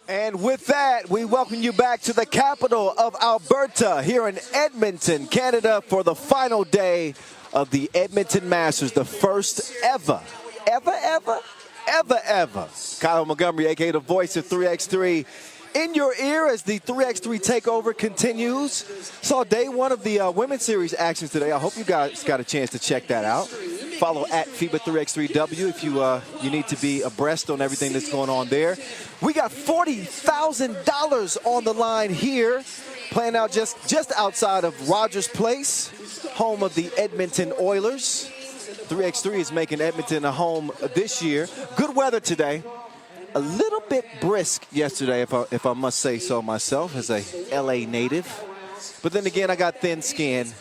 And with that, we welcome you back to the capital of Alberta here in Edmonton, Canada, for the final day of the Edmonton Masters, the first ever, Kyle Montgomery, a.k.a. the voice of 3x3, in your ear as the 3x3 takeover continues. Saw day one of the Women's Series actions today. I hope you guys got a chance to check that out. Follow at FIBA 3x3W if you need to be abreast on everything that's going on there. We got $40,000 on the line here, playing out just outside of Rogers Place, home of the Edmonton Oilers. 3x3 is making Edmonton a home this year. Good weather today. A little bit brisk yesterday, if I must say so myself, as a LA native. But then again, I got thin skin.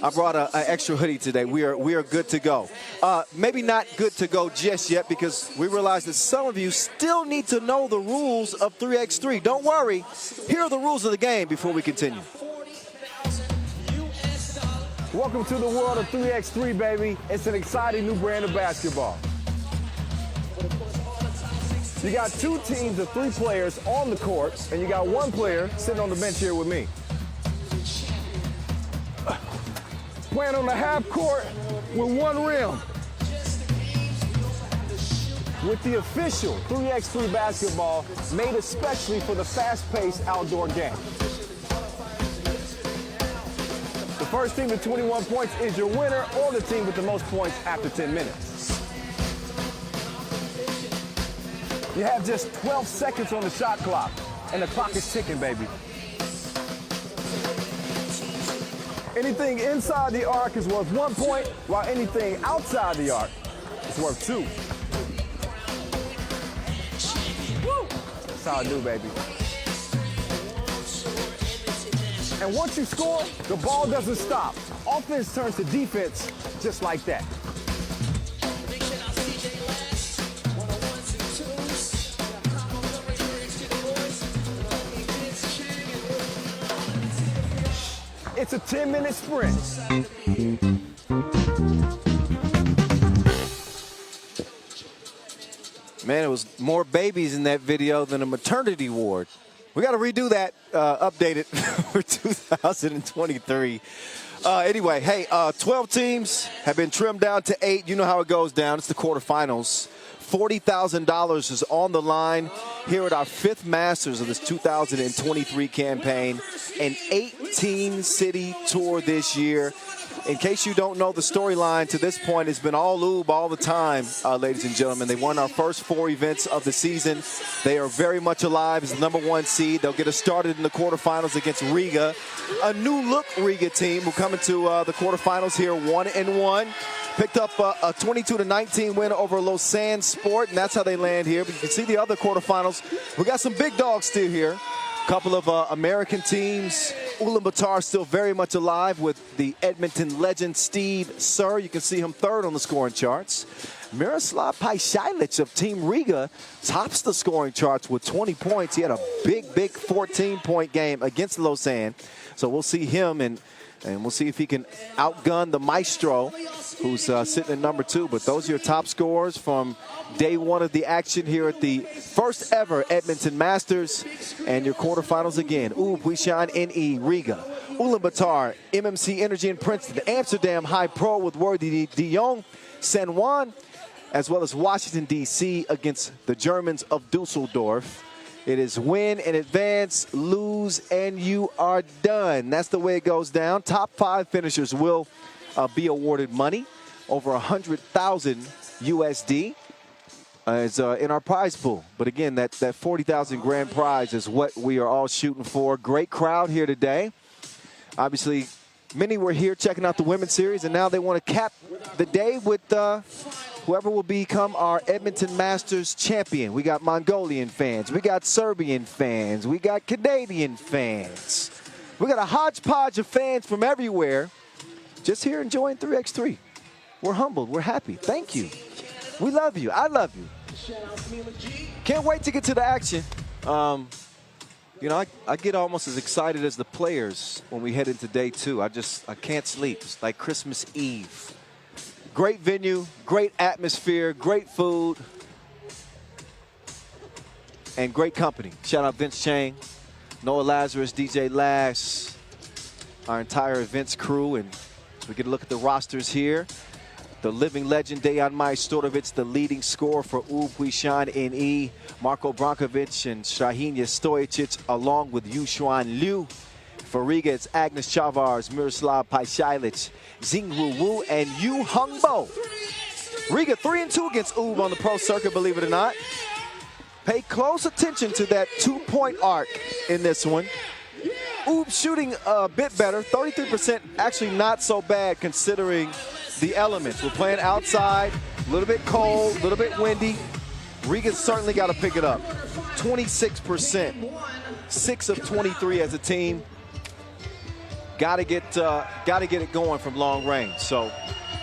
I brought an extra hoodie today. We are good to go. Maybe not good to go just yet, because we realize that some of you still need to know the rules of 3x3. Don't worry. Here are the rules of the game before we continue. Welcome to the world of 3x3, baby. It's an exciting new brand of basketball. You got two teams of 3 players on the court, and you got 1 player sitting on the bench here with me. Playing on the half court with 1 rim. With the official 3x3 basketball made especially for the fast-paced outdoor game. The first team with 21 points is your winner, or the team with the most points after 10 minutes. You have just 12 seconds on the shot clock, and the clock is ticking, baby. Anything inside the arc is worth 1 point, while anything outside the arc is worth 2. Woo! That's how I do, baby. And once you score, the ball doesn't stop. Offense turns to defense just like that. It's a 10-minute sprint. Man, it was more babies in that video than a maternity ward. We got to redo that, update it for 2023. Anyway, hey, 12 teams have been trimmed down to 8. You know how it goes down. It's the quarterfinals. $40,000 is on the line here at our 5th Masters of this 2023 campaign. An 18-city tour this year. In case you don't know the storyline to this point, it's been all lube all the time, ladies and gentlemen. They won our first 4 events of the season. They are very much alive as the #1 seed. They'll get us started in the quarterfinals against Riga, a new-look Riga team who come into the quarterfinals here 1-1. Picked up a 22-19 win over Lausanne Sport, and that's how they land here. But you can see the other quarterfinals. We got some big dogs still here. A couple of American teams. Ulaanbaatar still very much alive with the Edmonton legend Steve Sir. You can see him 3rd on the scoring charts. Miroslav Pajsic of Team Riga tops the scoring charts with 20 points. He had a big 14-point game against Lausanne. So we'll see him, and we'll see if he can outgun the Maestro, who's sitting at #2. But those are your top scorers from day 1 of the action here at the first ever Edmonton Masters. And your quarterfinals again. Huishan, NE, Riga. Ulaanbaatar, MMC Energy and Princeton. Amsterdam, HiPRO with Worthy de Jong. San Juan, as well as Washington, D.C. against the Germans of Dusseldorf. It is win and advance, lose, and you are done. That's the way it goes down. Top 5 finishers will be awarded money, over 100,000 USD is in our prize pool. But again, that 40,000 grand prize is what we are all shooting for. Great crowd here today. Obviously, many were here checking out the Women's Series, and now they want to cap the day with whoever will become our Edmonton Masters champion. We got Mongolian fans. We got Serbian fans. We got Canadian fans. We got a hodgepodge of fans from everywhere just here enjoying 3x3. We're humbled. We're happy. Thank you. We love you. I love you. Can't wait to get to the action. You know, I get almost as excited as the players when we head into day 2. I can't sleep. It's like Christmas Eve. Great venue, great atmosphere, great food. and great company. Shout out Vince Chang, Noah Lazarus, DJ Lash, our entire events crew. And we get a look at the rosters here. The living legend, Dejan Majstorovic, the leading scorer for Huishan NE. Marko Brankovic and Strahinja Stojicic, along with Yuxuan Liu. For Riga, it's Agnes Chavars, Miroslav Pajcilic, Xingru Wu, and Yu Hongbo. Riga 3-2 against UB on the pro circuit, believe it or not. Pay close attention to that 2-point arc in this one. UB shooting a bit better, 33%, actually not so bad considering the elements. We're playing outside, a little bit cold, a little bit windy. Riga's certainly got to pick it up. 26%, 6 of 23 as a team. Got to get it going from long range. So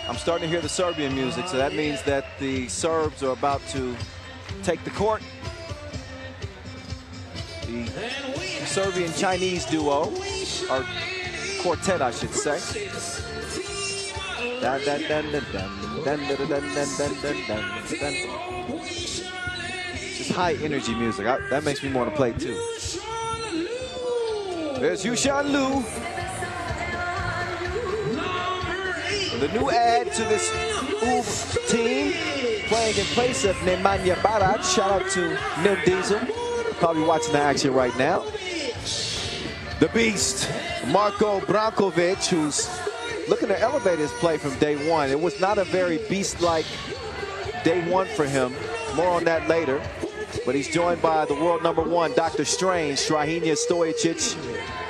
I'm starting to hear the Serbian music, so that means that the Serbs are about to take the court. The Serbian-Chinese duo, or quartet, I should say. Just high energy music. That makes me want to play too. There's Huishan Liu. The new add to this UB team, playing in place of Nemanja Barac. Shout out to Nil Diesel. Probably watching the action right now. The beast, Marko Brankovic, who's looking to elevate his play from day one. It was not a very beast-like day one for him. More on that later. But he's joined by the world #1, Dr. Strange, Strahinja Stojicic,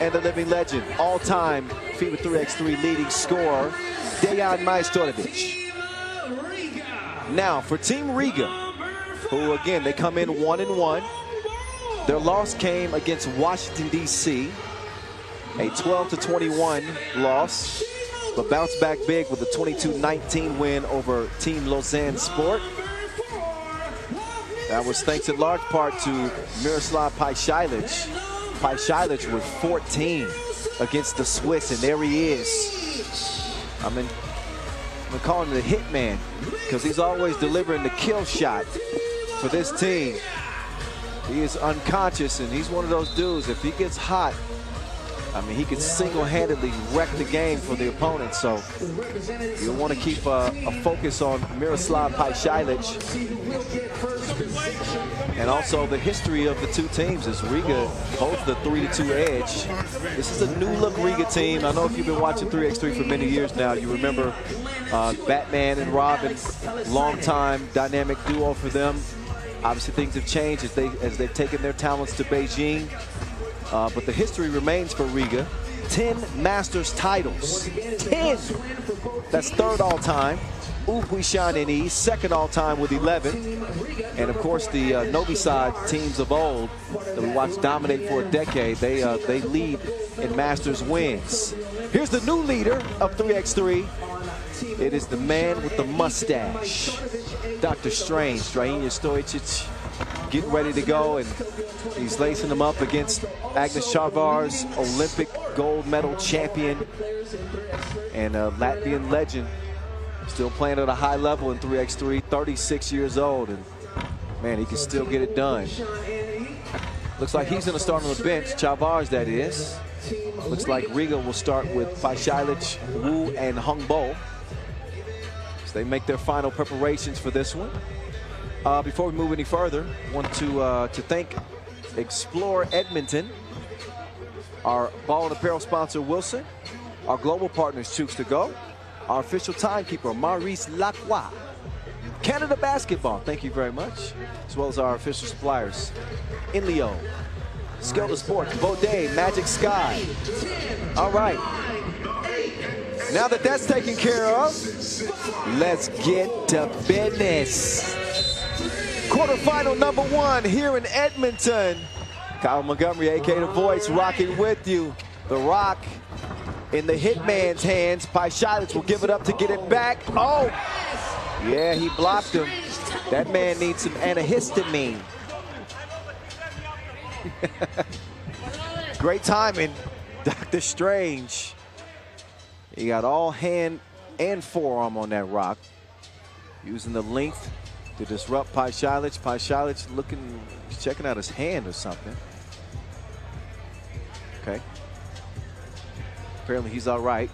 and the living legend, all-time FIBA 3x3 leading scorer, Dejan Majstorovic. Now, for Team Riga, who, again, they come in 1-1. Their loss came against Washington, D.C., a 12-21 loss, but bounced back big with a 22-19 win over Team Lausanne Sport. That was thanks in large part to Miroslav Pajcilic. Pajcilic with 14 against the Swiss, and there he is. I'm calling him the hitman because he's always delivering the kill shot for this team. He is unconscious, and he's one of those dudes, if he gets hot, I mean, he can single-handedly wreck the game for the opponent. So you'll want to keep a focus on Miroslav Pajcilic. And also the history of the two teams as Riga holds the 3-2 edge. This is a new-look Riga team. I know if you've been watching 3x3 for many years now, you remember Batman and Robin, long-time dynamic duo for them. Obviously, things have changed as they've taken their talents to Beijing. But the history remains for Riga. 10 Masters titles. 10! That's third all-time. Huishan NE, second all-time with 11. And, of course, the Novi Sad teams of old that we watched dominate for a decade, they lead in Masters wins. Here's the new leader of 3x3. It is the man with the mustache, Dr. Strange, Strahinja Stojicic, getting ready to go, and he's lacing them up against Agnes Chavars, Olympic gold medal champion, and a Latvian legend, still playing at a high level in 3x3, 36 years old, and man, he can still get it done. Looks like he's going to start on the bench, Chavars that is. Looks like Riga will start with Pajcilic, Wu, and Hongbo. So they make their final preparations for this one. Before we move any further, I want to thank Explore Edmonton, our ball and apparel sponsor Wilson, our global partners Chooks to Go, our official timekeeper Maurice Lacroix, Canada Basketball, thank you very much, as well as our official suppliers Inleo, Skelter Sports, Baudet, Magic Sky. All right, now that that's taken care of, let's get to business. Quarterfinal #1 here in Edmonton. Kyle Montgomery, a.k.a. The Voice, rocking with you. The Rock in the hitman's hands. Pajcilic will give it up to get it back. Oh, yeah, he blocked him. That man needs some antihistamine. Great timing, Dr. Strange. He got all hand and forearm on that Rock, using the length to disrupt Paishalic. Paishalic looking, checking out his hand or something. Okay. Apparently he's all right.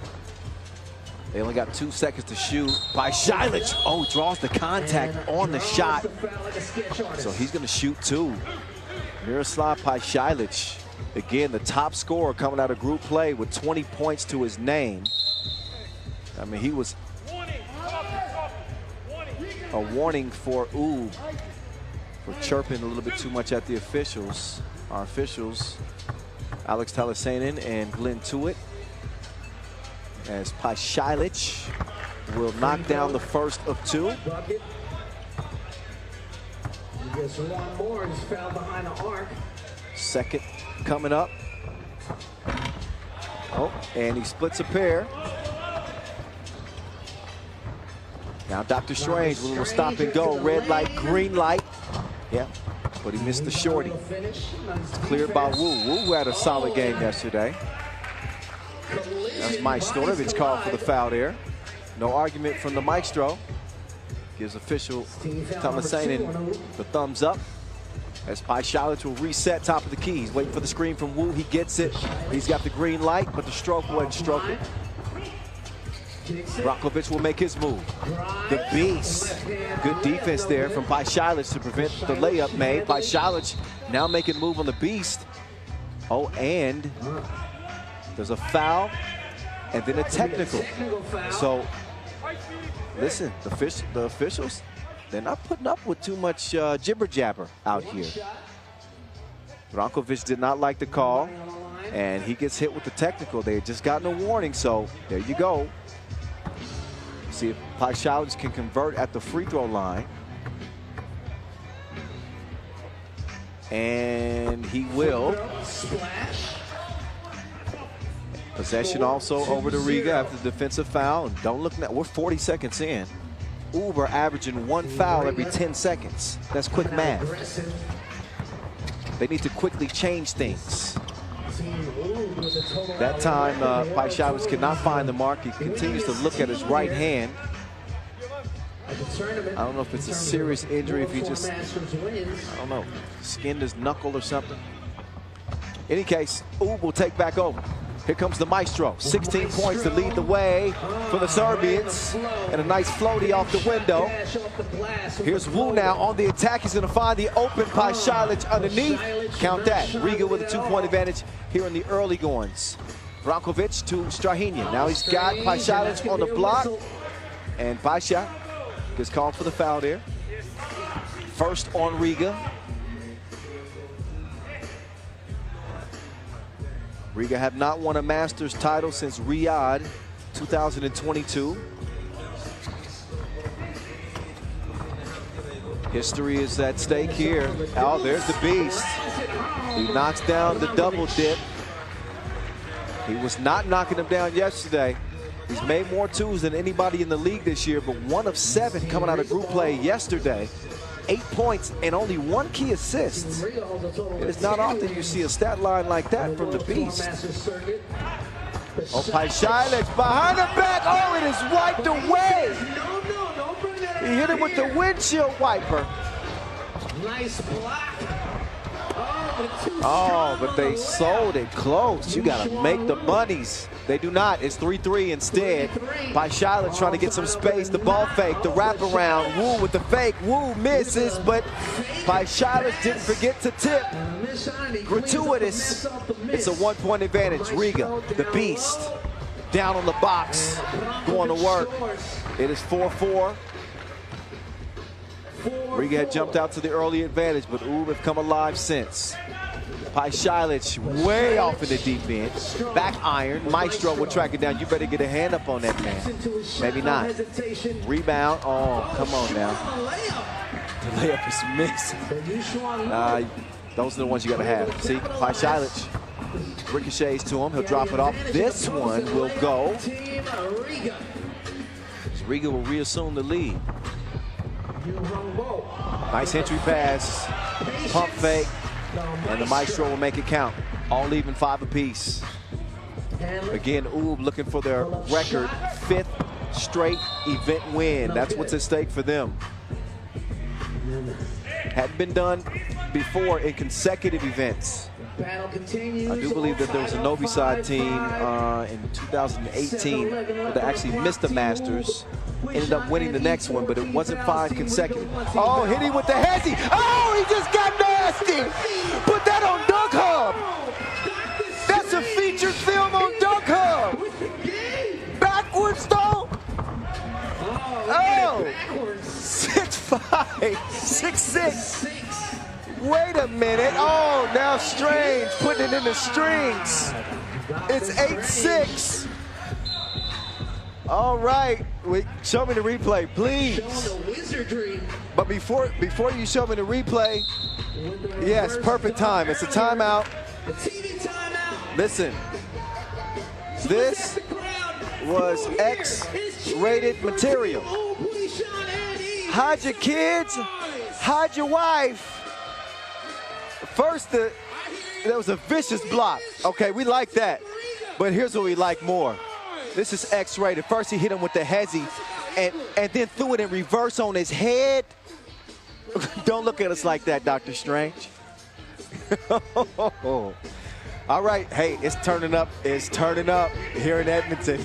They only got 2 seconds to shoot. Paishalic, oh, draws the contact on the shot. So he's going to shoot 2. Miroslav Paishalic, again, the top scorer coming out of group play with 20 points to his name. I mean, he was a warning for Ulaanbaatar for chirping a little bit too much at the officials. Our officials, Alex Talasainen and Glenn Tuitt, as Paishalic will knock down the first of 2. Second coming up. Oh, and he splits a pair. Now Dr. Strange with a little stop and go. Red light, green light. Yeah, but he missed the shorty. It's cleared by Wu. Wu had a solid game yesterday. That's Majstorovic called for the foul there. No argument from the Maestro. Gives official Talasainen the thumbs up. As Paishalic will reset top of the key. He's waiting for the screen from Wu. He gets it. He's got the green light, but the stroke wasn't stroking. Brankovic will make his move. The beast. Good defense there from Paishalic to prevent the layup made. Paishalic now making a move on the beast. Oh, and there's a foul and then a technical. So, listen, the officials, they're not putting up with too much jibber jabber out here. Brankovic did not like the call, and he gets hit with the technical. They had just gotten a warning, so there you go. See if Paishalic can convert at the free throw line. And he will. Possession also over to Riga after the defensive foul. And don't look at, we're 40 seconds in. Uber averaging 1 foul every 10 seconds. That's quick math. They need to quickly change things. That time, Paishalic cannot find the mark. He continues to look at his right hand. I don't know if it's a serious injury, if he just, I don't know, skinned his knuckle or something. In any case, Ulaanbaatar will take back over. Here comes the Maestro. 16 points to lead the way for the Serbians. And a nice floaty off the window. Here's Wu now on the attack. He's going to find the open Paishalic underneath. Count that. Riga with a 2-point advantage here in the early goings. Brankovic to Strahinja. Now he's got Paishalic on the block. And Paishalic gets called for the foul there. First on Riga. Riga have not won a Masters title since Riyadh 2022. History is at stake here. Oh, there's the beast. He knocks down the double dip. He was not knocking him down yesterday. He's made more twos than anybody in the league this year, but 1 of 7 coming out of group play yesterday. 8 points and only 1 key assist. It is not often you see a stat line like that from the beast. Oh, Paishalic behind the back. Oh, it is wiped away. He hit it with the windshield wiper. Nice block. Oh, but they sold it close. You got to make the monies. They do not. It's 3-3 instead. Paishalic trying to get some space. The ball fake, the wraparound. Wu with the fake. Wu misses, but Paishalic didn't forget to tip. Gratuitous. It's a 1-point advantage. Riga, the beast, down on the box, going to work. It is 4-4. Riga had jumped out to the early advantage, but Ulaanbaatar have come alive since. Paishalic way off in the deep end. Back iron. Maestro will track it down. You better get a hand up on that man. Maybe not. Rebound. Oh, come on now. The layup is missed. Those are the ones you got to have. See, Paishalic ricochets to him. He'll drop it off. This one will go. Riga will reassume the lead. Nice entry pass. Pump fake. And the Maestro will make it count. All even 5 apiece. Again, Ulaanbaatar looking for their record 5th straight event win. That's what's at stake for them. Hadn't been done before in consecutive events. Battle continues. I do believe that there was a Novi side team in 2018 that actually missed the Masters. Ended up winning the next one, but it wasn't 5 consecutive. Oh, hit him with the hezzy. Oh, he just got nasty. Put that on Dunk Hub. That's a featured film on Dunk Hub. Backwards though. Oh, 6'5", 6'6". Wait a minute. Oh, now Strange putting it in the strings. It's 8-6. All right. Show me the replay, please. But before you show me the replay, yes, perfect time. It's a timeout. Listen, this was X-rated material. Hide your kids, hide your wife. First, there was a vicious block. Okay, we like that. But here's what we like more. This is X-rated. First, he hit him with the hezzy and then threw it in reverse on his head. Don't look at us like that, Dr. Strange. All right, hey, it's turning up. It's turning up here in Edmonton.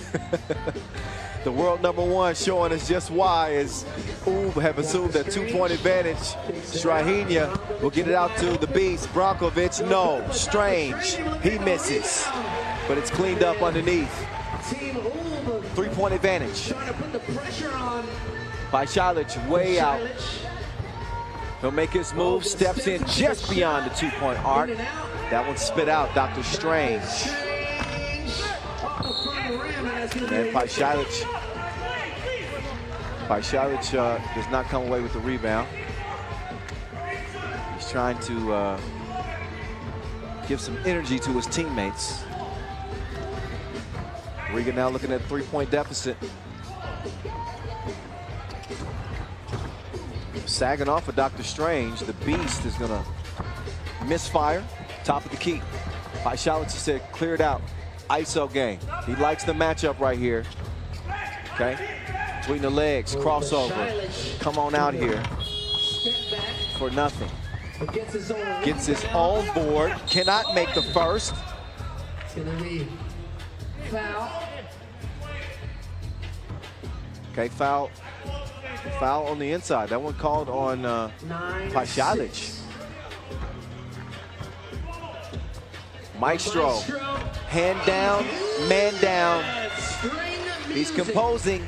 The world #1 showing us just why is Oob have assumed a 2-point advantage. Strahinja will get it out to the beast. Brankovic, no. Strange, he misses. But it's cleaned up underneath. 3-point advantage. By Šalić, way out. He'll make his move, steps in just beyond the 2-point arc. That one spit out, Dr. Strange. And Šalić does not come away with the rebound. He's trying to give some energy to his teammates. Riga now looking at a 3-point deficit. Sagging off of Dr. Strange, the beast is gonna misfire. Top of the key. Šalić said, clear it out. ISO game. He likes the matchup right here. Okay. Between the legs, crossover. Come on out here. For nothing. Gets his own board. Cannot make the first. It's gonna be foul. Okay, foul. Foul on the inside. That one called on Šalić. Maestro, hand down, man down. He's composing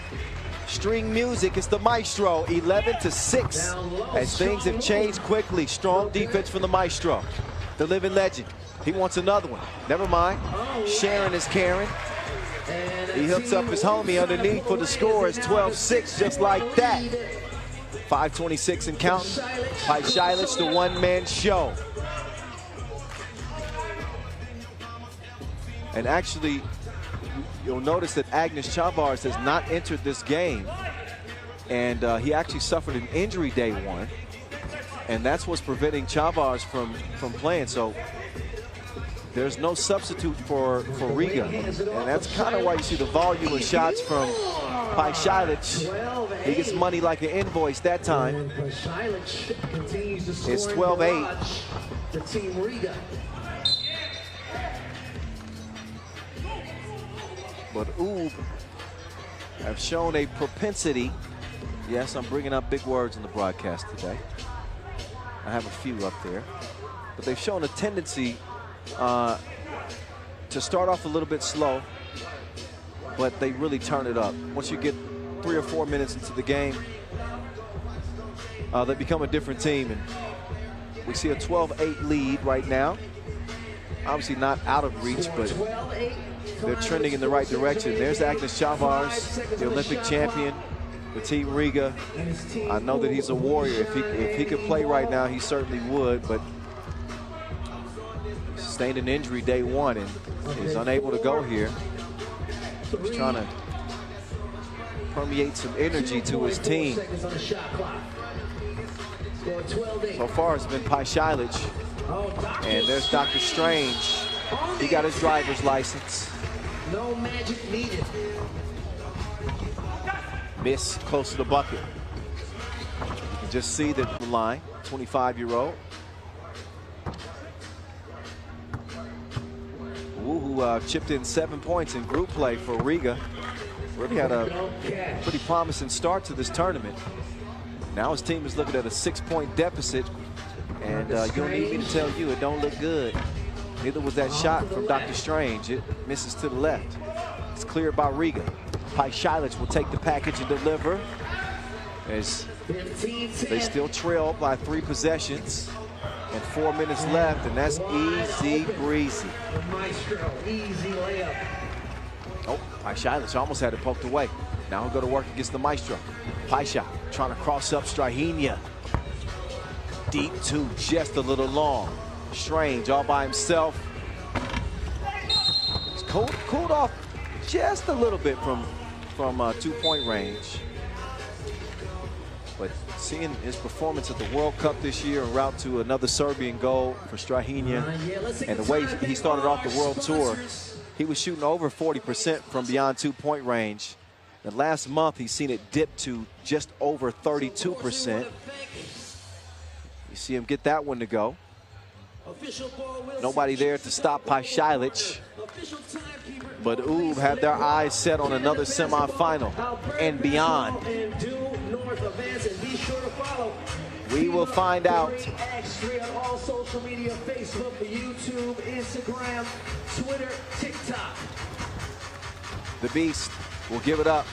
string music. It's the Maestro, 11-6. As things have changed quickly. Strong defense from the Maestro, the living legend. He wants another one. Never mind. Sharon is caring. He hooks up his homie underneath for the score. It's 12-6, just like that. 5:26 and counting. By Šalić, the one-man show. And actually, you'll notice that Agnes Chavars has not entered this game. And he actually suffered an injury day 1. And that's what's preventing Chavars from playing. So there's no substitute for Riga. And that's kind of why you see the volume of shots from Šalić. He gets money like an invoice that time. It's 12-8. The team Riga. But Oob have shown a propensity. Yes, I'm bringing up big words in the broadcast today. I have a few up there. But they've shown a tendency to start off a little bit slow, but they really turn it up. Once you get 3 or 4 minutes into the game, they become a different team. And we see a 12-8 lead right now. Obviously not out of reach, but they're trending in the right direction. There's Agnes Chavars, the Olympic champion, the team Riga. I know that he's a warrior. If he could play right now, he certainly would, but sustained an injury day 1 and is unable to go here. He's trying to permeate some energy to his team. So far, it's been Šalić. And there's Dr. Strange. He got his driver's license. No magic needed. Miss close to the bucket. Just see the line, 25-year-old. Who chipped in 7 points in group play for Riga. Really had a pretty promising start to this tournament. Now his team is looking at a 6-point deficit, and you don't need me to tell you it don't look good. Neither was that shot from Dr. Strange. It misses to the left. It's cleared by Riga. Huishan will take the package and deliver, as they still trail by 3 possessions and 4 minutes left, and that's easy breezy. Maestro, easy layup. Oh, Huishan almost had it poked away. Now he'll go to work against the Maestro. Huishan trying to cross up Strahinja. Deep 2, just a little long. Strange all by himself. He's cooled off just a little bit from 2-point range. But seeing his performance at the World Cup this year en route to another Serbian goal for Strahinja, and the way he started off the World Tour, he was shooting over 40% from beyond 2-point range. The last month, he's seen it dip to just over 32%. You see him get that one to go. Nobody there to stop Huishan. But Ulaanbaatar have their eyes set on another semifinal and beyond. We will find out. On all social media, Facebook, YouTube, Instagram, Twitter, TikTok. The Beast will give it up.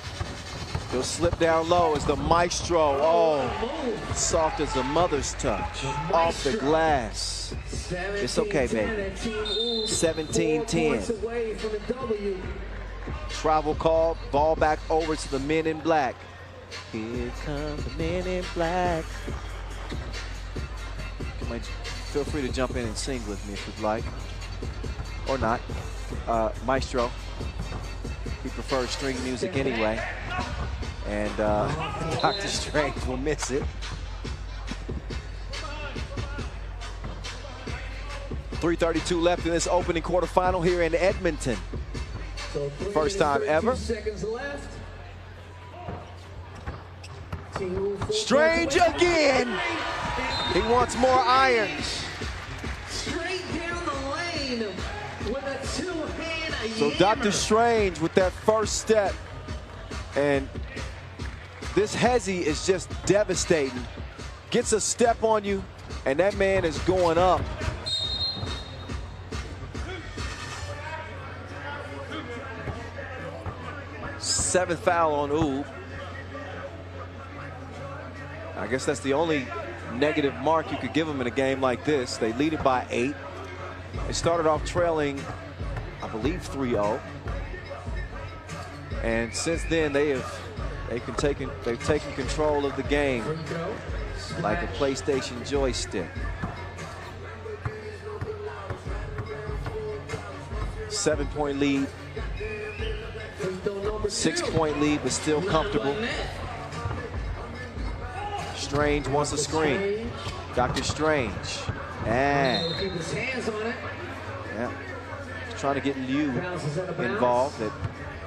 He'll slip down low as the Maestro. Oh, soft as a mother's touch. Off the glass. It's okay, baby. 17-10. Travel call. Ball back over to the men in black. Here come the men in black. Feel free to jump in and sing with me if you'd like. Or not. Maestro. He prefers string music anyway. And Dr. Strange will miss it. 3:32 left in this opening quarterfinal here in Edmonton. First time ever. Strange again. He wants more irons. Straight down the lane with a two-hand. So Dr. Strange with that first step. And this hezzy is just devastating. Gets a step on you, and that man is going up. Seventh foul on Ulaanbaatar. I guess that's the only negative mark you could give them in a game like this. They lead it by 8. They started off trailing, I believe, 3-0. And since then, they've taken control of the game like a PlayStation joystick. 7-point lead. 6-point lead, but still comfortable. Strange wants a screen. Dr. Strange. And yeah, trying to get Liu involved, that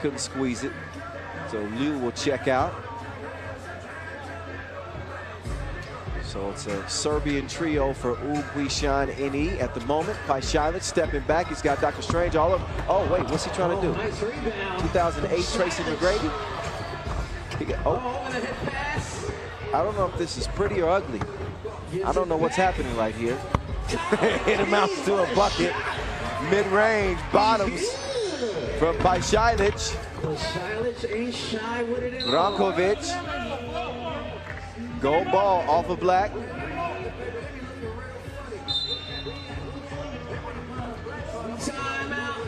couldn't squeeze it. So Liu will check out. So it's a Serbian trio for Huishan NE at the moment. Huishan stepping back. He's got Dr. Strange all over. Oh, wait, what's he trying to do? 2008 Tracy McGrady. I don't know if this is pretty or ugly. I don't know what's happening right here. It amounts to a bucket. Mid-range bottoms from Huishan. Brankovic. Goal ball off of Black.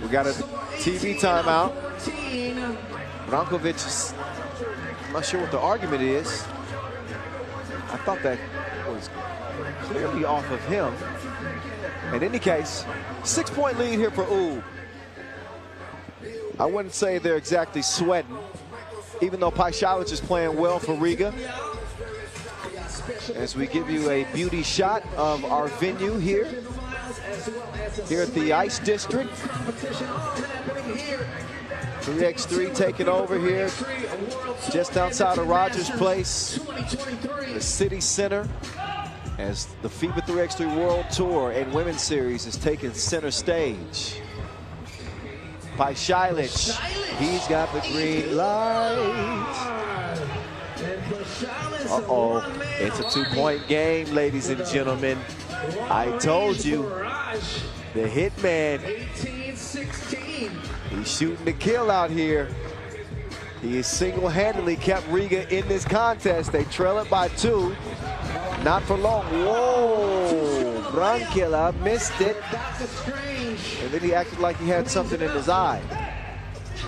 We got a TV timeout. Brankovic is, I'm not sure what the argument is. I thought that was clearly off of him. In any case, 6-point lead here for Ulaanbaatar. I wouldn't say they're exactly sweating, even though Huishan is playing well for Riga. As we give you a beauty shot of our venue here at the Ice District. 3x3 taking over here just outside of Rogers Place, the city center, as the FIBA 3x3 World Tour and Women's Series is taking center stage. By Shilich, he's got the green light. Uh-oh, it's a two-point game, ladies and gentlemen. I told you, the hitman. 18-16. He's shooting to kill out here. He has single-handedly kept Riga in this contest. They trail it by 2. Not for long. Whoa! Brankila missed it. And then he acted like he had something in his eye.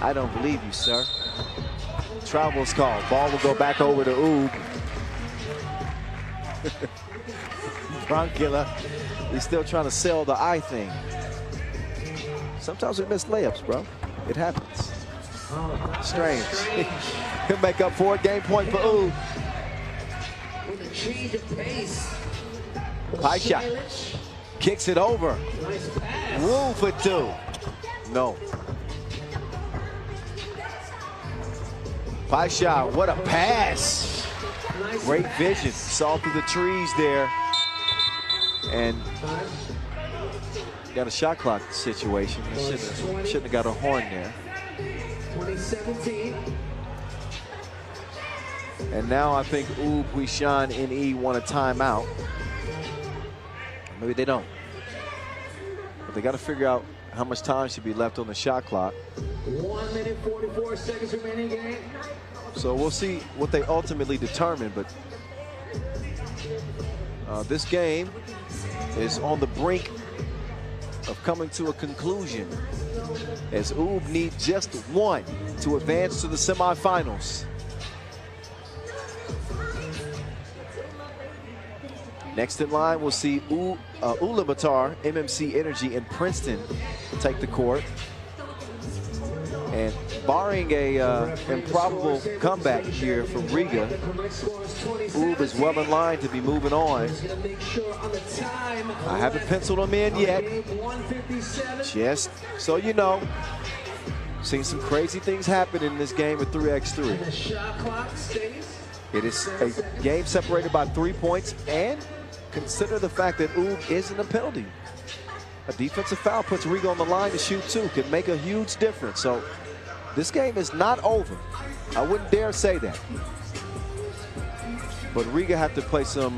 I don't believe you, sir. Travel's called. Ball will go back over to Oob. Brankila, he's still trying to sell the eye thing. Sometimes we miss layups, bro. It happens. Strange. He'll make up for it. Game point for Oob. With a change of pace. Huishan kicks it over. Nice pass. Woo for 2. No. Huishan, what a pass. Great vision. Saw through the trees there. And got a shot clock situation. Shouldn't have got a horn there. 2017. And now I think Oob, Huishan, and E want a timeout. Maybe they don't. But they got to figure out how much time should be left on the shot clock. 1 minute 44 seconds remaining game. So we'll see what they ultimately determine. But this game is on the brink of coming to a conclusion, as Oob needs just 1 to advance to the semifinals. Next in line, we'll see Ulaanbaatar, MMC Energy, and Princeton take the court. And barring a improbable comeback here from Riga, Oob is well in line to be moving on. I haven't penciled them in yet. Just so you know, seen some crazy things happen in this game at 3x3. It is a game separated by 3 points, and consider the fact that Oob isn't a penalty. A defensive foul puts Riga on the line to shoot 2, can make a huge difference. So this game is not over. I wouldn't dare say that. But Riga have to play some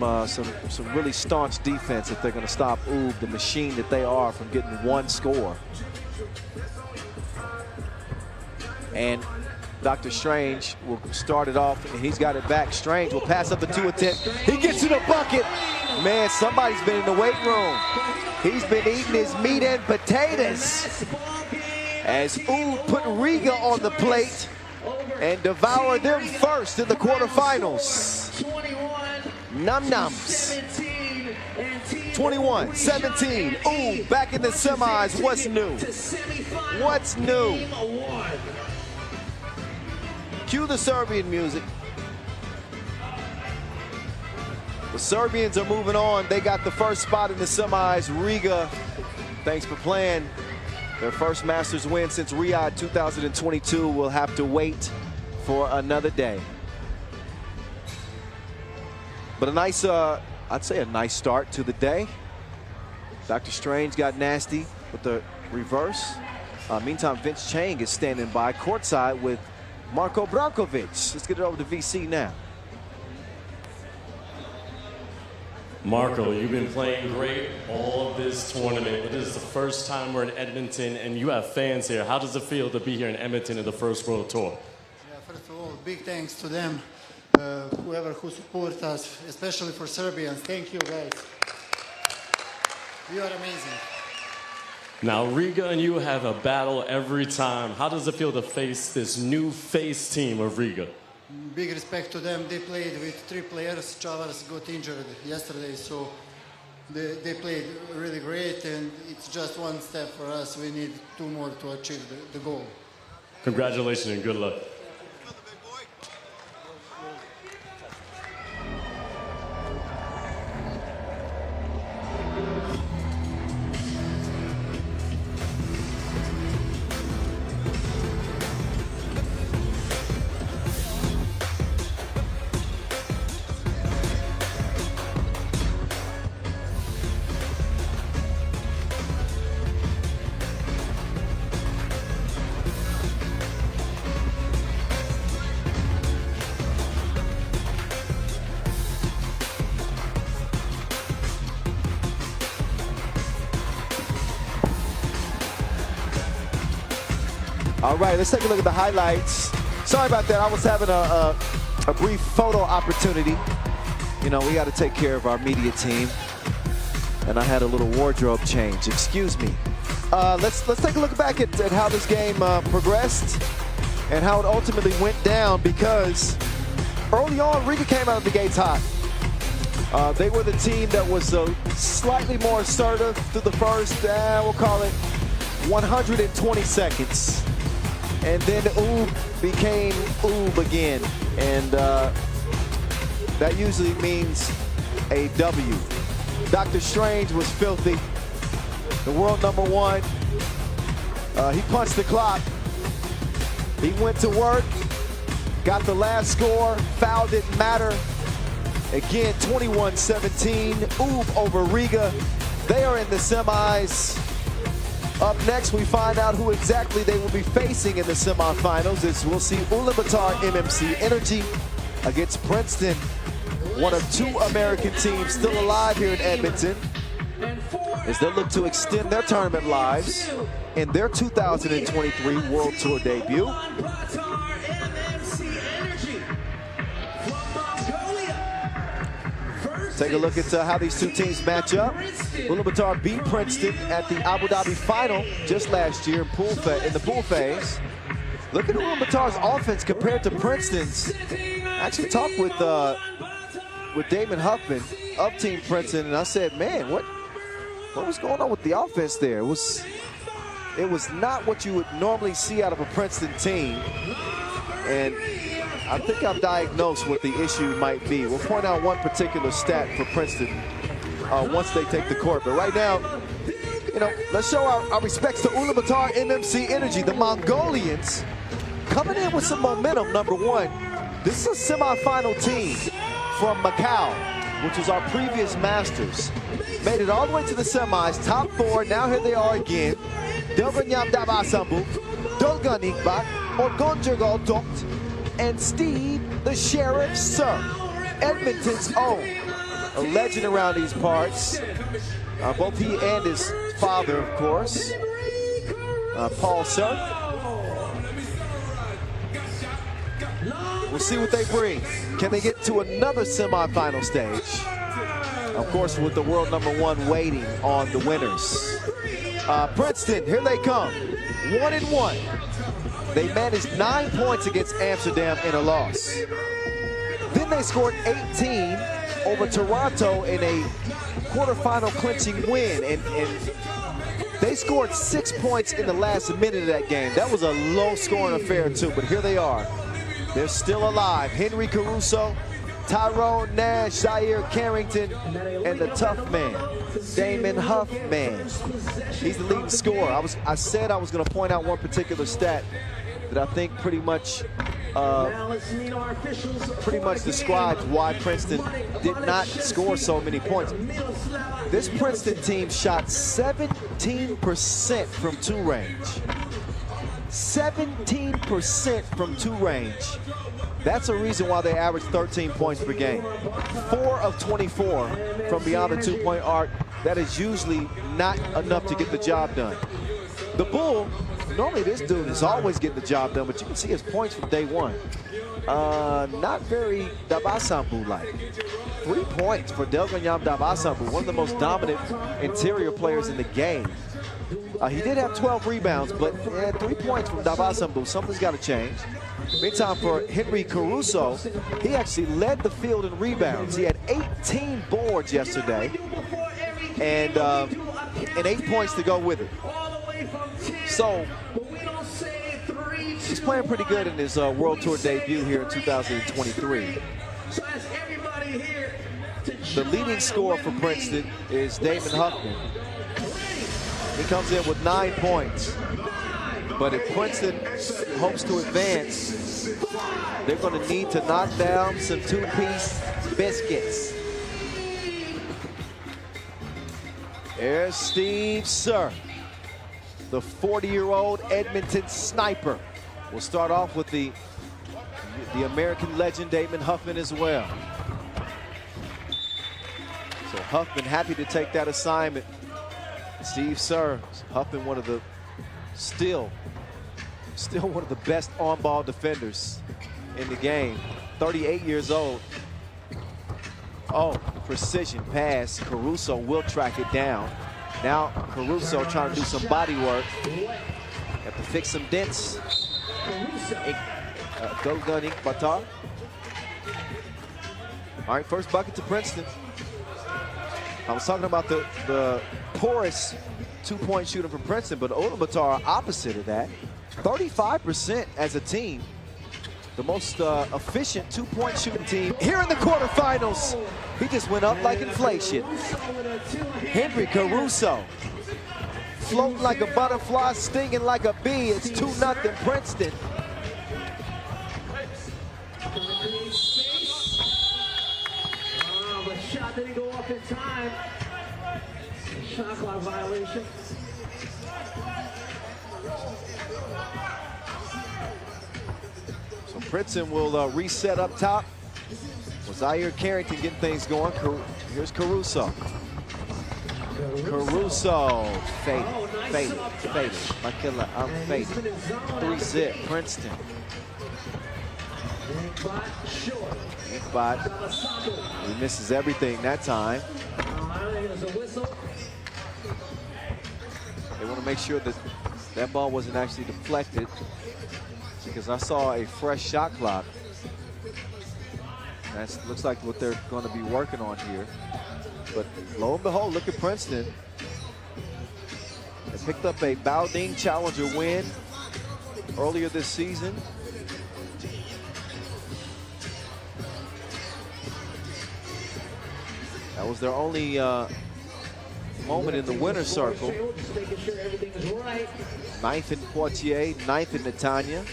really staunch defense if they're going to stop Oob, the machine that they are, from getting 1 score. And Dr. Strange will start it off, and he's got it back. Strange will pass up the 2 attempt. He gets to the bucket. Man, somebody's been in the weight room. He's been eating his meat and potatoes, as Oob put Riga on the plate and devour them first in the quarterfinals. Num-nums. 21-17. Oob back in the semis. What's new? What's new? Cue the Serbian music. The Serbians are moving on. They got the first spot in the semis. Riga, thanks for playing. Their first Masters win since Riyadh 2022. Will have to wait for another day. But a nice, I'd say a nice start to the day. Dr. Strange got nasty with the reverse. Meantime, Vince Chang is standing by courtside with Marko Brankovic. Let's get it over to VC now. Marko, you've been playing great all of this tournament, but this is the first time we're in Edmonton and you have fans here. How does it feel to be here in Edmonton in the first World Tour? Yeah, first of all, big thanks to them, whoever who support us, especially for Serbians. Thank you, guys. You are amazing. Now, Riga and you have a battle every time. How does it feel to face this new face team of Riga? Big respect to them. They played with 3 players. Chavars got injured yesterday, so they played really great, and it's just 1 step for us. We need 2 more to achieve the goal. Congratulations and good luck. All right, let's take a look at the highlights. Sorry about that. I was having a brief photo opportunity. You know, we got to take care of our media team. And I had a little wardrobe change. Excuse me. Let's take a look back at how this game progressed and how it ultimately went down, because early on, Riga came out of the gates hot. They were the team that was slightly more assertive through the first, we'll call it 120 seconds. And then Oob became Oob again. And that usually means a W. Dr. Strange was filthy. The world #1. He punched the clock. He went to work, got the last score. Foul didn't matter. Again, 21-17. Oob over Riga. They are in the semis. Up next, we find out who exactly they will be facing in the semifinals. We'll see Ulaanbaatar MMC Energy against Princeton, one of 2 American teams still alive here in Edmonton, as they look to extend their tournament lives in their 2023 World Tour debut. Take a look at how these 2 teams match up. Ulaanbaatar beat Princeton at the Abu Dhabi final just last year in the pool phase. Look at Ulaanbaatar's offense compared to Princeton's. I actually talked with Damon Huffman of Team Princeton, and I said, man, what was going on with the offense there? It was not what you would normally see out of a Princeton team. And I think I've diagnosed what the issue might be. We'll point out one particular stat for Princeton once they take the court. But right now, you know, let's show our respects to Ulaanbaatar MMC Energy. The Mongolians coming in with some momentum, #1. This is a semifinal team from Macau, which was our previous Masters. Made it all the way to the semis, top 4. Now here they are again. Delganyam Dabasambu, Dolgan Iqbat, Orgonjergol Dokt, and Steve the Sheriff Sir, Edmonton's own. A legend around these parts. Both he and his father, of course, Paul Sir. We'll see what they bring. Can they get to another semifinal stage? Of course, with the world #1 waiting on the winners. Princeton, here they come. 1-1. They managed 9 points against Amsterdam in a loss. Then they scored 18 over Toronto in a quarterfinal clinching win. And they scored 6 points in the last minute of that game. That was a low-scoring affair, too. But here they are. They're still alive. Henry Caruso, Tyrone Nash, Zaire Carrington, and the tough man, Damon Huffman. He's the leading scorer. I said I was going to point out one particular stat that I think pretty much describes why Princeton did not score so many points. This Princeton team shot 17% from 2 range. 17% from 2 range. That's a reason why they average 13 points per game. 4 of 24 from beyond the 2-point arc. That is usually not enough to get the job done. The Bull, normally this dude is always getting the job done, but you can see his points from day 1. Not very Dabasambu-like. 3 points for Delganyam Dabasambu, one of the most dominant interior players in the game. He did have 12 rebounds, but 3 points from Dabasambu. Something's got to change. Meantime, for Henry Caruso, he actually led the field in rebounds. He had 18 boards yesterday, and 8 points to go with it. So he's playing pretty good in his World Tour debut here in 2023. The leading scorer for Princeton is Damon Huffman. He comes in with 9 points. But if Princeton hopes to advance, they're going to need to knock down some 2-piece biscuits. There's Steve Sir, the 40-year-old Edmonton sniper. We'll start off with the American legend Damon Huffman as well. So Huffman happy to take that assignment. Steve Sir, Huffman, one of the still Still one of the best on-ball defenders in the game. 38 years old. Oh, precision pass. Caruso will track it down. Now Caruso trying to do some body work. Have to fix some dents. Go gun Ulaanbaatar. All right, first bucket to Princeton. I was talking about the porous two-point shooter from Princeton, but Ulaanbaatar opposite of that. 35% as a team. The most efficient two-point shooting team here in the quarterfinals. He just went up like inflation. Henry Caruso. Floating like a butterfly, stinging like a bee. It's 2-0 Princeton. The shot didn't go off in time. Shot clock violation. So Princeton will reset up top. Zaire Carrington getting things going. Here's Caruso. Caruso faded. My killer, I'm faded. 3-zip, Princeton. But he misses everything that time. They want to make sure that that ball wasn't actually deflected, because I saw a fresh shot clock. That looks like what they're going to be working on here. But lo and behold, look at Princeton. They picked up a Balding Challenger win earlier this season. That was their only moment in the winner's circle. 9th in Poitiers, 9th in Netanya.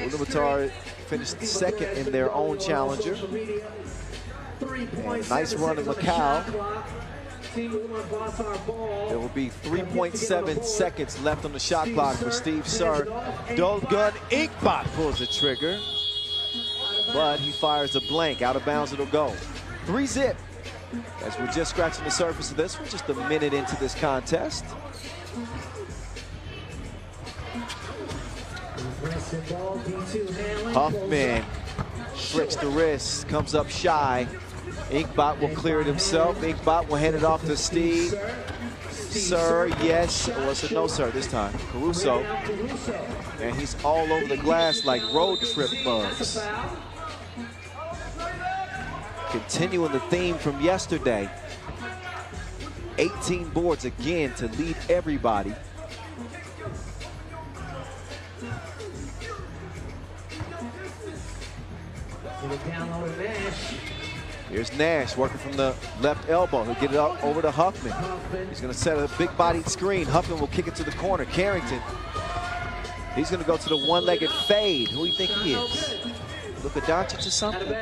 Ulaanbaatar finished second in their own challenger. And nice run in Macau. There will be 3.7 seconds left on the shot clock for Steve Sir. Dolgun Inkbot pulls the trigger, but he fires a blank. Out of bounds it'll go. 3-zip. As we're just scratching the surface of this, we're just a minute into this contest. Huffman flicks the wrist, comes up shy. Inkbot will clear it himself. Inkbot will hand it off to Steve. Sir, yes. Well, it's a no, sir, this time. Caruso. And he's all over the glass like road trip bugs. Continuing the theme from yesterday. 18 boards again to lead everybody. Here's Nash working from the left elbow. He'll get it up over to Huffman. He's going to set a big-bodied screen. Huffman will kick it to the corner. Carrington. He's going to go to the one-legged fade. Who do you think he is? Luka Doncic or something?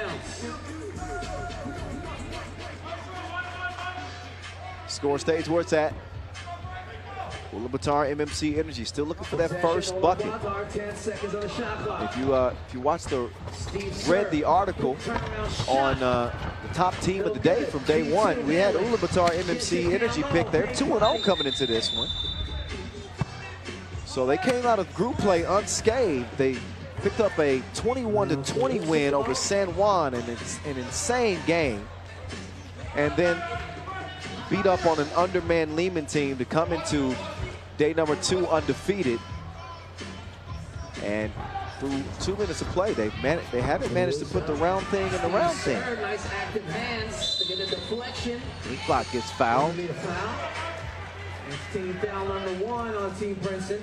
Score stays where it's at. Ulaanbaatar MMC Energy still looking for that first bucket. If you read the article on the top team of the day from day one, we had Ulaanbaatar MMC Energy pick there, 2-0 coming into this one. So they came out of group play unscathed. They picked up a 21-20 win over San Juan, and it's an insane game. And then beat up on an undermanned Lehman team to come into day number 2 undefeated. And through 2 minutes of play, they haven't managed to put the round thing in the round thing. Nice active hands to get a deflection. Inkbot gets fouled. Team foul number 1 on Team Princeton.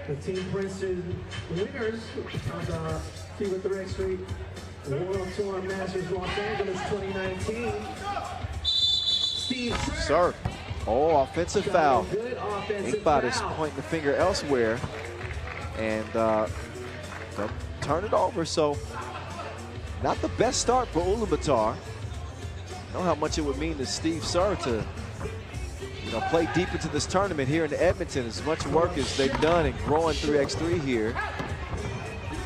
The Team Princeton winners of the FIBA 3x3 World Tour Masters Los Angeles 2019. Sir. Oh, offensive foul. Inkbot is pointing the finger elsewhere. And they'll turn it over. So, not the best start for Ulaanbaatar. I know how much it would mean to Steve Sir to play deep into this tournament here in Edmonton. As much work as they've done in growing 3x3 here.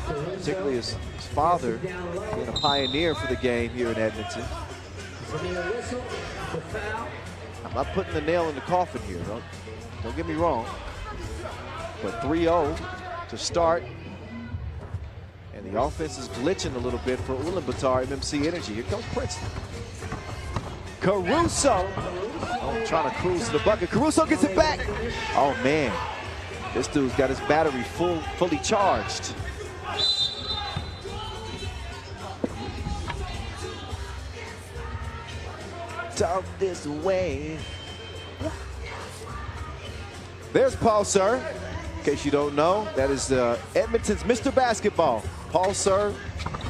Particularly his father being a pioneer for the game here in Edmonton. I'm not putting the nail in the coffin here, don't get me wrong. But 3-0 to start. And the offense is glitching a little bit for Ulaanbaatar MMC Energy. Here comes Princeton. Caruso. Oh, trying to cruise to the bucket. Caruso gets it back. Oh, man. This dude's got his battery fully charged. Talk this way. There's Paul Sir. In case you don't know, that is Edmonton's Mr. Basketball. Paul Sir,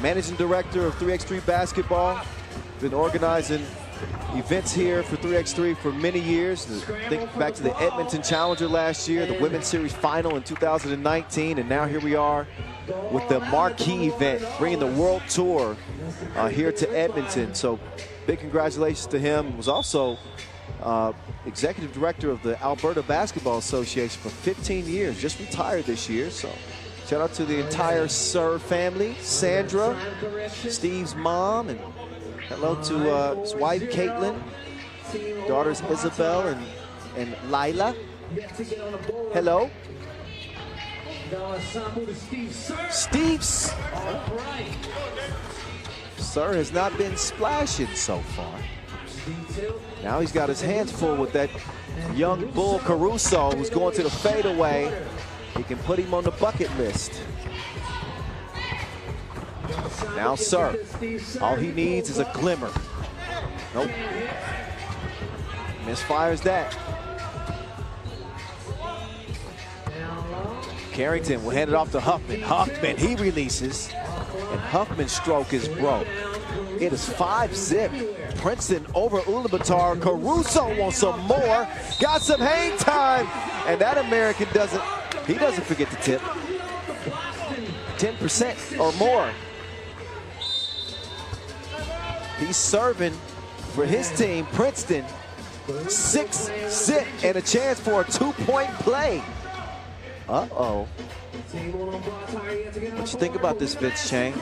managing director of 3x3 basketball. Been organizing events here for 3x3 for many years. Think back to the Edmonton Challenger last year, the Women's Series Final in 2019, and now here we are with the marquee event, bringing the World Tour here to Edmonton. So big congratulations to him. Was also executive director of the Alberta Basketball Association for 15 years, just retired this year. So shout out to the entire Sir family, Sandra, Steve's mom, and hello to his wife, Caitlin, daughters Isabel and Lila. Hello. Steve's. Sir has not been splashing so far. Now he's got his hands full with that young bull Caruso, who's going to the fadeaway. He can put him on the bucket list. Now, Sir, all he needs is a glimmer. Nope. Misfires that. Carrington will hand it off to Huffman. Huffman, he releases. And Huffman's stroke is broke. It is 5-zip. Princeton over Ulaanbaatar. Caruso wants some more. Got some hang time. And that American doesn't forget to tip. 10% or more. He's serving for his team, Princeton. 6-zip and a chance for a 2-point play. Uh-oh. What you think about this, Vince Chang?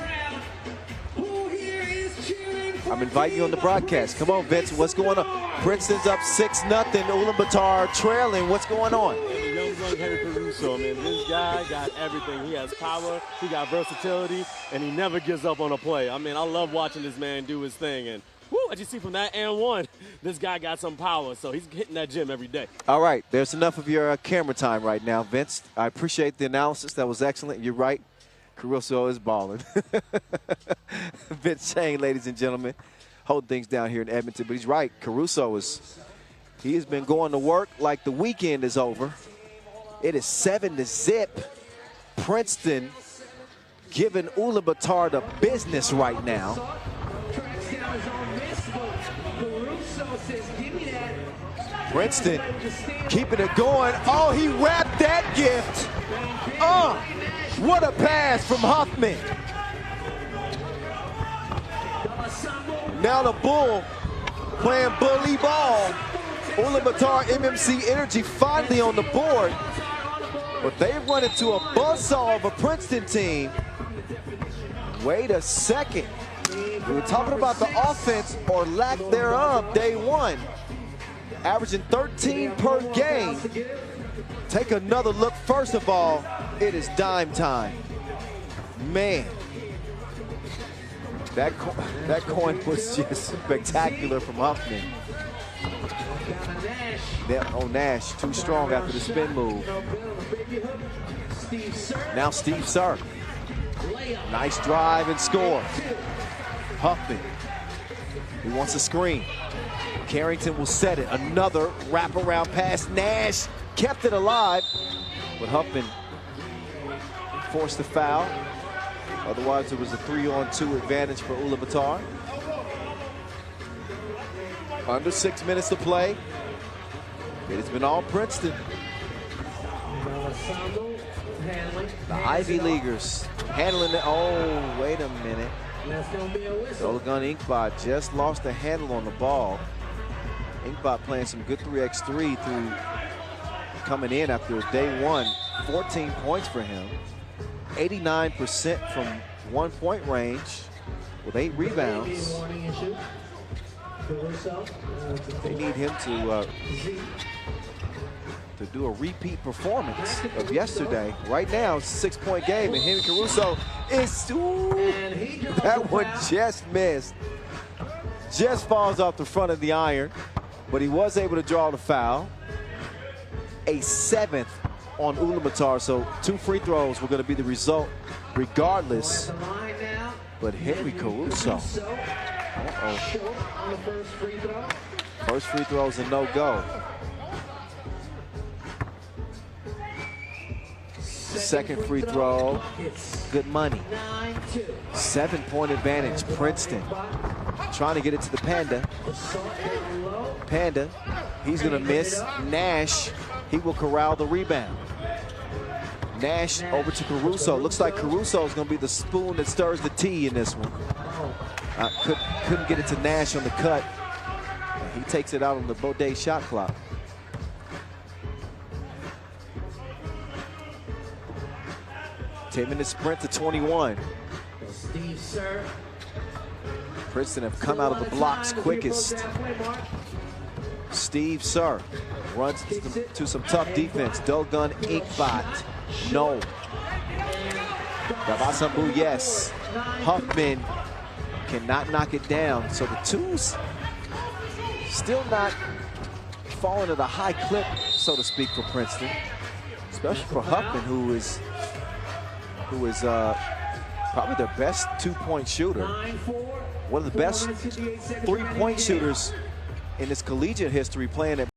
I'm inviting you on the broadcast. Come on, Vince. What's going on? Princeton's up 6-0. Ulaanbaatar trailing. What's going on? Young Henry Caruso, man. This guy got everything. He has power. He got versatility, and he never gives up on a play. I mean, I love watching this man do his thing. And as you see from that and one, this guy got some power. So he's hitting that gym every day. All right. There's enough of your camera time right now, Vince. I appreciate the analysis. That was excellent. You're right. Caruso is balling. Vince Chang, ladies and gentlemen, holding things down here in Edmonton. But he's right. Caruso he has been going to work like the weekend is over. It is 7-zip. Princeton giving Ulaanbaatar the business right now. Princeton keeping it going. Oh, he wrapped that gift. What a pass from Huffman. Now the Bull playing bully ball. Ulaanbaatar MMC Energy finally on the board. But they've run into a buzzsaw of a Princeton team. Wait a second. We were talking about the offense or lack thereof day one. Averaging 13 per game. Take another look. First of all, it is dime time. Man. That coin was just spectacular from Huffman. Nash, too strong after the spin move. Now Steve Sir. Nice drive and score. Huffman. He wants a screen. Carrington will set it. Another wraparound pass. Nash kept it alive, but Huffman forced the foul. Otherwise, it was a 3-on-2 advantage for Ulaanbaatar. Under 6 minutes to play. It has been all Princeton. The Ivy Leaguers handling it. Oh, wait a minute. Ulaanbaatar just lost the handle on the ball. Inkbot playing some good 3x3 through coming in after day one. 14 points for him. 89% from 1-point range with 8 rebounds. They need him to to do a repeat performance of yesterday. Right now, it's a 6-point game, and Henry Caruso is, ooh, that one just missed. Just falls off the front of the iron, but he was able to draw the foul. A 7th on Ulaanbaatar, so 2 free throws were going to be the result regardless. But Henry Caruso, first free throw is a no-go. Second free throw, good money. 7-point advantage, Princeton. Trying to get it to the Panda. Panda, he's gonna miss. Nash, he will corral the rebound. Nash over to Caruso. Looks like Caruso is gonna be the spoon that stirs the tea in this one. Couldn't get it to Nash on the cut. He takes it out on the Baudet shot clock. Ten-minute sprint to 21. Steve Sir. Princeton have come out of the blocks quickest. Steve Sir runs to some tough defense. Dogun Inkbot, no. Davasambu, yes. Huffman cannot knock it down. So the twos still not falling at a high clip, so to speak, for Princeton. Especially for Huffman, who is probably their best 2-point shooter. One of the best 3-point shooters in his collegiate history, playing at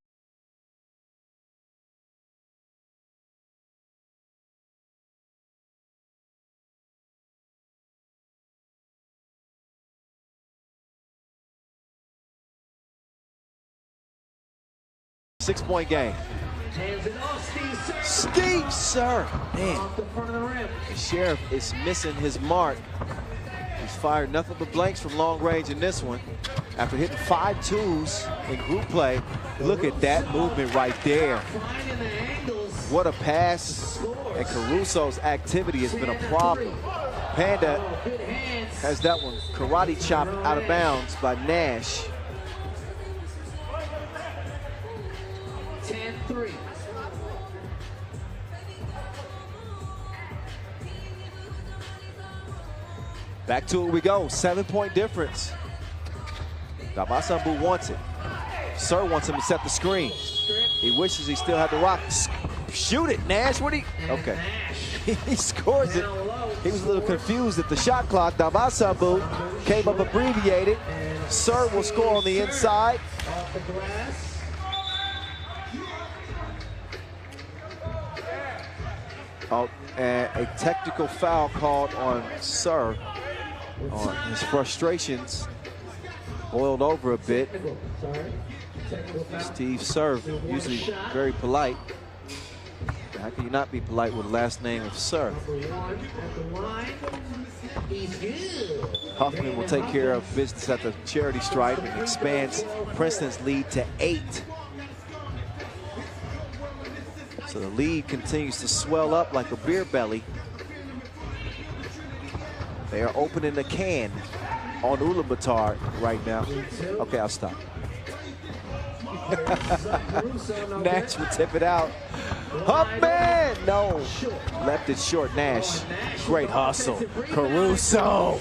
six-point game. Steve Sir, man, the Sheriff is missing his mark. He's fired nothing but blanks from long range in this one. After hitting 5 twos in group play, look at that movement right there. What a pass, and Caruso's activity has been a problem. Panda has that one karate chopped out of bounds by Nash. 10-3. Back to it we go, 7-point difference. Davasambu wants it. Sir wants him to set the screen. He wishes he still had the rock. Shoot it, Nash, what he? Okay, he scores it. He was a little confused at the shot clock. Davasambu came up abbreviated. Sir will score on the inside. Oh, and a technical foul called on Sir. His frustrations boiled over a bit. Steve Sir, usually very polite. How can you not be polite with the last name of Sir? Huffman will take care of business at the charity stripe and expands Princeton's lead to 8. So the lead continues to swell up like a beer belly. They are opening the can on Ulaanbaatar right now. Okay, I'll stop. Nash will tip it out. Huffman! No. Left it short, Nash. Great hustle. Caruso.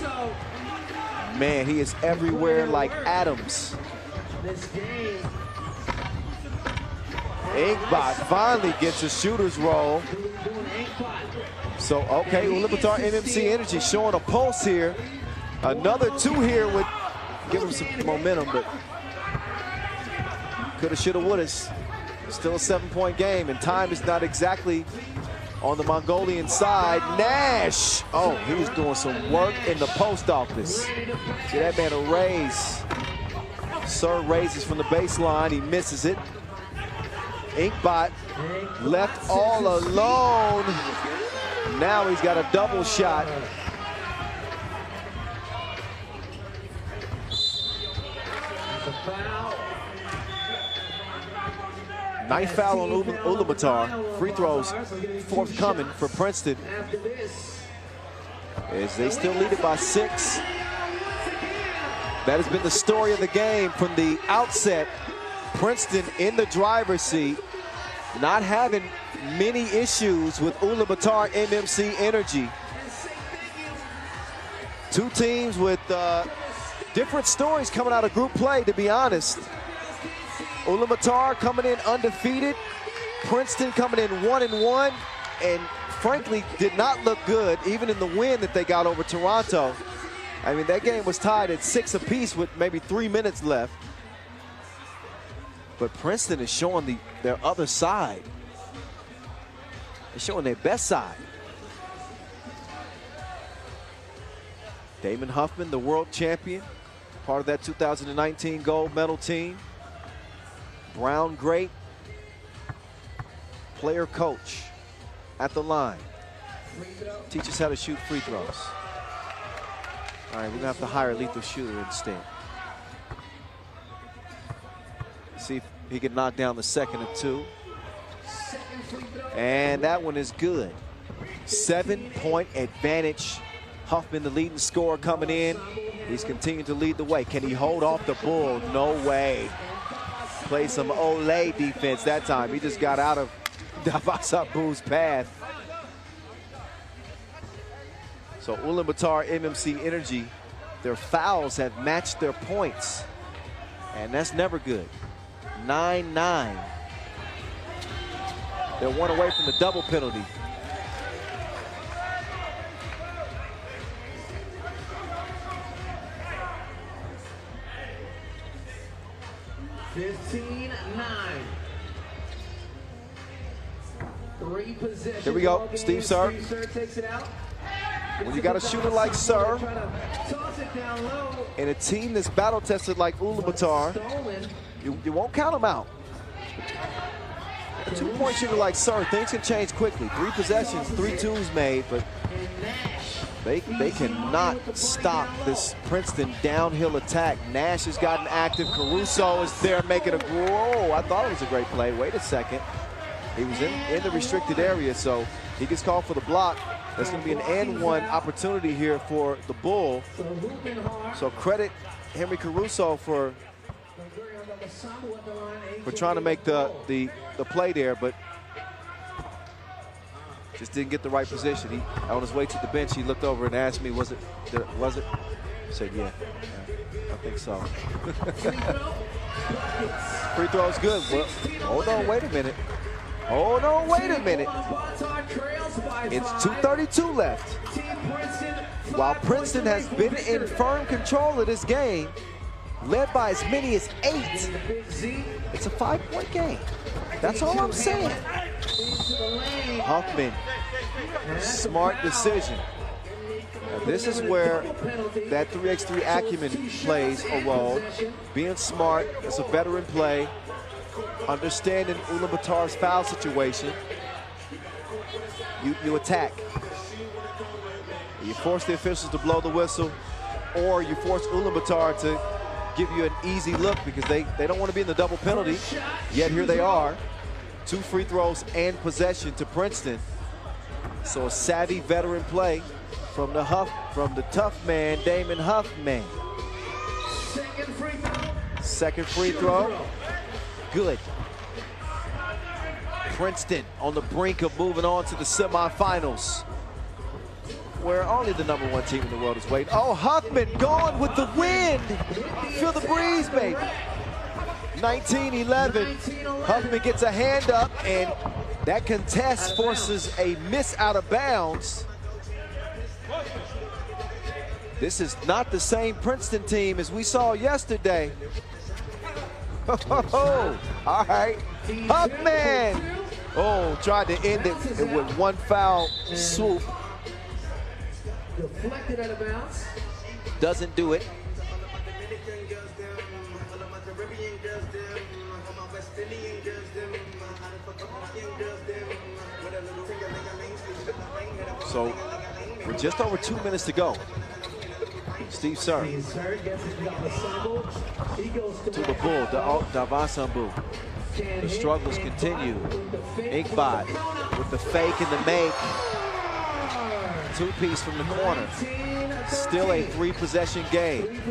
Man, he is everywhere like Adams. Inkbot finally gets a shooter's roll. So, okay, Ulaanbaatar MMC Energy showing a pulse here. Another 2 here would give him some momentum, but coulda, shoulda, woulda. Still a 7-point game, and time is not exactly on the Mongolian side. Nash, oh, he's doing some work in the post office. See that man a raise. Sir raises from the baseline, he misses it. Inkbot left all alone. Now he's got a double shot. Ninth foul on Ulaanbaatar. Free throws forthcoming for Princeton, as they still lead it by 6. That has been the story of the game from the outset. Princeton in the driver's seat. not having many issues with Ulaanbaatar MMC Energy. Two teams with different stories coming out of group play, to be honest. Ulaanbaatar coming in undefeated. Princeton coming in 1-1, and frankly did not look good, even in the win that they got over Toronto. I mean, that game was tied at 6 apiece with maybe 3 minutes left. But Princeton is showing their other side. They're showing their best side. Damon Huffman, the world champion, part of that 2019 gold medal team. Brown great. Player coach at the line. Teach us how to shoot free throws. All right, we're gonna have to hire a lethal shooter instead. See if he can knock down the second of 2. And that one is good. 7-point advantage. Huffman, the leading scorer, coming in. He's continuing to lead the way. Can he hold off the Bull? No way. Play some Olay defense that time. He just got out of Davasabu's path. So Ulaanbaatar MMC Energy, their fouls have matched their points. And that's never good. 9-9. They're 1 away from the double penalty. Here we go, Steve Sir. When you got a shooter like Sir, and a team that's battle-tested like Ulaanbaatar, you won't count them out. A 2-point shooter like Sir, things can change quickly. 3 possessions, 3 twos made, but they cannot stop this Princeton downhill attack. Nash has gotten active. Caruso is there making a whoa. I thought it was a great play. Wait a second. He was in the restricted area, so he gets called for the block. That's going to be an and-one opportunity here for the Bull. So credit Henry Caruso for trying to make the play there, but just didn't get the right position. He, on his way to the bench, he looked over and asked me, was it? I said, yeah, I think so. Free throw's good. Well, hold on, wait a minute. Hold on, wait a minute. It's 2:32 left. While Princeton has been in firm control of this game, led by as many as 8, it's a 5-point game. That's all I'm saying. Huffman, smart decision. Now, this is where that 3x3 acumen plays a role. Being smart, it's a veteran play. Understanding Ulaanbaatar's foul situation. You attack. You force the officials to blow the whistle, or you force Ulaanbaatar to give you an easy look because they don't want to be in the double penalty, yet here they are. 2 free throws and possession to Princeton. So a savvy veteran play from the tough man, Damon Huffman. Second free throw. Good. Princeton on the brink of moving on to the semifinals, where only the #1 team in the world is waiting. Oh, Huffman gone with the wind. Feel the breeze, baby. 19-11. Huffman gets a hand up, and that contest forces a miss out of bounds. This is not the same Princeton team as we saw yesterday. Oh, all right. Huffman. Oh, tried to end it with 1 foul swoop. Deflected out of bounds. Doesn't do it. So, with just over 2 minutes to go, Steve Sir to the Bull, Davasabu. The struggles continue. Inkbot with the fake and the make. 2-piece from the corner. Still a 3-possession game.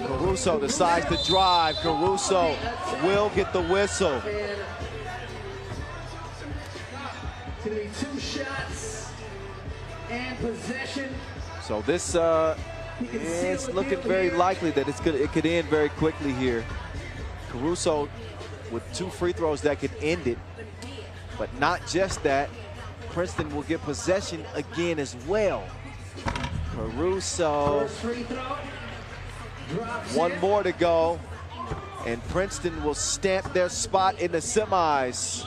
Caruso decides to drive. Caruso will get the whistle. It's going to be 2 shots and possession. So this it's looking very likely that it could end very quickly here. Caruso with 2 free throws that could end it. But not just that, Princeton will get possession again as well. Caruso, First free throw. Drops 1 in. more to go, and Princeton will stamp their spot in the semis.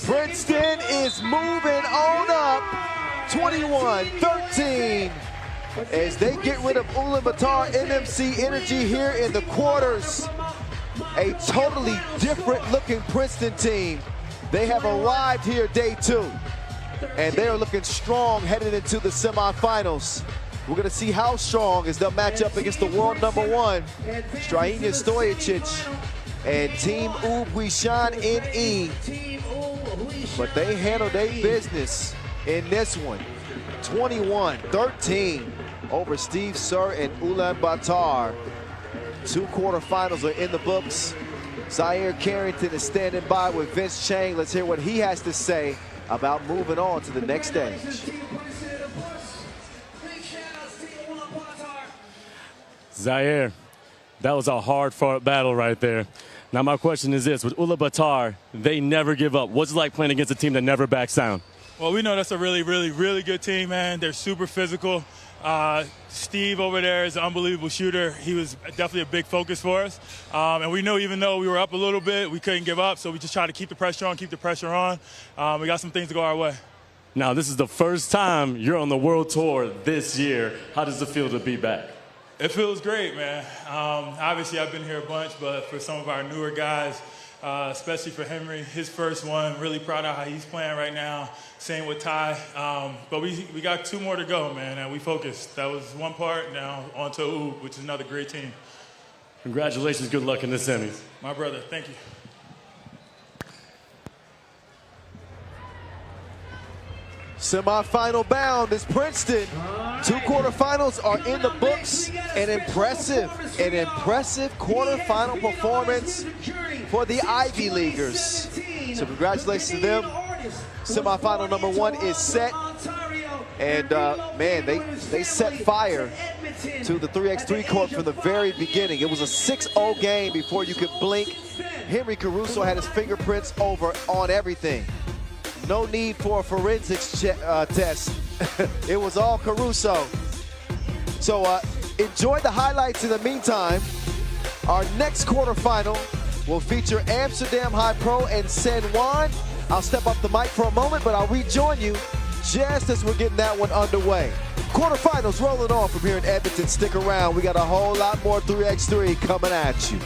Princeton is moving on up, 21-13, as they get rid of Ulaanbaatar NMC Energy here in the quarters. A totally different looking Princeton team. They have arrived here day 2, and they are looking strong headed into the semifinals. We're going to see how strong as they'll match up against the world #1, Strahinja Stojicic and Team Huishan NE. But they handled their business in this one. 21-13 over Steve Sir and Ulaanbaatar. 2 quarterfinals are in the books. Zaire Carrington is standing by with Vince Chang. Let's hear what he has to say about moving on to the next stage. Zaire, that was a hard-fought battle right there. Now my question is this: with Ulaanbaatar, they never give up. What's it like playing against a team that never backs down? Well, we know that's a really, really, really good team, man. They're super physical. Steve over there is an unbelievable shooter. He was definitely a big focus for us. And we knew even though we were up a little bit, we couldn't give up. So we just tried to keep the pressure on, keep the pressure on. We got some things to go our way. Now, this is the first time you're on the World Tour this year. How does it feel to be back? It feels great, man. Obviously, I've been here a bunch, but for some of our newer guys, especially for Henry, his first one, really proud of how he's playing right now. Same with Ty. But we got 2 more to go, man, and we focused. That was one part. Now on to U, which is another great team. Congratulations. Good luck in the semis. My brother, thank you. Semi-final bound is Princeton. 2 quarterfinals are in the books. An impressive quarterfinal performance for the Ivy Leaguers. So congratulations to them. Semi-final #1 is set. And man, they set fire to the 3x3 court from the very beginning. It was a 6-0 game before you could blink. Henry Caruso had his fingerprints on everything. No need for a forensics test. It was all Caruso. So enjoy the highlights in the meantime. Our next quarterfinal will feature Amsterdam HiPRO and San Juan. I'll step up the mic for a moment, but I'll rejoin you just as we're getting that one underway. Quarterfinals rolling on from here in Edmonton. Stick around. We got a whole lot more 3x3 coming at you.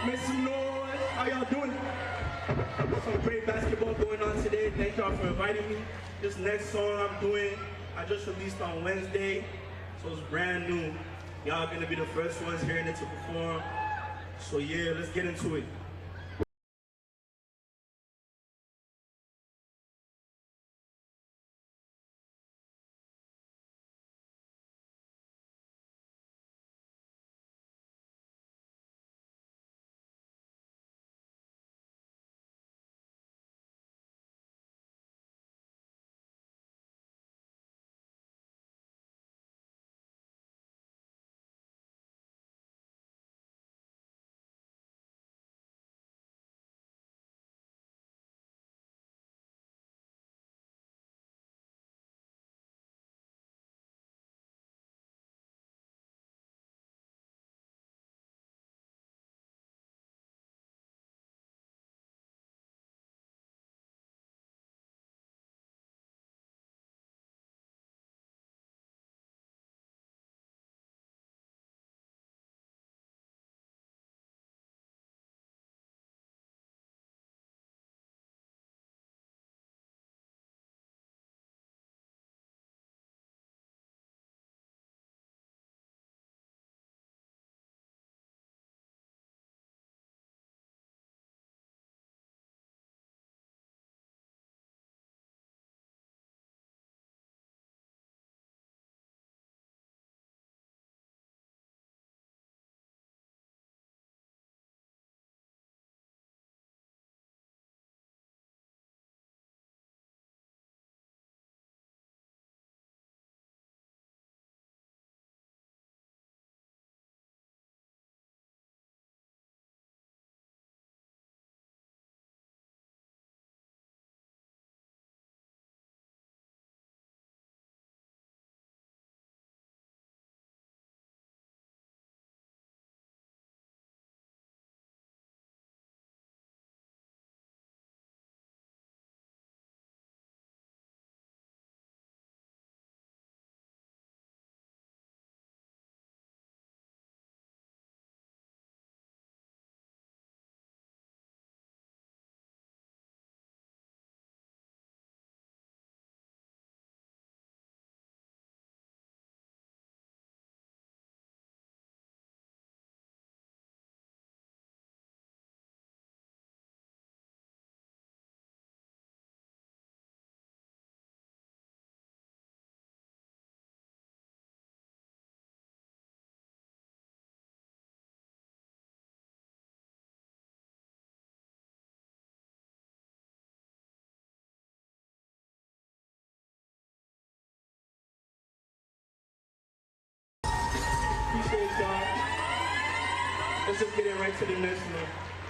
Make some noise. How y'all doing? Some great basketball going on today. Thank y'all for inviting me. This next song I'm doing, I just released on Wednesday, so it's brand new. Y'all gonna be the first ones hearing it to perform. So yeah, let's get into it. Appreciate y'all. Let's just get in right to the next one.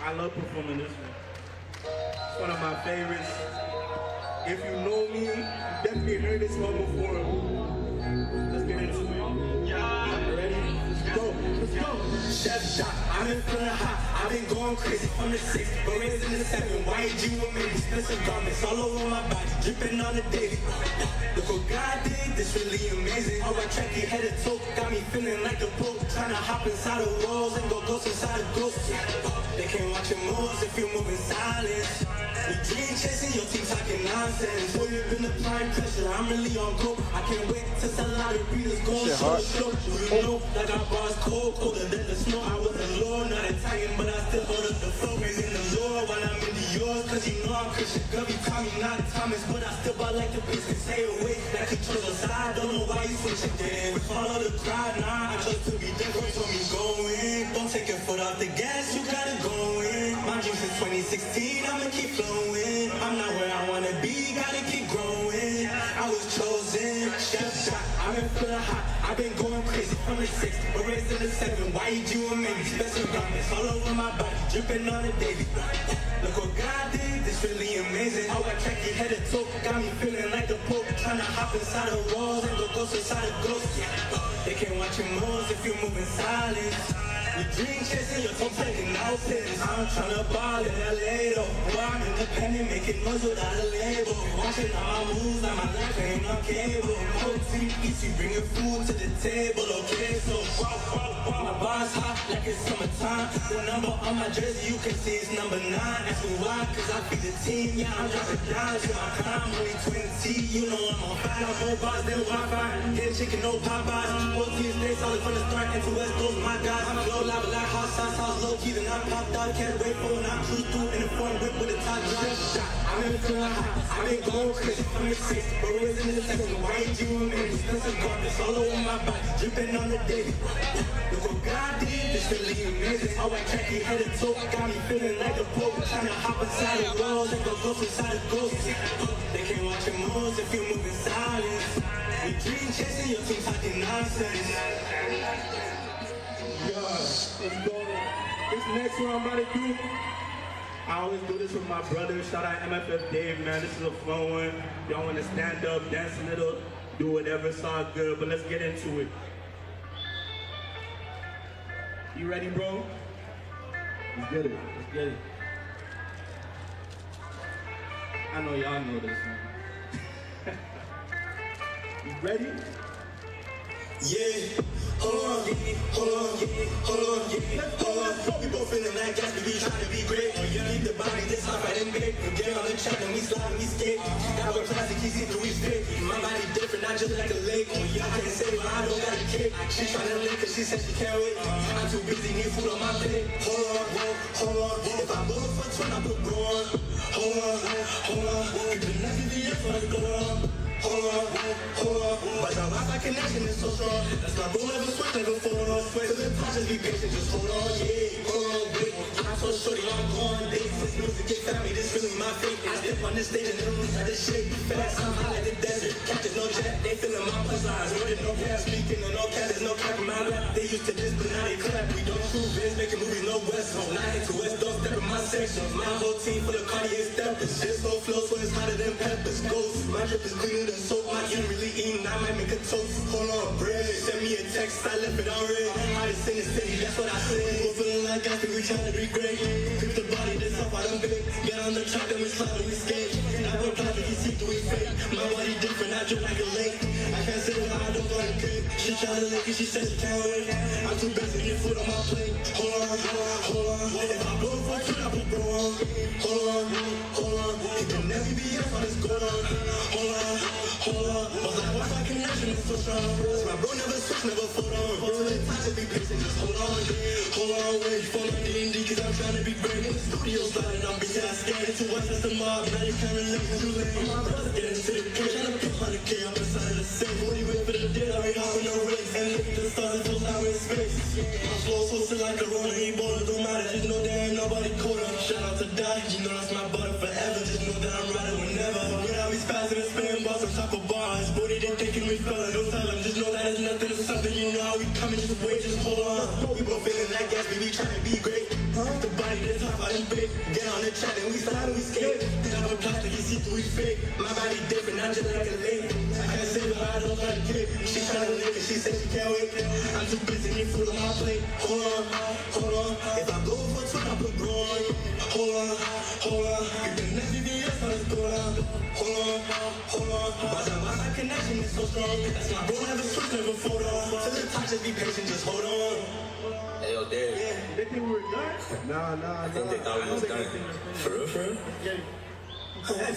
I love performing this one. It's one of my favorites. If you know me, you definitely heard this one before. Let's get into it. Yeah. Ready? Let's go. Let's go. Chef shot. I've been feeling hot. I've been going crazy from the 6, but raised in the 7. YG with me, expensive garments all over my body, dripping on the daily. Look what God did, this really amazing. All I track it head to toe, got me feeling like the Pope, trying to hop inside the walls and go ghost inside the ghost. They can't watch your moves if you move in silence. We dream chasing, your team talking nonsense. Boy, you've been applying pressure, I'm really on go. I can't wait to sell out of breeders, go show. You know, like our bars cold, colder than the snow. I was a Lord, not Italian, but I still hold up the flow. Raising the Lord while I'm in the yours, cause you know I'm Christian. Gubby, Tommy, not Thomas, but I still buy like the beast can stay away. That control the side, don't know why you switching there. Follow the crowd, nah, I trust to be different from you going. Don't take your foot off the gas, you got it going. My dream since 2016, I'ma keep flowing. I'm not where I wanna be, gotta keep growing. I was chosen, chef shot, I've been feeling hot. I've been going crazy from the 6, but raised in the 7. Why you and me? Special garments all over my body, dripping on the daily. Look what God did, this really amazing. How I track it head to toe, got me feeling like the Pope, trying to hop inside the walls and go ghost inside the ghost. They can't watch your moves if you move in silence. We dream chasing your team taking out pins. I'm tryna ball in LA though. I'm independent, making noise without a label. Watching all my moves, like my life ain't on cable. Whole team easy, bringing food to the table, okay? So, my bar's hot like it's summertime. The number on my jersey, you can see it's number 9. Ask me why, cause I feed the team. Yeah, I'm dropping down to my prime. Only 20, you know I'm on fire. More bars than Wi-Fi. Getting chicken, no Popeyes. Both teams stay solid from the start. And to West Coast, my guys. I'm low lava like hot sauce, house low key. Then I popped out, can't wait for when I cruise through in the front whip with a top drive. I've been feeling hot, I've been going crazy from the 6. But raising the second, white you and me. That's a garbage all over my body, dripping on the daily. Look what God did, this really amazing. All white khaki headed toe, got me feeling like a pope. Trying to hop inside the walls and go ghost inside the ghost. They can't watch your moves if you move in silence. We dream chasing, your team talking nonsense. Yo, let's go. This next one I'm about to do, I always do this with my brother. Shout out MFF Dave, man. This is a fun one. Y'all want to stand up, dance a little, do whatever, it's all good. But let's get into it. You ready, bro? Let's get it. Let's get it. I know y'all know this one. You ready? Yeah, hold on, hold on, hold on, hold on. We both feeling like gas, we trying to be great. Keep the body this hot, right and big. We get on the track and we slide and we skate. Got a plastic, he see through we fit. My body different, not just like a lake. I can't say, but I don't got a kick. She tryna lick cause she said she can't wait. I'm too busy, need food on my plate. Hold on, hold on. If I blow for 20, I put bro on. Hold on, hold on. Keep the FIBA for the go on. Hold on, hold on. But the Wi-Fi connection is so strong. That's my bro never switch, never fall on. So the time just be patient, just hold on, yeah. Hold on, wait. I'm so shorty, I'm going dates. This music get family, this really my fate. I step on this stage and they don't try to shake fast. I'm high like the desert, catches no jet. They feeling my punchlines, worded no cap. Speaking of no cap, there's no cap in my rap. They used to this, but now they clap. We don't shoot biz, making movies, no West Home. Now I hit to West, don't step in my section. My whole team full of Cartier steppers. This whole flow, so it's hotter than peppers. Ghost, my drip is cleaner than soap. My ear really eating, I might make a toast. Hold on, bread. Send me a text, I left it on red. Hottest in the city, that's what I said. People feeling like I think we trying to be great. Keep the body, this up, I done big. Get on the track, then we slide and we skate. I don't plastic, you see through we fake. My body different, I drip like a lake. I can't say what I don't got a kick. She tryna lick it, she said she can't wait. I'm too busy, get food on my plate. Hold on, hold on. If I blow for two, I put bro on. Hold on, hold on. It can never be up on this going on. Hold on, hold on. Was like, why my connection is so strong? My bro never switch, never fold on. Bro, the time to be patient, just hold on. Hold on, wait. Phone on D&D, cause I'm trying to be brave. In the studio, sliding on beats, yeah, I scared. Into what's just the mob, now you can't relate. Too late. My brother get into the cage. Trying to put 100K up inside of the safe. 40 wait for the dead, I ain't hopping no race. And look at the stars, it feels now in space. My flow so still like Corona, Ebola, don't matter. Just know there ain't nobody colder. Shout out to Die, you know that's my butter forever. Just know that I'm riding whenever. When I be spazzing and spinning balls on top of bars. Booty they thinking we fella, don't tell them. Just know that it's nothing to something, you know how we coming, just wait, just hold on. We both feeling like gas, baby, trying to be great. The body that's hot, I done big. Get on the track and we slide and we skate. Got a plastic, you see through we fake. My body different, not just like a lake. I can't say but I don't got a kick. She tryna lick it, she said she can't wait. I'm too busy, need food on my plate. Hold on, hold on. If I blow for 20, I put bro on. Hold on, hold on. You can never be us on this go down. Hold on, hold on. But the Wi-Fi connection is so strong. That's my bro never switch, never fold on. Till the time, just be patient, just hold on. Hey, yo, Dave. Yeah, they think we were done? Nah. I think they thought we was done. For real, for real? Yeah. Yeah,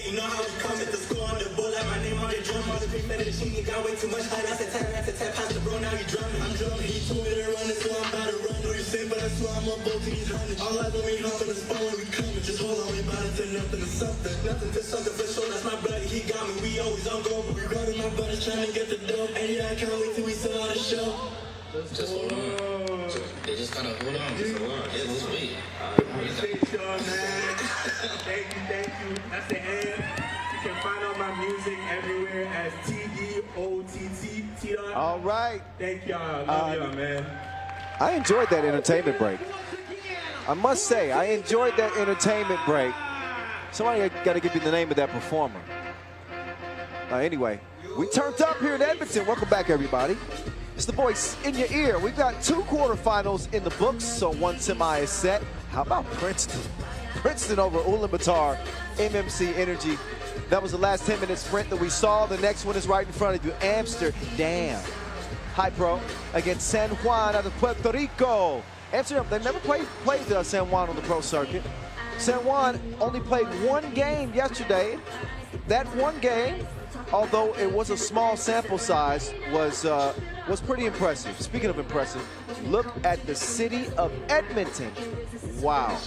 you know how we come at the score on the ball, like my name on the drum. On the big better machine, you got way too much hype. That's a tap, pass the bro, now he drumming. I'm drumming, he told me to run it, so I'm about to run. Know you say, but I swear I'm on both of these runners. All I know, we hop on the spot when we coming. Just hold on, we about to turn nothing to something. Nothing to something for sure, that's my brother, he got me. We always on go, but we running my brothers trying to get the dough. And yeah, I can't wait till we sell out the show. Just hold on. They just kind of hold on. Just hold on. Yeah, just wait. Appreciate y'all, man. Thank you. That's the end. You can find all my music everywhere as TDOTT. All right. Thank y'all. Love y'all, man. I enjoyed that entertainment break. I must say, I enjoyed that entertainment break. Somebody got to give you the name of that performer. Anyway, we turned up here in Edmonton. Welcome back, everybody. It's the voice in your ear. We've got 2 quarterfinals in the books, so 1 semi is set. How about Princeton? Princeton over Ulaanbaatar, MMC Energy. That was the last 10-minute sprint that we saw. The next one is right in front of you. Amsterdam. HiPRO against San Juan out of Puerto Rico. Amsterdam, they never played San Juan on the pro circuit. San Juan only played 1 game yesterday. That 1 game, although it was a small sample size, was pretty impressive. Speaking of impressive, look at the city of Edmonton. Wow.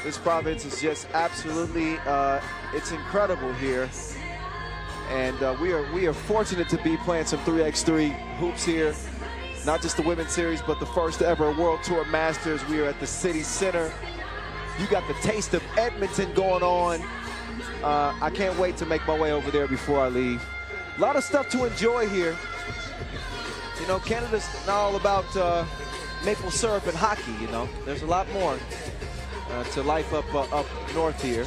This province is just absolutely, it's incredible here. And we are fortunate to be playing some 3x3 hoops here. Not just the women's series, but the first ever World Tour Masters. We are at the city center. You got the taste of Edmonton going on. I can't wait to make my way over there before I leave. A lot of stuff to enjoy here. You know, Canada's not all about maple syrup and hockey, you know. There's a lot more to life up north here.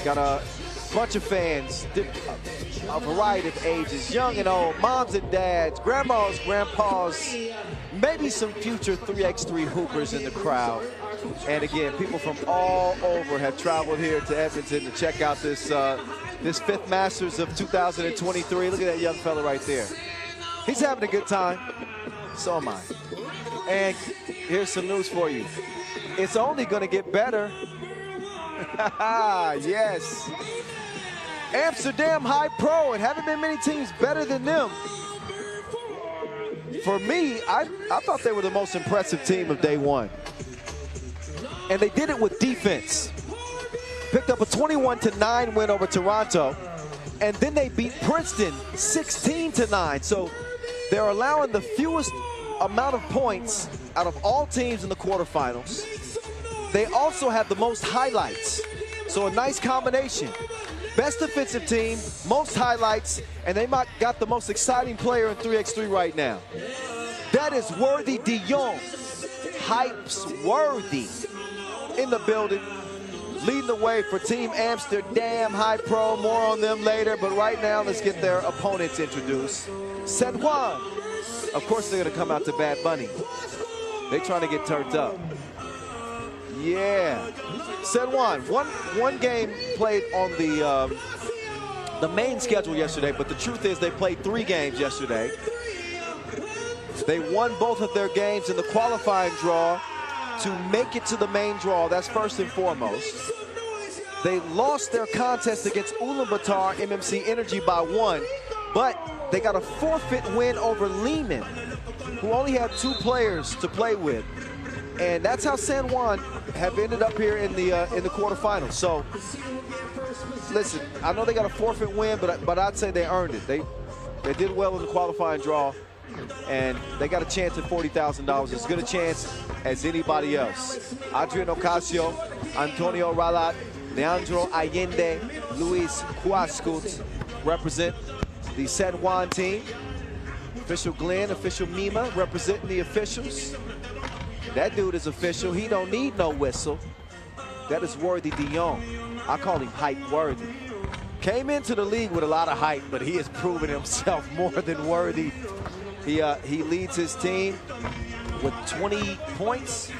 Got a bunch of fans, a variety of ages, young and old, moms and dads, grandmas, grandpas, maybe some future 3x3 hoopers in the crowd. And again, people from all over have traveled here to Edmonton to check out this 5th Masters of 2023. Look at that young fella right there. He's having a good time. So am I. And here's some news for you. It's only going to get better. Yes. Amsterdam HiPRO, and haven't been many teams better than them. For me, I thought they were the most impressive team of day 1. And they did it with defense. Picked up a 21-9 win over Toronto, and then they beat Princeton 16-9. So they're allowing the fewest amount of points out of all teams in the quarterfinals. They also have the most highlights. So a nice combination. Best defensive team, most highlights, and they got the most exciting player in 3x3 right now. That is Worthy de Jong. Hype's Worthy in the building, leading the way for Team Amsterdam HiPRO. More on them later, but right now let's get their opponents introduced. San Juan. Of course they're gonna come out to Bad Bunny. They're trying to get turned up. Yeah. San Juan, one game played on the main schedule yesterday, but the truth is they played 3 games yesterday. They won both of their games in the qualifying draw to make it to the main draw. That's first and foremost. They lost their contest against Ulaanbaatar MMC Energy by 1, but they got a forfeit win over Lehman, who only had 2 players to play with. And that's how San Juan have ended up here in the quarterfinals. So, listen, I know they got a forfeit win, but I'd say they earned it. They did well in the qualifying draw, and they got a chance at $40,000. As good a chance as anybody else. Adrian Ocasio, Antonio Ralat, Leandro Allende, Luis Cuascut represent the San Juan team. Official Glenn, official Mima representing the officials. That dude is official. He don't need no whistle. That is Worthy de Jong. I call him Hype Worthy. Came into the league with a lot of hype, but he has proven himself more than worthy. He leads his team with 20 points.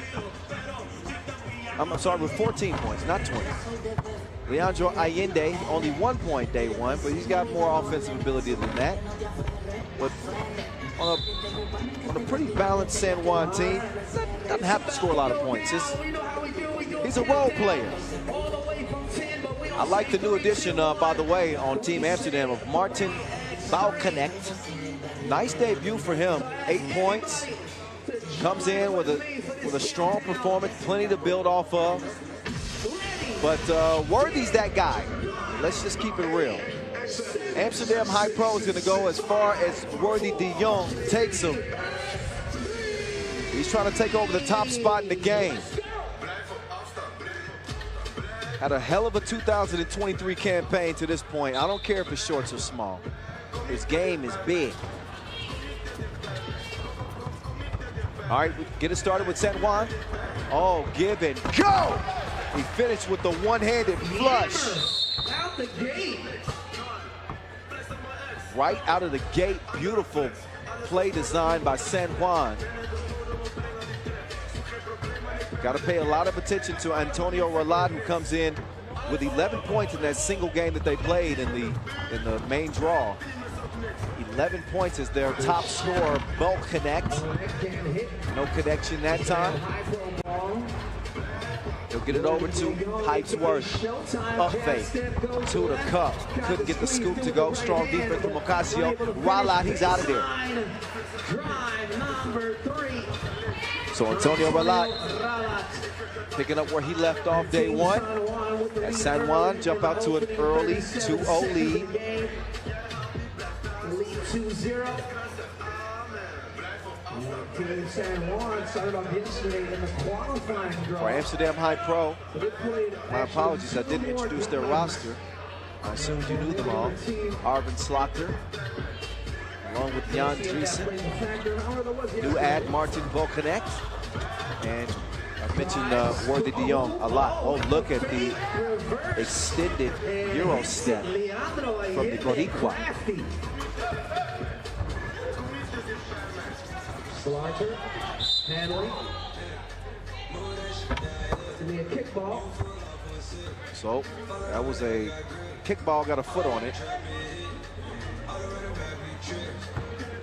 I'm sorry, with 14 points, not 20. Leandro Allende, only 1 point day 1, but he's got more offensive ability than that. But on a pretty balanced San Juan team, doesn't have to score a lot of points. He's a role player. I like the new addition, by the way, on Team Amsterdam of Martin Bouwknecht. Nice debut for him, 8 points. Comes in with a strong performance, plenty to build off of. But Worthy's that guy. Let's just keep it real. Amsterdam HiPRO is going to go as far as Worthy de Jong takes him. He's trying to take over the top spot in the game. Had a hell of a 2023 campaign to this point. I don't care if his shorts are small. His game is big. All right, get it started with San Juan. Oh, give and go! He finished with the one-handed flush. Out the gate. right out of the gate. Beautiful play designed by San Juan. Got to pay a lot of attention to Antonio Ralat, who comes in with 11 points in that single game that they played in the main draw. 11 points is their top scorer. Bulk connect. No connection that time. He'll get it over to Hipesworth. Up fake to the cup. Couldn't get the scoop to go. Strong defense from Ocasio. Ralat, he's out of there. So Antonio Ralat picking up where he left off day one. As San Juan jump out to an early 2-0 lead. Lead 2-0. Team San Juan started off yesterday in the qualifying draw. For Amsterdam HiPRO, my apologies, I didn't introduce their roster. I assumed you knew them all. Arvin Slaughter, along with Jan Driesen. New add Martin Volkanek. And I've mentioned Worthy de Jong a lot. Oh, look at the extended Euro step from the Boricua. Slaughter, handling. And then a kickball. So that was a kickball, got a foot on it.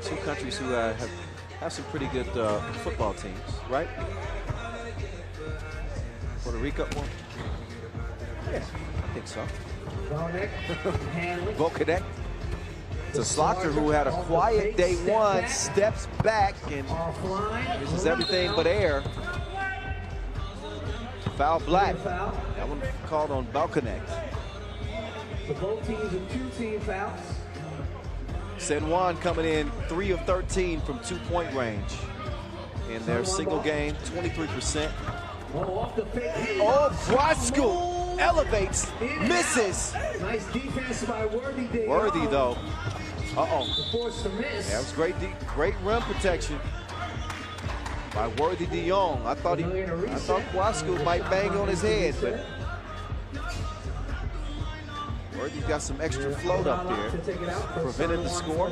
Two countries who have some pretty good football teams, right? Puerto Rico one? Yes, I think so. Volkanek. To Slaughter, who had a quiet day one, steps back and this is everything but air. Foul black. That one called on Volkanek. So both teams have 2 team fouls. San Juan coming in 3 of 13 from 2-point range. In their single game, 23%. Oh, Guascu elevates, misses. Nice defense by Worthy de Jong. Worthy though. Uh-oh. Forced to miss. That was great rim protection by Worthy de Jong. I thought Guascu might bang on his head, but Worthy's got some extra float up there. Prevented the score.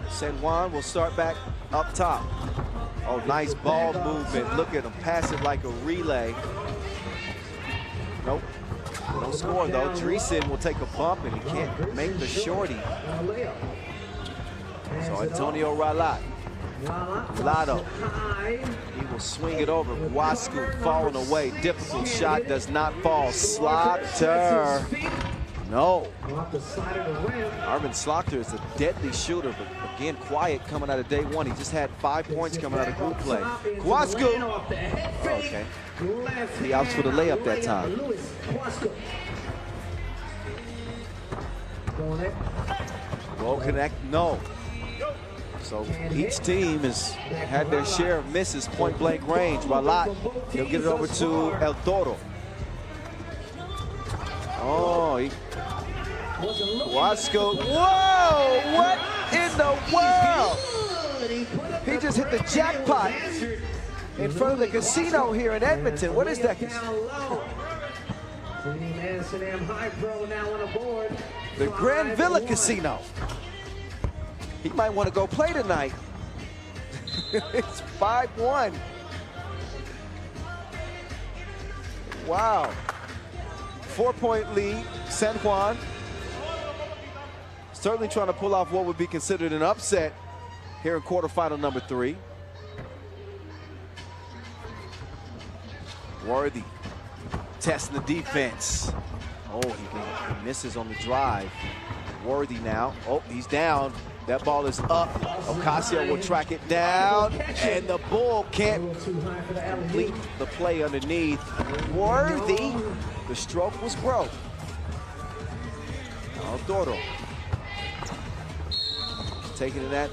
San Juan will start back up top. Oh, nice ball movement. Look at him pass it like a relay. Nope. No score though. Driesen will take a bump and he can't make the shorty. So Antonio Ralat. Lotto. He will swing it over. Guascu falling away. Difficult shot, does not fall. Slaughter. No. Arvin Slaughter is a deadly shooter, but again, quiet coming out of day one. He just had 5 points coming out of group play. Guascu. Oh, okay. He opts for the layup that time. Volkanek, no. So each team has had their share of misses, point blank range. Ralat, he'll get it over to El Toro. Oh, Guascu. Whoa, what in the world? He just hit the jackpot in front of the casino here in Edmonton. What is that? The Grand Villa Casino. He might want to go play tonight. It's 5-1. Wow. 4-point lead, San Juan. Certainly trying to pull off what would be considered an upset here in quarterfinal number 3. Worthy testing the defense. Oh, he misses on the drive. Worthy now. Oh, he's down. That ball is up. Ocasio will track it down, and the Bull can't complete the play underneath. Worthy, the stroke was broke. El Toro taking it at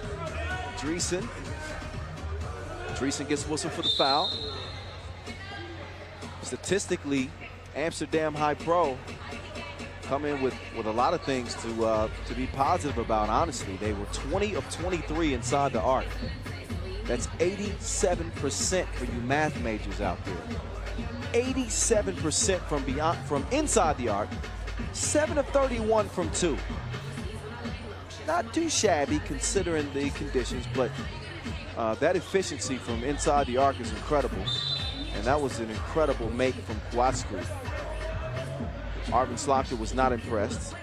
Driesen. Driesen gets whistled for the foul. Statistically, Amsterdam HiPRO come in with a lot of things to be positive about, honestly. They were 20 of 23 inside the arc. That's 87% for you math majors out there. 87% from inside the arc, 7 of 31 from 2. not too shabby considering the conditions, but that efficiency from inside the arc is incredible. And that was an incredible make from Huasku. Arvin Slaughter was not impressed.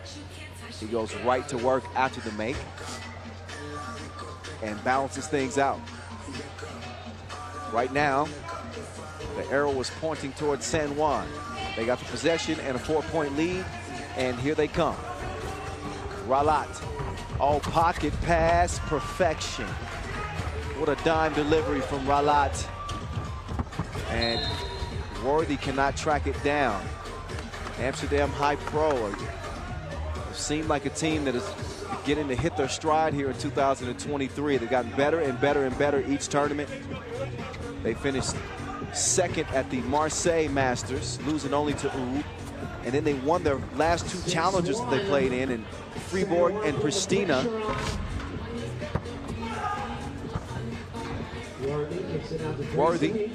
He goes right to work after the make and balances things out. Right now, the arrow was pointing towards San Juan. They got the possession and a 4-point lead, and here they come. Ralat, all pocket pass, perfection. What a dime delivery from Ralat. And Worthy cannot track it down. Amsterdam HiPRO seem like a team that is beginning to hit their stride here in 2023. They've gotten better and better and better each tournament. They finished second at the Marseille Masters, losing only to Ulaanbaatar. And then they won their last two challengers that they played in Fribourg and Pristina. Worthy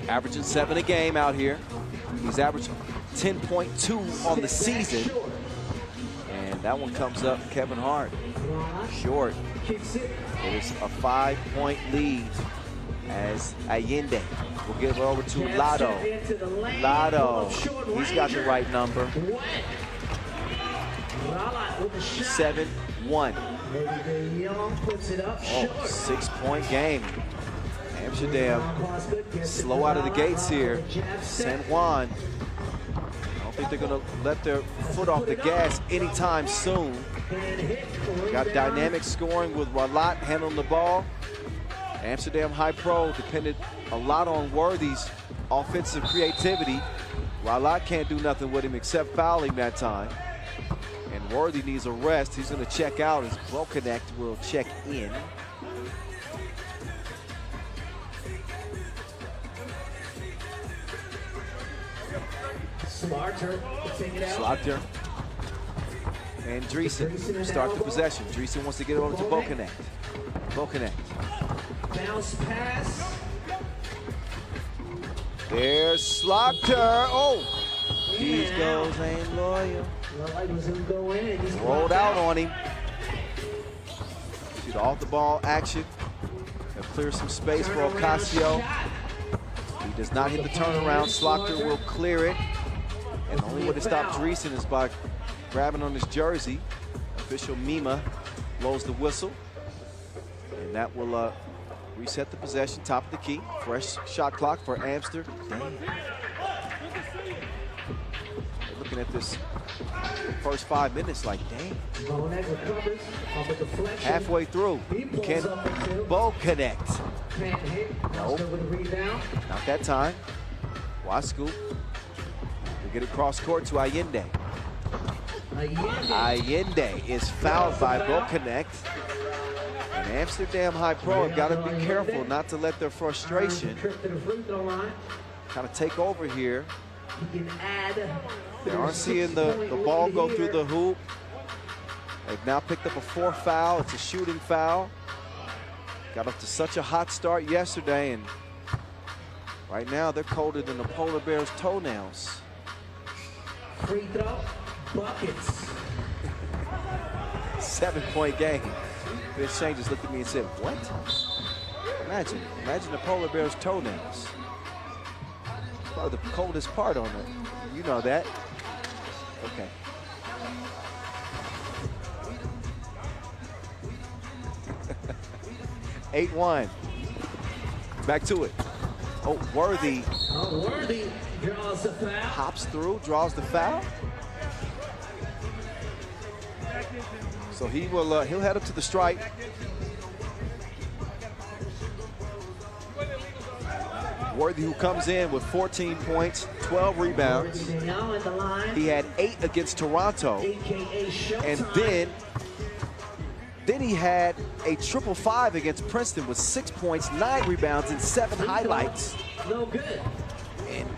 averaging 7 a game out here. He's averaging 10.2 on the season. And that one comes up Kevin Hart. Short. It is a 5-point lead as Allende will give it over to Lotto. Lotto, he's got the right number. 7-1. Oh, 6-point game. Amsterdam slow out of the gates here. San Juan, I don't think they're going to let their foot off the gas anytime soon. Got dynamic scoring with Ralat handling the ball. Amsterdam HiPRO depended a lot on Worthy's offensive creativity. Ralat can't do nothing with him except foul him that time. And Worthy needs a rest. He's going to check out as Connect will check in. Slaughter and Dreesen start the possession. Dreesen wants to get it over to Connect. Connect. Bounce pass. There's Slaughter. Oh, he goes, ain't loyal. Rolled out on him. Shoot off the ball action. They'll clear some space for Ocasio. He does not hit the turnaround. Slaughter will clear it. And the only way to stop Dreesen is by grabbing on his jersey. Official Mima blows the whistle. And that will reset the possession, top of the key. Fresh shot clock for Amsterdam. Looking at this first 5 minutes like, dang. Halfway through, can Bo connect? No, not that time. Wasku will get it cross court to Allende. Allende is fouled by Bo Connect. And Amsterdam HiPRO have got to be careful not to let their frustration kind of take over here. They aren't seeing the ball go through the hoop. They've now picked up a 4th foul. It's a shooting foul. Got off to such a hot start yesterday, and right now they're colder than the polar bear's toenails. Free throw, buckets. 7-point game. Vince Shane just looked at me and said, what? Imagine the polar bear's toenails. It's probably the coldest part on it. You know that. Okay. (8-1). Back to it. Oh, Worthy. Worthy draws the foul. Hops through, draws the foul. So he will he'll head up to the stripe. Worthy, who comes in with 14 points, 12 rebounds. He had 8 against Toronto. And then he had a 5-5 against Princeton with 6 points, 9 rebounds, and 7 highlights. No good. And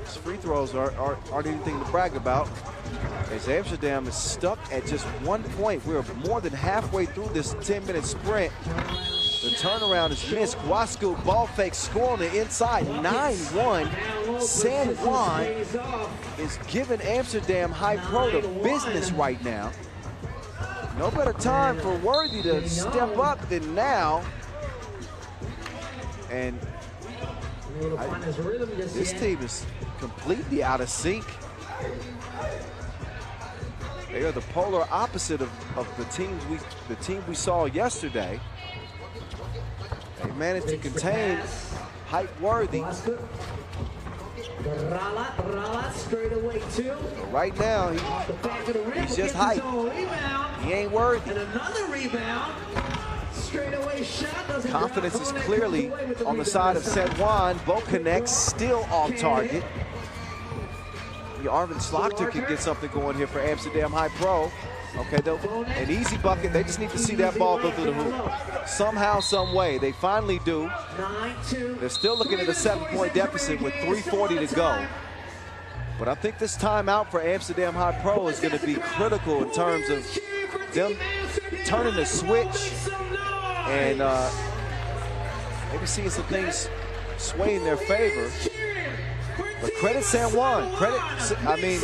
his free throws aren't anything to brag about, as Amsterdam is stuck at just 1 point. We're more than halfway through this 10-minute sprint. The turnaround is missed. Wasku ball fake, score on the inside, 9-1. San Juan is giving Amsterdam HiPRO the business right now. No better time for Worthy to step up than now. And this team is completely out of sync. They are the polar opposite of the team we saw yesterday. They managed to contain Worthy. Straight away too. Right now, he's just hype. He ain't Worthy. And another rebound. Straight away shot doesn't Confidence drop. is clearly on the side of Juan. Both connects, still off target. Arvin Slaughter can get something going here for Amsterdam HiPRO. Okay, an easy bucket. They just need to see that ball go through the hoop. Somehow, some way, they finally do. They're still looking at a 7-point deficit with 3:40 to go. But I think this timeout for Amsterdam HiPRO is going to be critical in terms of them turning the switch and maybe seeing some things sway in their favor. But credit San Juan. I mean,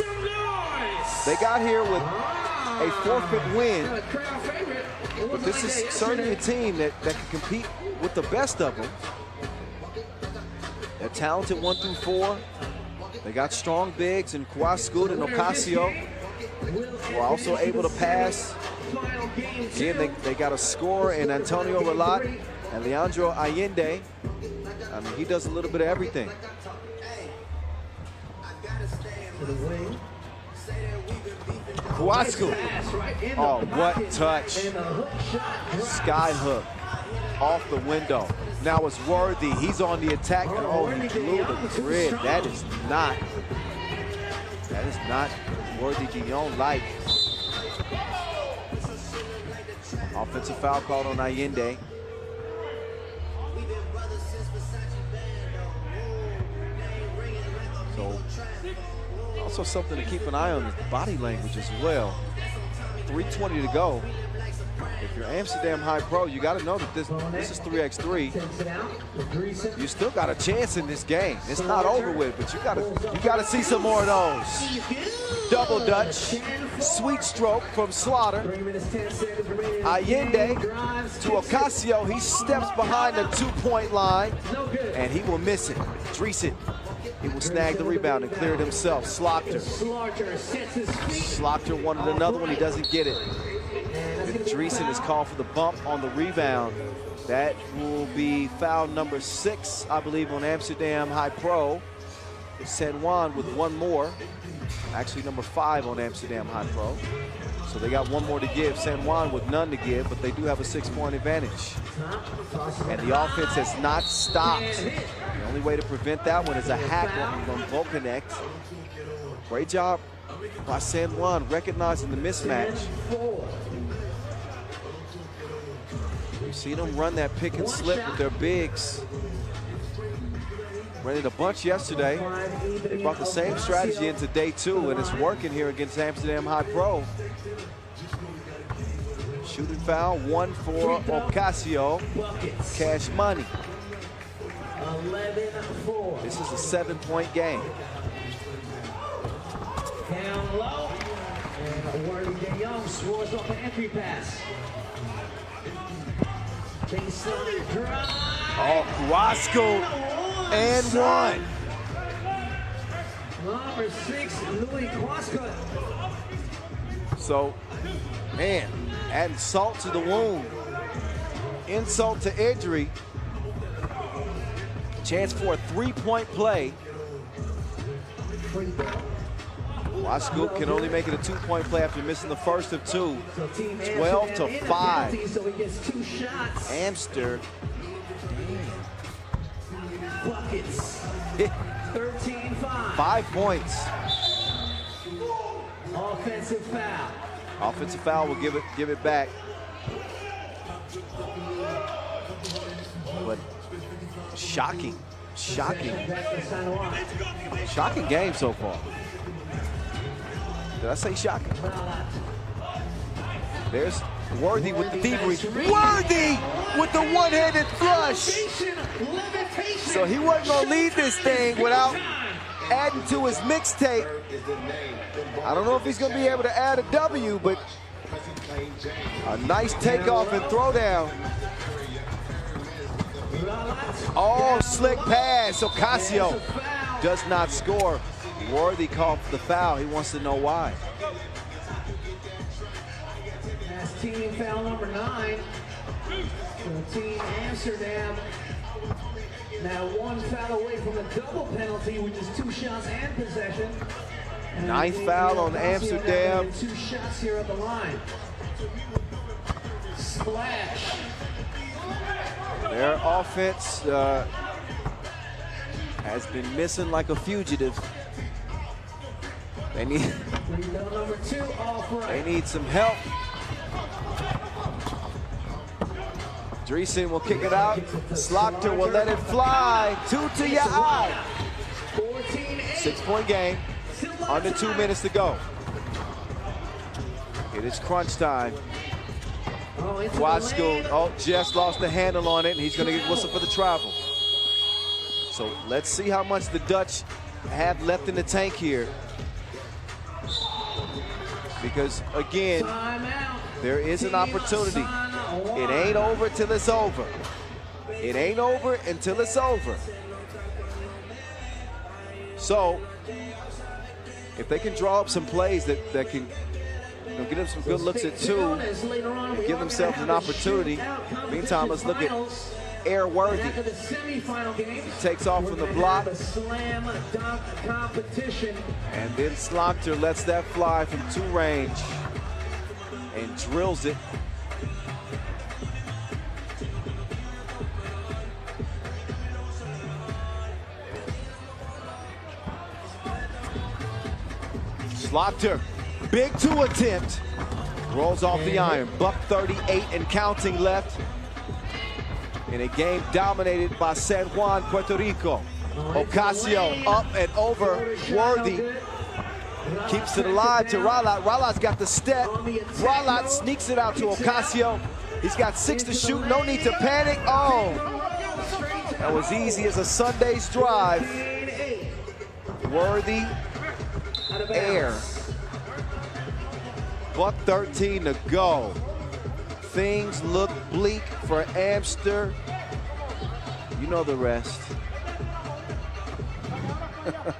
they got here with a forfeit win. But this is certainly a team that can compete with the best of them. They're talented 1 through 4. They got strong bigs in Kwaskud and Ocasio, who are also able to pass. Again, they got a scorer in Antonio Relat and Leandro Allende. I mean, he does a little bit of everything. Kwaskud. Oh, what touch. Sky hook off the window. Now it's Worthy. He's on the attack. Oh, he blew the grid. That is not Worthy Dion-like. Offensive foul called on Allende. So, also something to keep an eye on is body language as well. 3:20 to go. If you're Amsterdam HiPRO, you got to know that this is 3x3. You still got a chance in this game. It's not over with, but you got to see some more of those. Double Dutch, sweet stroke from Slaughter. Allende to Ocasio. He steps behind the 2-point line, and he will miss it. Dreesen. He will snag the rebound and clear it himself. Slaughter wanted another one. He doesn't get it. Dreesen is called for the bump on the rebound. That will be foul number 6, I believe, on Amsterdam HiPRO. San Juan with one more. Actually, number 5 on Amsterdam HiPRO. So they got one more to give. San Juan with none to give, but they do have a 6-point advantage. And the offense has not stopped. The only way to prevent that one is a hack on Volconnect. Great job by San Juan recognizing the mismatch. We've seen them run that pick and slip with their bigs. Ran it a bunch yesterday. They brought the same strategy into day 2, and it's working here against Amsterdam HiPRO. Shooting foul, 1 for Ocasio. Cash money. 11-4. This is a 7-point game. Down low. And Worthy DeYoung scores off an entry pass. Baseline drive. Oh, Kwaskud and 1. Number 6, Louis Kwaskud. So, man, adding salt to the wound. Insult to injury. Chance for a 3-point play. Kwaskud can only make it a 2-point play after missing the first of 2. 12-5. So he gets 2 shots. Amster. Buckets. 13-5. 5 points. Offensive foul. Offensive foul will give it back. But shocking game so far. Did I say shocking? There's Worthy with the thievery. Worthy with the one-handed flush. So he wasn't gonna lead this thing without adding to his mixtape. I don't know if he's gonna be able to add a W, but A nice takeoff and throwdown. Oh, slick pass. Ocasio does not score. Worthy called for the foul. He wants to know why. That's team foul number 9. So team Amsterdam now 1 foul away from a double penalty, which is 2 shots and possession. And 9th foul on Amsterdam. 2 shots here at the line. Splash. Their offense has been missing like a fugitive. They need Number 2 off right. They need some help. Dreesen will kick it out. Slaughter will let it fly. 2 to your eye. 6-point game. Under 2 minutes to go. It is crunch time. Waskoon, just lost the handle on it, and he's going to get whistled for the travel. So let's see how much the Dutch have left in the tank here. Because, again, there is an opportunity. It ain't over till it's over. It ain't over until it's over. So, if they can draw up some plays that can get them some good looks at 2 and give themselves an opportunity. Meantime, let's look at Air Worthy. He takes off from the block. And then Slaughter lets that fly from 2 range and drills it. Slaughter, big 2 attempt. Rolls off the iron. $1:38 and counting left. In a game dominated by San Juan, Puerto Rico. Ocasio up and over. Worthy keeps it alive to Ralat. Ralat's got the step. Ralat sneaks it out to Ocasio. He's got 6 to shoot. No need to panic. Oh, that was easy as a Sunday's drive. Worthy, air. $1:13 to go. Things look bleak for Amster. You know the rest.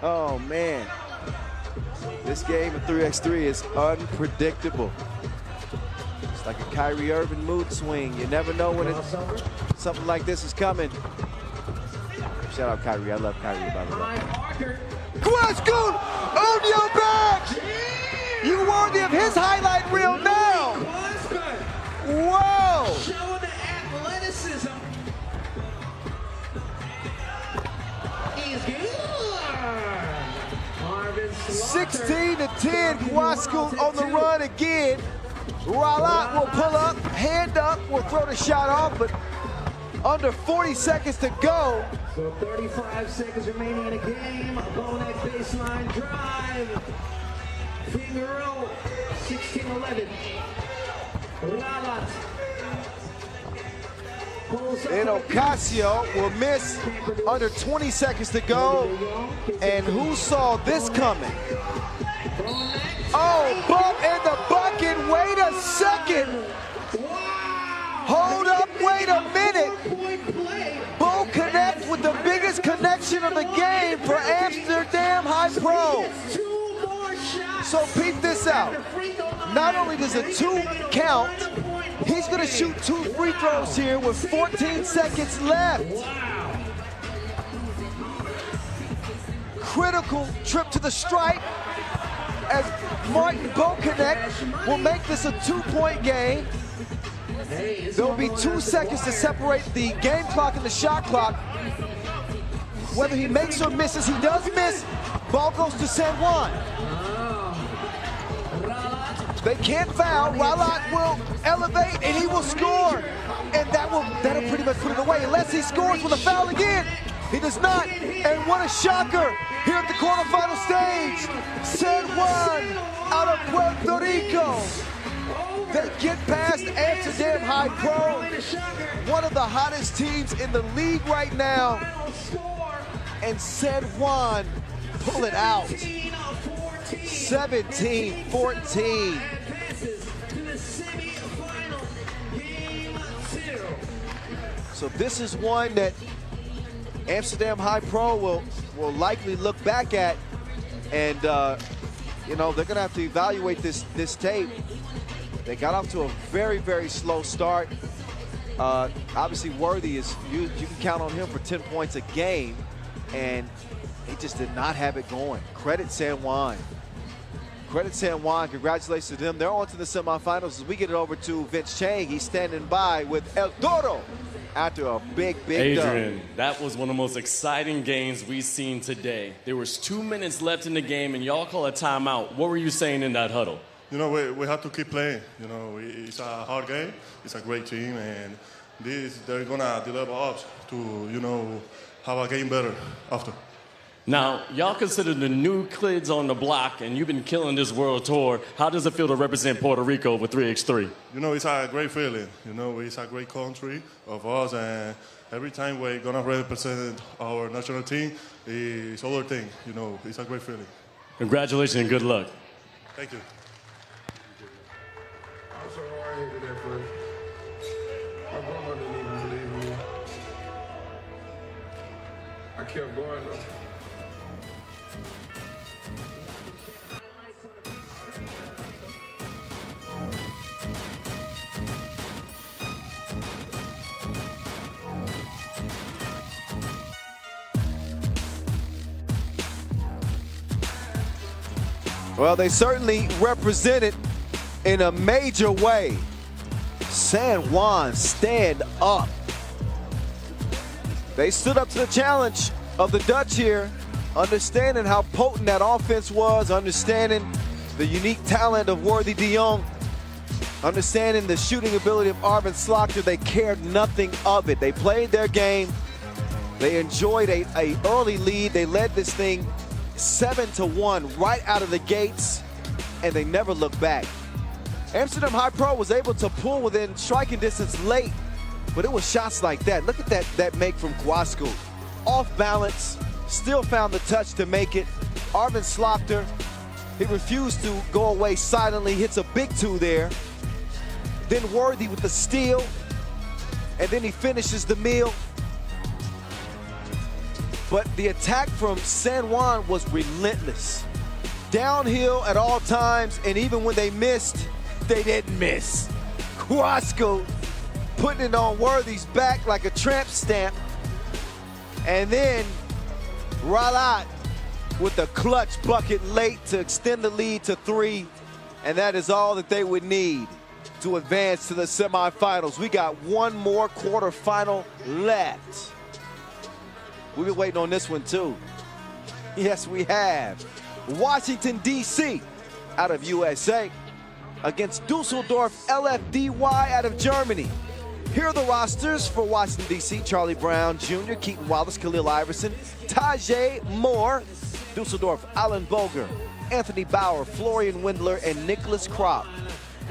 Oh, man. This game of 3x3 is unpredictable. It's like a Kyrie Irving mood swing. You never know when something like this is coming. Shout out Kyrie. I love Kyrie, by the way. Waskoon on your back! You worthy of his highlight reel now! Whoa! Showing the athleticism. He's good. 16 to 10. Waskoon on the run again. Ralat will pull up, hand up, will throw the shot off, but under 40 seconds to go. So 35 seconds remaining in a game. Bonek baseline drive. Figaro, 16-11. Ralat. And Ocasio will miss under 20 seconds to go. And who saw this coming? Oh, bump in the bucket. Wait a second. Hold up, wait a minute. Bo connect with the biggest connection of the game for Amsterdam HiPRO. So peep this out. Not only does a 2 count, he's going to shoot 2 free throws here with 14 seconds left. Critical trip to the stripe as Martin Bokanek will make this a 2-point game. There will be 2 seconds to separate the game clock and the shot clock. Whether he makes or misses, he does miss. Ball goes to San Juan. They can't foul. Ralat will elevate and he will score. And that'll pretty much put it away unless he scores with a foul again. He does not. And what a shocker here at the quarterfinal stage. San Juan out of Puerto Rico. They get past Amsterdam HiPRO, one of the hottest teams in the league right now. And San Juan pull it out. 17-14. So this is one that Amsterdam HiPRO will likely look back at, and you know, they're going to have to evaluate this tape. They got off to a very, very slow start. Obviously, Worthy is you can count on him for 10 points a game, and he just did not have it going. Credit San Juan. Credit San Juan. Congratulations to them. They're on to the semifinals as we get it over to Vince Chang. He's standing by with El Toro after a big Adrian, dub. that was one of the most exciting games we've seen today. There was 2 minutes left in the game, and y'all call a timeout. What were you saying in that huddle? You know, we have to keep playing. You know, it's a hard game. It's a great team, and they're gonna develop us to, you know, have a game better after. Now, y'all consider the new kids on the block, and you've been killing this World Tour. How does it feel to represent Puerto Rico with 3x3? You know, it's a great feeling. You know, it's a great country of us, and every time we're gonna represent our national team, it's other thing. You know, it's a great feeling. Congratulations and good luck. Thank you. I'm so hard-headed at first. My grandma didn't even believe me. I kept going though. Well, they certainly represented in a major way. San Juan, stand up. They stood up to the challenge of the Dutch here, understanding how potent that offense was, understanding the unique talent of Worthy de Jong, understanding the shooting ability of Arvin Slaughter. They cared nothing of it. They played their game. They enjoyed a early lead. They led this thing 7-1 right out of the gates, and they never looked back. Amsterdam HiPRO was able to pull within striking distance late, but it was shots like that. Look at that make from Guascu. Off balance, still found the touch to make it. Arvin Slaughter, he refused to go away silently, hits a big two there. Then Worthy with the steal, and then he finishes the meal. But the attack from San Juan was relentless. Downhill at all times, and even when they missed, they didn't miss. Guascu putting it on Worthy's back like a tramp stamp. And then Ralat with a clutch bucket late to extend the lead to 3. And that is all that they would need to advance to the semifinals. We got one more quarterfinal left. We've been waiting on this one too. Yes, we have. Washington, D.C. out of USA against Dusseldorf LFDY out of Germany. Here are the rosters for Washington, D.C. Charlie Brown Jr., Keaton Wallace, Khalil Iverson, Tajay Moore, Dusseldorf, Alan Boger, Anthony Bauer, Florian Windler, and Nicholas Kropp.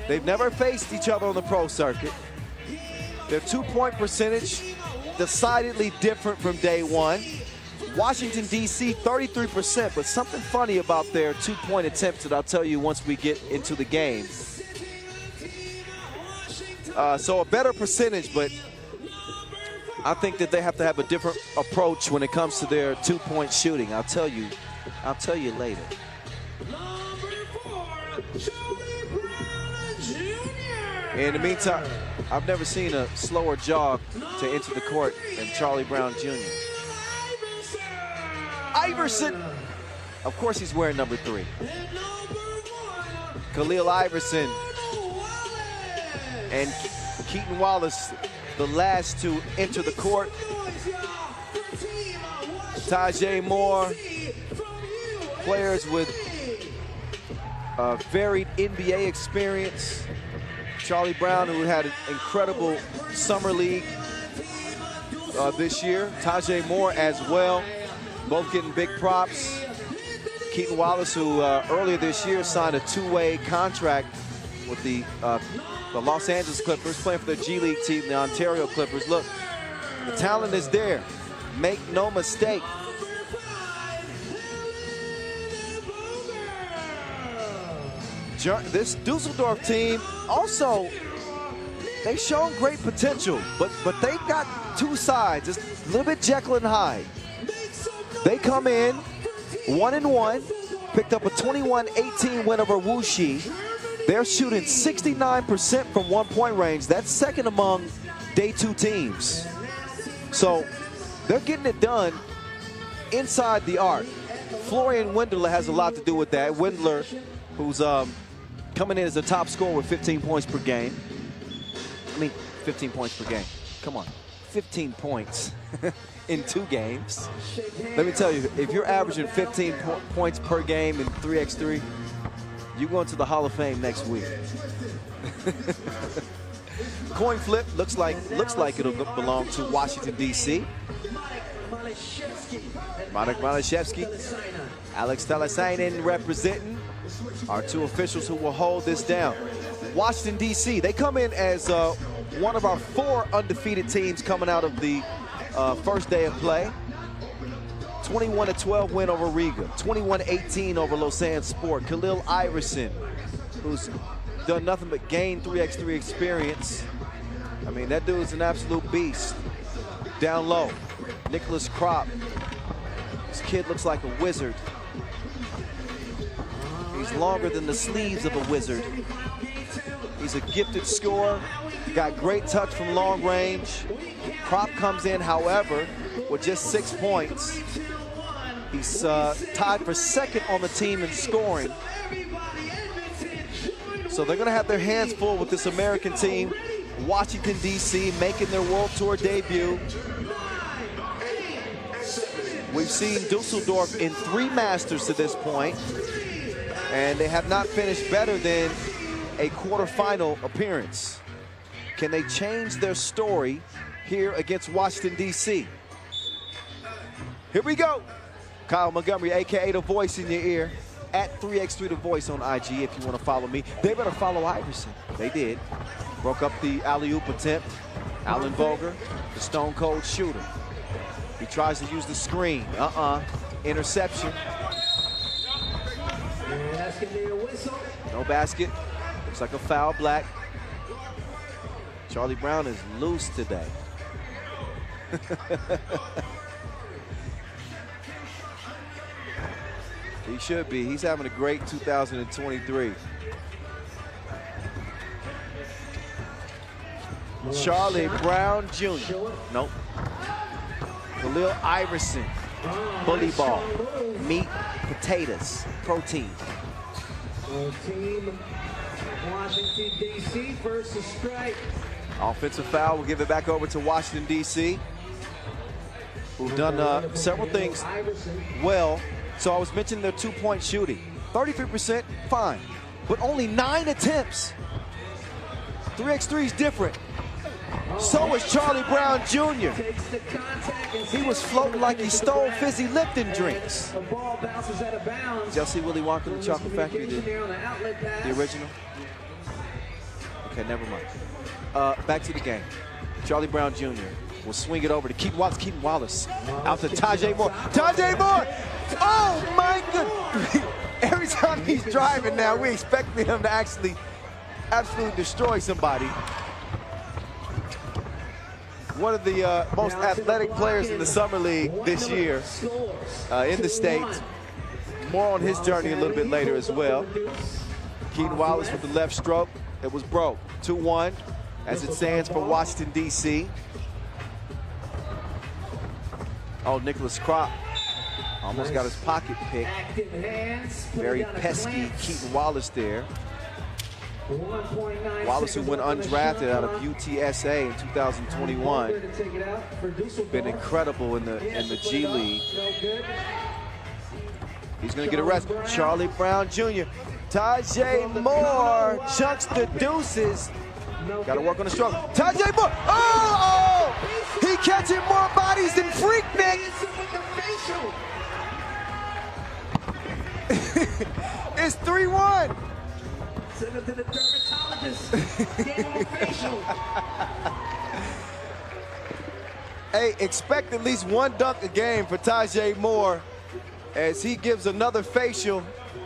They've never faced each other on the pro circuit. Their two-point percentage decidedly different from day one. Washington, D.C., 33%, but something funny about their two-point attempts that I'll tell you once we get into the game. So a better percentage, but I think that they have to have a different approach when it comes to their two-point shooting. I'll tell you later. In the meantime, I've never seen a slower jog to enter the court than Charlie Brown Jr. Iverson, of course he's wearing number 3. Khalil Iverson and Keaton Wallace, the last to enter the court. Tajay Moore, players with varied NBA experience. Charlie Brown, who had an incredible summer league this year. Tajay Moore as well, both getting big props. Keaton Wallace, who earlier this year signed a 2-way contract with the Los Angeles Clippers, playing for the G League team, the Ontario Clippers. Look, the talent is there. Make no mistake. This Dusseldorf team also they've shown great potential, but they've got two sides. It's a little bit Jekyll and Hyde. They come in 1-1, picked up a 21-18 win over Wuxi. They're shooting 69% from one-point range. That's second among day 2 teams. So they're getting it done inside the arc. Florian Wendler has a lot to do with that. Wendler, who's coming in as the top scorer with 15 points per game. I mean, 15 points per game. Come on, 15 points in 2 games. Let me tell you, if you're averaging 15 points per game in 3x3, you're going to the Hall of Fame next week. Coin flip looks like it'll belong to Washington, D.C. Marek Malashevsky, Alex Talasainen representing our 2 officials who will hold this down. Washington, D.C., they come in as one of our 4 undefeated teams coming out of the first day of play. 21-12 win over Riga, 21-18 over Lausanne Sport. Khalil Iverson, who's done nothing but gain 3x3 experience. I mean, that dude's an absolute beast. Down low, Nicholas Kropp. This kid looks like a wizard. He's longer than the sleeves of a wizard. He's a gifted scorer, got great touch from long range. Kropp comes in, however, with just 6 points. He's tied for second on the team in scoring. So they're going to have their hands full with this American team. Washington, D.C. making their World Tour debut. We've seen Dusseldorf in 3 Masters to this point, and they have not finished better than a quarterfinal appearance. Can they change their story here against Washington, D.C.? Here we go. Kyle Montgomery, a.k.a. The Voice in your ear, at 3x3 The Voice on IG if you want to follow me. They better follow Iverson. They did. Broke up the alley-oop attempt. Alan Vogler, the stone cold shooter. He tries to use the screen. Interception. No basket. Looks like a foul. Black. Charlie Brown is loose today. He should be. He's having a great 2023. Charlie Brown Jr. Nope. Khalil Iverson. Bully ball. Meat, potatoes, protein. Team Washington, D.C. versus strike. Offensive foul. We'll give it back over to Washington, D.C., who've done several things well. So I was mentioning their 2-point shooting. 33%, fine. But only 9 attempts. 3x3 is different. So is Charlie Brown Jr. He was floating like he stole fizzy Lipton drinks. Y'all see Willy Wonka and the Chocolate Factory, the original? Okay, never mind. Back to the game. Charlie Brown Jr. will swing it over to Keaton Wallace. Keaton Wallace out to Tajay Moore. Tajay Moore! Oh my goodness! Every time he's driving now, we expect him to actually absolutely destroy somebody. One of the most athletic players in the Summer League this year in the States. More on his journey a little bit later as well. Keaton Wallace with the left stroke. It was broke. 2-1 as it stands for Washington, D.C. Oh, Nicholas Kropp almost got his pocket picked. Very pesky Keaton Wallace there. Wallace, who went undrafted out of UTSA in 2021, been incredible in the G League. He's going to get arrested. Charlie Brown Jr. Tajay Moore chunks the deuces. Got to work on the stroke. Tajay Moore. Oh! He catching more bodies than Freaknik. It's 3-1. Send him to the dermatologist. Get him facial. Hey, expect at least 1 dunk a game for Tajay Moore as he gives another facial.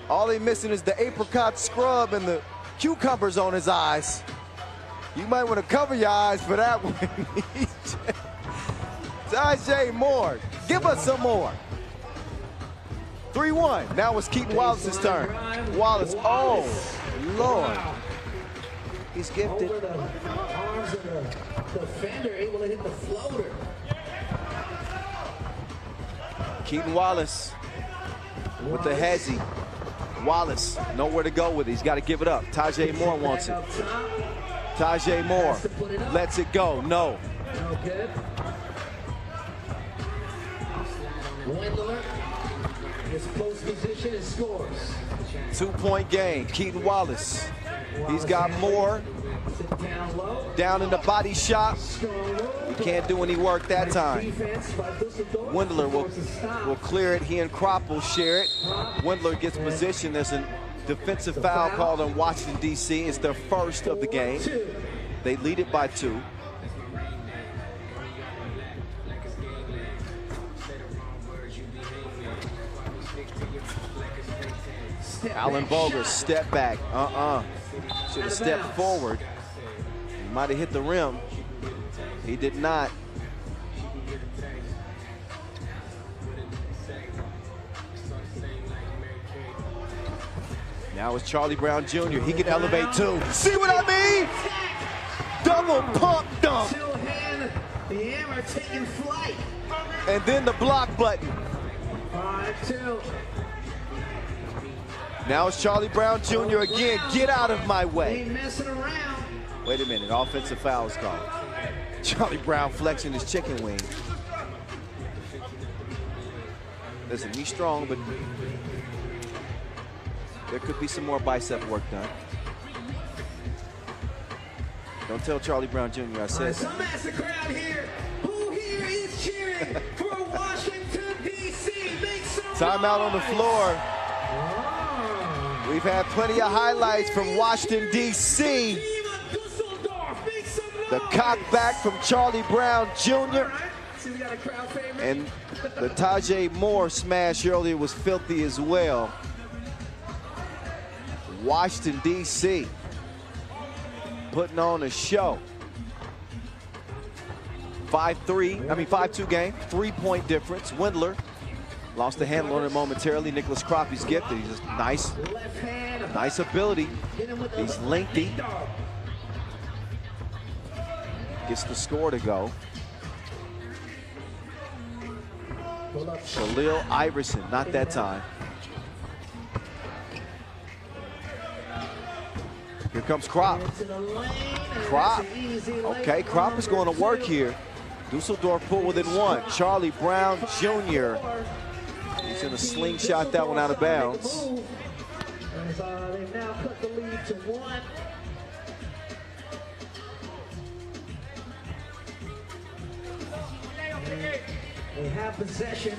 All he missing is the apricot scrub and the cucumbers on his eyes. You might want to cover your eyes for that one. Tajay Moore, give us some more. 3-1. Now it's Keaton Wallace's turn. Wallace, oh, Lord. He's gifted. Over the arms of the defender, able to hit the floater. Keaton Wallace with the hezzy. Wallace, nowhere to go with it. He's got to give it up. Tajay Moore wants it. Tajay Moore lets it go. No. No good. Wendler, his post position and scores. 2-point game. Keaton Wallace. He's got Moore down in the body shop. He can't do any work that time. Wendler will clear it. He and Kropp will share it. Wendler gets position. There's a defensive foul called on Washington, D.C. It's their first of the game. They lead it by 2. Alan Boger, step back. Should have stepped forward. He might have hit the rim. He did not. Now it's Charlie Brown Jr. He can elevate too. See what I mean? Double pump dunk. The hammer taking flight. And then the block button. 5-2. Now it's Charlie Brown Jr. again. Get out of my way. Ain't messing around. Wait a minute. Offensive foul is called. Charlie Brown flexing his chicken wing. Listen, he's strong, but there could be some more bicep work done. Don't tell Charlie Brown Jr. I said Some ask the crowd here. Who here is cheering for Washington, D.C.? Make some timeout on the floor. We've had plenty of highlights from Washington, D.C. The cock back from Charlie Brown Jr. And the Tajay Moore smash earlier was filthy as well. Washington, D.C. putting on a show. 5-2 game, 3-point difference. Wendler lost the handle on it momentarily. Nicholas Kropp, he's gifted. He's just nice ability. He's lengthy. Gets the score to go. Khalil Iverson, not that time. Here comes Kropp. Okay, Kropp is going to work here. Dusseldorf pulled within 1. Charlie Brown Jr. He's going to slingshot that one out of bounds. They've now cut the lead to 1. They have possession.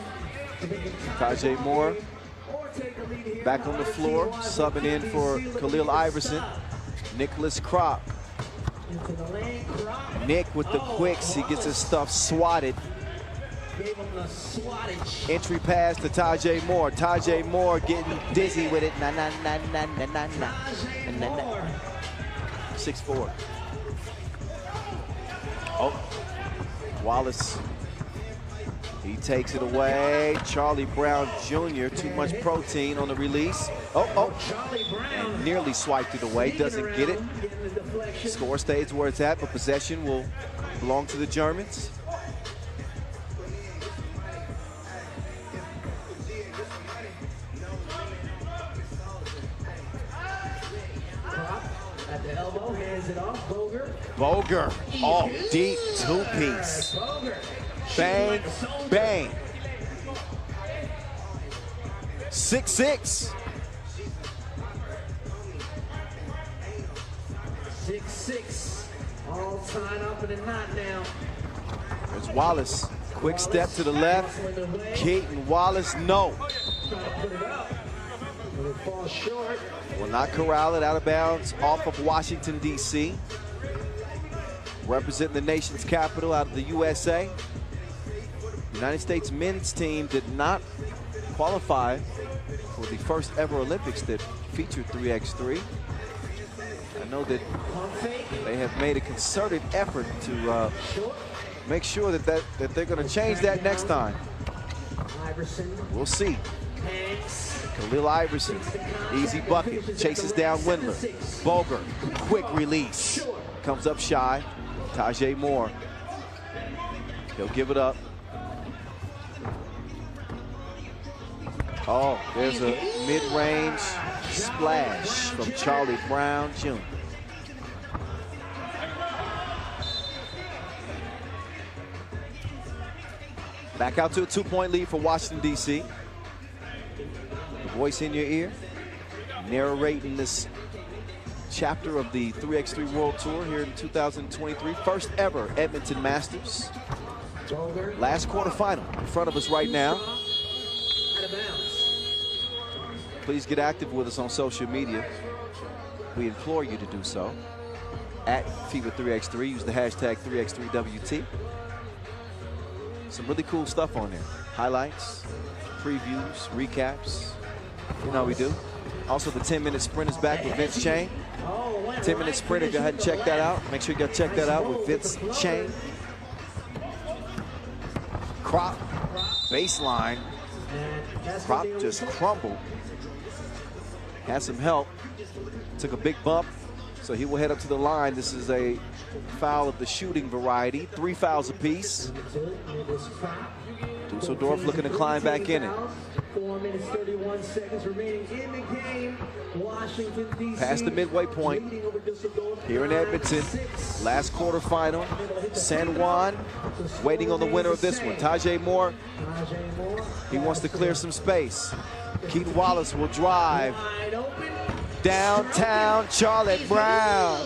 Tajay Moore back on the floor, subbing in for Khalil Iverson. Nicholas Kropp. Nick with the quicks. He gets his stuff swatted. Entry pass to Tajay Moore. Tajay Moore getting dizzy with it. 6'4". Oh, Wallace. He takes it away. Charlie Brown Jr. Too much protein on the release. Oh. And nearly swiped it away. Doesn't get it. Score stays where it's at, but possession will belong to the Germans. At the elbow, hands it off. Boger. Oh, deep two-piece. Bang, bang. 6-6. 6-6. All tied up in a knot now. There's Wallace. Quick step to the left. Keaton Wallace, no. Fall short. Will not corral it out of bounds off of Washington, D.C. Representing the nation's capital out of the USA. United States men's team did not qualify for the first ever Olympics that featured 3x3. know that they have made a concerted effort to make sure that they're going to change that next time. We'll see. Khalil Iverson, easy bucket, chases down Windler. Boger, quick release. Comes up shy. Tajay Moore. He'll give it up. Oh, there's a mid-range splash from Charlie Brown Jr. Back out to a 2-point lead for Washington, D.C. The voice in your ear, narrating this chapter of the 3x3 World Tour here in 2023. First ever Edmonton Masters. Last quarterfinal in front of us right now. Please get active with us on social media. We implore you to do so. At FIBA 3x3, use the hashtag 3x3WT. Some really cool stuff on there. Highlights, previews, recaps. You know how we do. Also, the 10-minute sprint is back with Vince Chain. 10-minute sprinter, go ahead and check that out. Make sure you go check that out with Vince Chain. Crop, baseline. Crop just crumbled. Had some help. Took a big bump, so he will head up to the line. This is a foul of the shooting variety. 3 fouls apiece. Dusseldorf looking to climb back in it. 4 minutes, 31 seconds remaining in the game. Washington, D.C. Past the midway point here in Edmonton. Last quarterfinal. San Juan waiting on the winner of this one. Tajay Moore. He wants to clear some space. Keaton Wallace will drive. Downtown Charlotte Brown.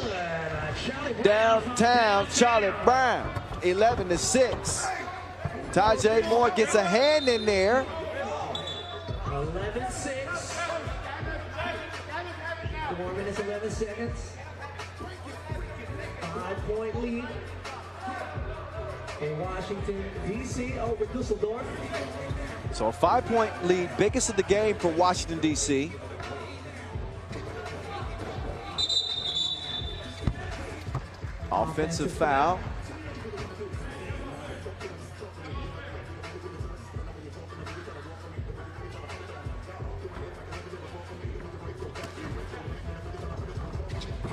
Downtown Charlotte Brown. 11-6. Tajay Moore gets a hand in there. 11-6. 4 minutes, 11 seconds. 5-point lead in Washington, D.C. over Dusseldorf. So a 5-point lead, biggest of the game for Washington, D.C. Offensive foul.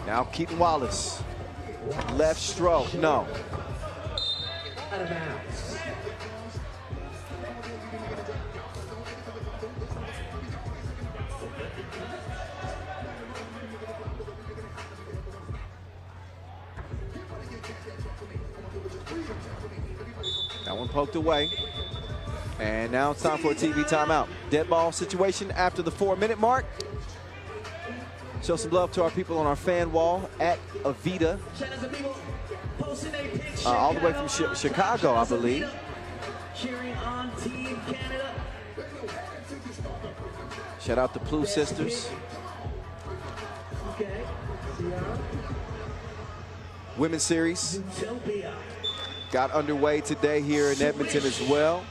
Now Keaton Wallace. Left stroke, no. Out of bounds. That one poked away. And now it's time for a TV timeout. Dead ball situation after the 4-minute mark. Show some love to our people on our fan wall at Avita. All the way from Chicago, I believe. Cheering on Team Canada. Shout out to Blue Sisters. Okay. Women's Series got underway today here in Edmonton as well.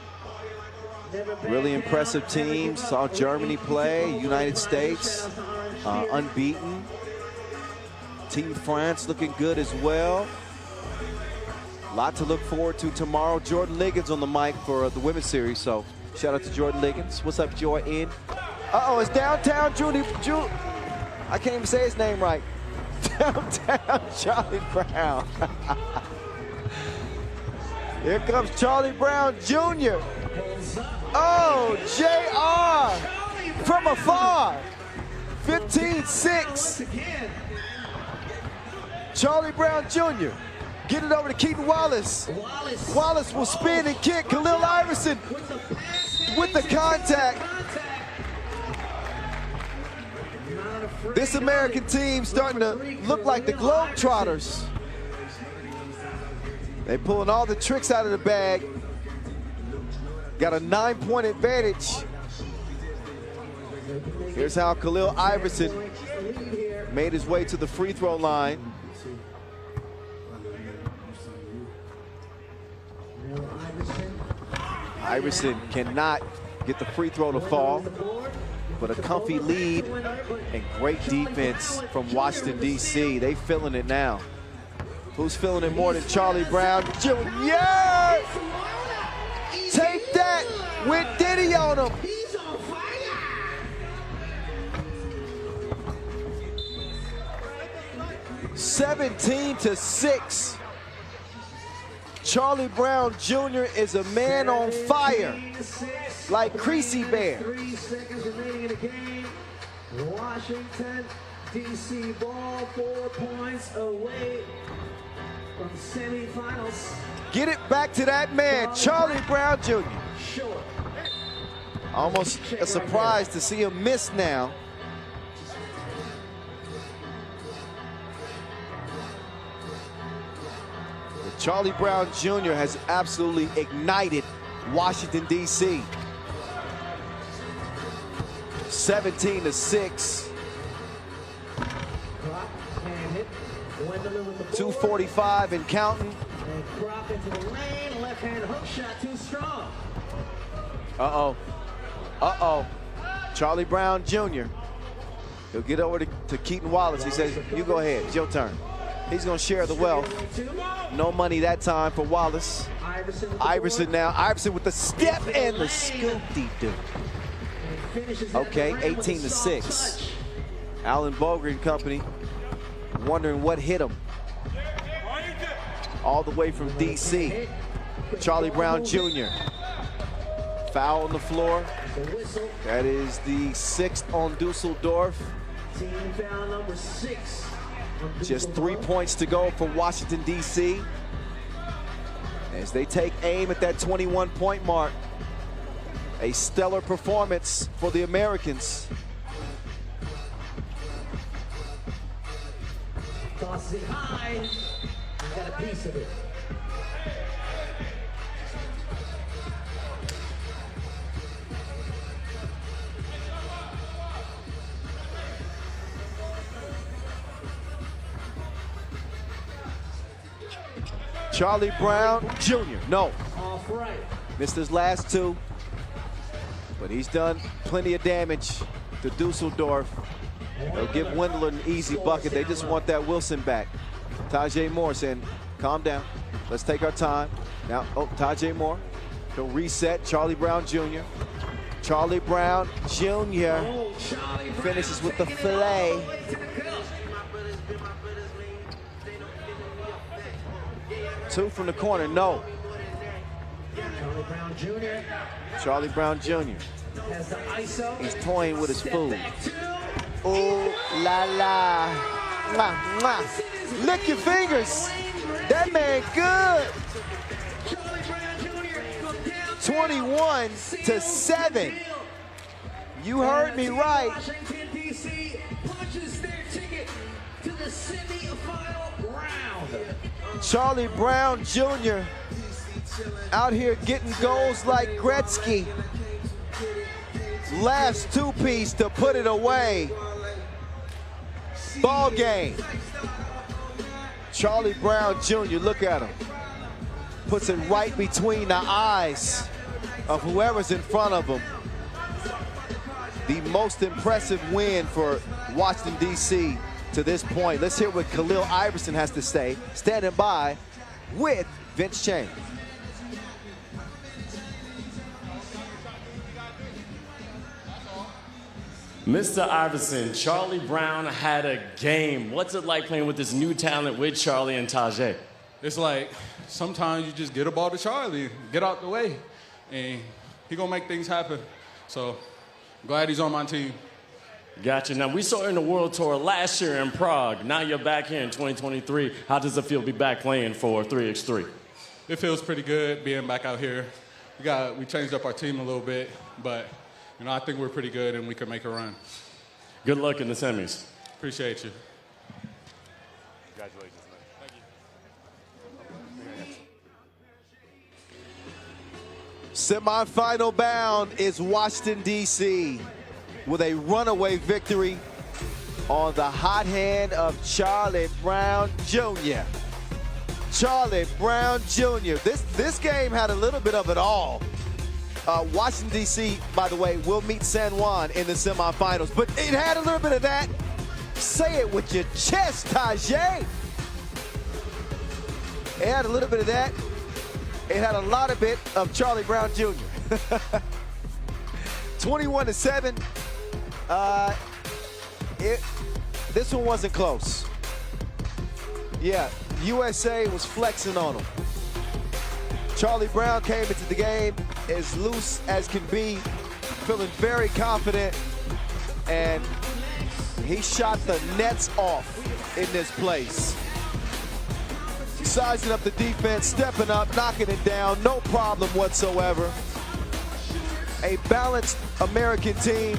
Really impressive teams. Saw Germany play, United States unbeaten. Team France looking good as well. A lot to look forward to tomorrow. Jordan Liggins on the mic for the Women's Series, so shout out to Jordan Liggins. What's up, Jordan? Uh-oh, it's Downtown I can't even say his name right. Downtown Charlie Brown. Here comes Charlie Brown Jr. Oh, JR from afar. 15-6. Charlie Brown Jr. Get it over to Keaton Wallace. Wallace will spin and kick. Khalil Iverson with the contact. This American team starting to look like the Globetrotters. They pulling all the tricks out of the bag. Got a 9-point advantage. Here's how Khalil Iverson made his way to the free throw line. Iverson cannot get the free throw to fall. but a comfy lead and great defense from Washington, D.C. They feeling it now. Who's feeling it more than Charlie Brown Jr.? Take that with Diddy on him. 17-6. Charlie Brown Jr. is a man on fire, like Creasy Bear. 3 seconds remaining in the game. Washington, D.C. ball 4 points away from semifinals. Get it back to that man, Charlie Brown Jr. Almost a surprise to see him miss now. Charlie Brown Jr. has absolutely ignited Washington, D.C. 17-6. 2:45 and counting. Drop into the lane, left-hand hook shot too strong. Uh-oh. Charlie Brown Jr. He'll get over to Keaton Wallace. He says, you go ahead, it's your turn. He's gonna share the wealth. No money that time for Wallace. Iverson now. Iverson with the step and the scoop-dee-doo. Okay, 18-6. Alan Boger and company wondering what hit him. All the way from D.C. Charlie Brown Jr. Foul on the floor. That is the 6th on Dusseldorf. Team foul number 6. Just 3 points to go for Washington, D.C. as they take aim at that 21-point mark. A stellar performance for the Americans. Tosses it high. Got a piece of it. Charlie Brown Jr. No. Off right. Missed his last 2. But he's done plenty of damage to Dusseldorf. They'll give Wendell an easy bucket. They just want that Wilson back. Tajay Moore saying, calm down. Let's take our time. Now, Tajay Moore. He'll reset. Charlie Brown Jr. Charlie Brown Jr. finishes with the fillet. Two from the corner, no. Charlie Brown Jr. Charlie Brown Jr. has the ISO. He's toying with his food. Ooh la la. Mwah, mwah. Lick your fingers. That man good. 21-7. You heard me right. Washington, D.C. punches their ticket to the semi-final round. Charlie Brown Jr. out here getting goals like Gretzky. Last 2-piece to put it away. Ball game. Charlie Brown Jr., look at him. Puts it right between the eyes of whoever's in front of him. The most impressive win for Washington, D.C. to this point. Let's hear what Khalil Iverson has to say, standing by with Vince Chang. Mr. Iverson, Charlie Brown had a game. What's it like playing with this new talent with Charlie and Tajay? It's like sometimes you just get a ball to Charlie, get out the way, and he gonna make things happen. So glad he's on my team. Gotcha. Now, we saw you in the World Tour last year in Prague. Now you're back here in 2023. How does it feel to be back playing for 3x3? It feels pretty good being back out here. We changed up our team a little bit, but you know, I think we're pretty good and we can make a run. Good luck in the semis. Appreciate you. Congratulations, man. Thank you. Semi-final bound is Washington, D.C. with a runaway victory on the hot hand of Charlie Brown Jr. Charlie Brown Jr. This game had a little bit of it all. Washington, D.C., by the way, will meet San Juan in the semifinals. But it had a little bit of that. Say it with your chest, Tajay. It had a little bit of that. It had a lot of it of Charlie Brown Jr. 21-7. This one wasn't close. Yeah, USA was flexing on him. Charlie Brown came into the game as loose as can be, feeling very confident, and he shot the nets off in this place. Sizing up the defense, stepping up, knocking it down, no problem whatsoever. A balanced American team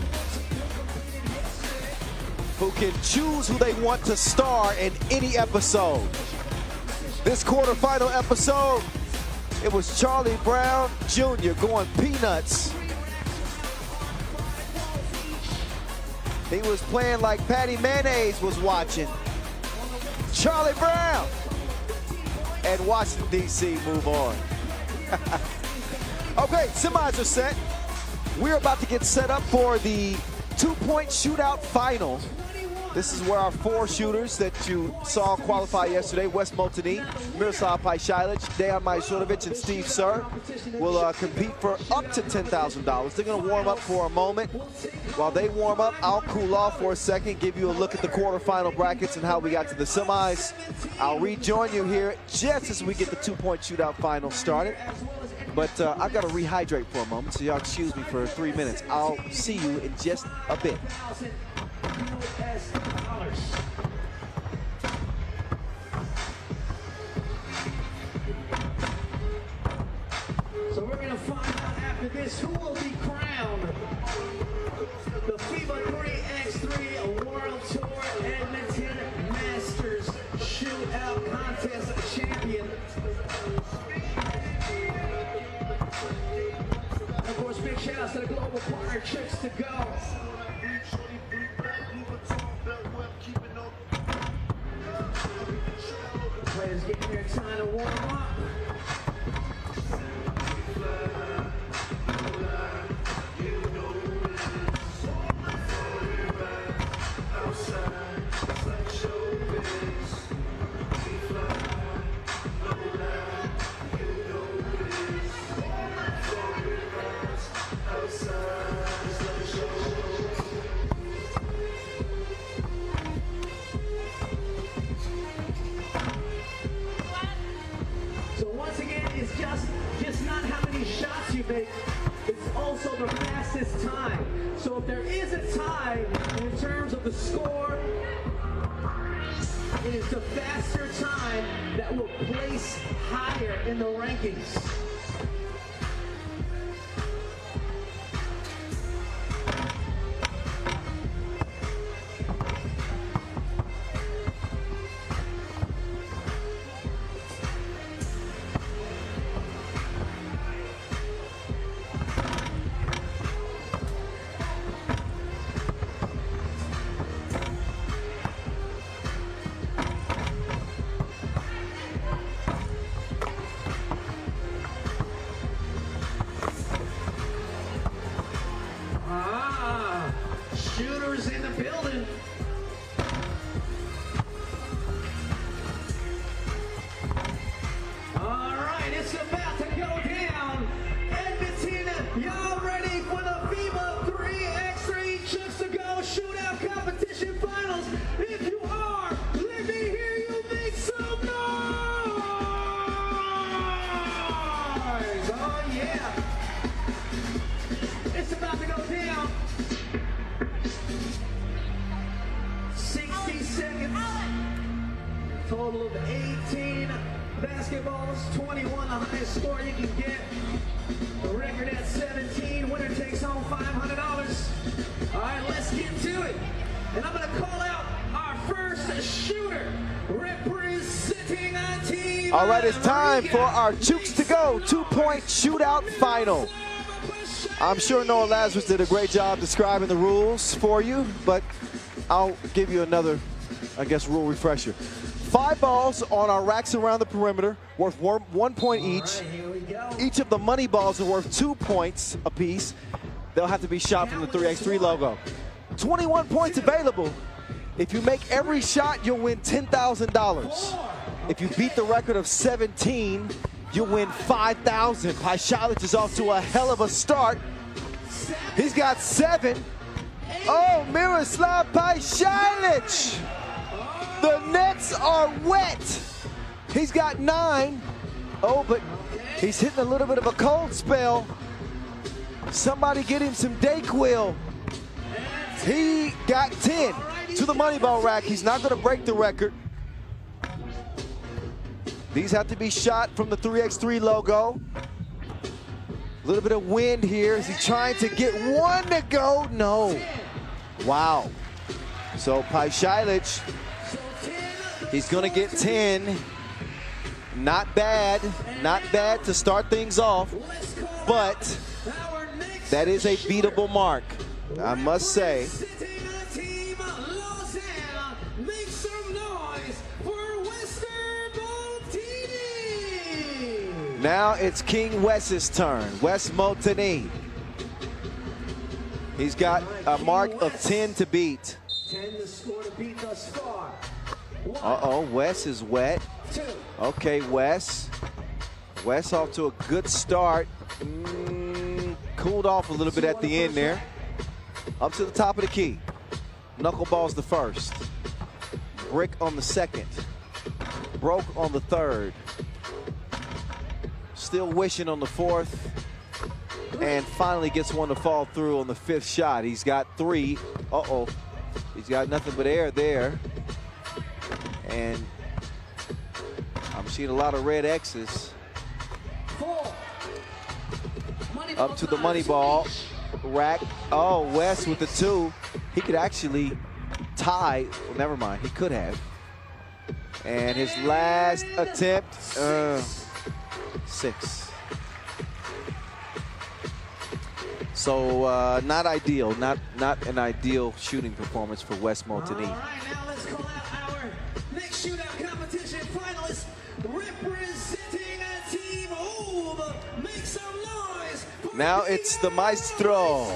who can choose who they want to star in any episode. This quarterfinal episode, it was Charlie Brown Jr. going peanuts. He was playing like Patty Mayonnaise was watching. Charlie Brown. And Washington, D.C. move on. Okay, semis are set. We're about to get set up for the two-point shootout final. This is where our 4 shooters that you saw qualify yesterday, Wes Moultony, Miroslav Pajcilic, Dejan Majsorovic, and Steve Sir, will compete for up to $10,000. They're going to warm up for a moment. While they warm up, I'll cool off for a second, give you a look at the quarterfinal brackets and how we got to the semis. I'll rejoin you here just as we get the two-point shootout final started. But I've got to rehydrate for a moment, so y'all excuse me for 3 minutes. I'll see you in just a bit. So we're going to find out after this who will be crowned the FIBA 3x3 World Tour Edmonton Masters Shootout Contest champion. And of course, big shout outs to the global partner Chicks to Go. Players getting their time to warm up. Just not how many shots you make, it's also the fastest time. So if there is a tie in terms of the score, it is the faster time that will place higher in the rankings. Shooters in the building. All right, it's about to go down. Edmonton, y'all ready for the FIBA 3x3 Chicks to Go Shootout Competition Finals? If you are, let me hear you make some noise. Oh yeah. It's about to go down. 60 seconds. Total of 18 basketballs. 21 the highest score you can get. The record at 17. Winner takes home $500. All right, let's get to it. And I'm going to call out our first shooter representing our team. All right, it's time for our Chooks to Go two-point shootout final. I'm sure Noah Lazarus did a great job describing the rules for you, but I'll give you another, I guess, rule refresher. 5 balls on our racks around the perimeter, worth 1 point each. Each of the money balls are worth 2 points apiece. They'll have to be shot from the 3x3 logo. 21 points available. If you make every shot, you'll win $10,000. If you beat the record of 17, you'll win $5,000. Huishan is off to a hell of a start. He's got 7. Oh, Miroslav Huishan! The nets are wet. He's got 9. Oh, but he's hitting a little bit of a cold spell. Somebody get him some Dayquil. He got 10 to the money ball rack. He's not going to break the record. These have to be shot from the 3x3 logo. A little bit of wind here. Is he trying to get 1 to go? No. Wow. So Huishan, he's going to get 10. Not bad. Not bad to start things off. But that is a beatable mark, I must say. Now it's King Wes's turn. Wes Motini. He's got a mark of 10 to beat. 10 to score to beat thus far. Uh-oh, Wes is wet. Okay, Wes. Wes off to a good start. Cooled off a little bit at the end there. Up to the top of the key. Knuckleball's the first. Brick on the second. Broke on the third. Still wishing on the fourth. And finally gets one to fall through on the 5th shot. He's got 3. Uh-oh. He's got nothing but air there. And I'm seeing a lot of red X's. Up to the money ball rack. Oh, Wes with the 2. He could actually tie. Well, never mind. He could have. And his last attempt, 6. So not ideal. Not an ideal shooting performance for Wes Motini. All right, now let's call out our next shootout competition finalists representing Team Ove. Make some noise. Now it's the Maestro,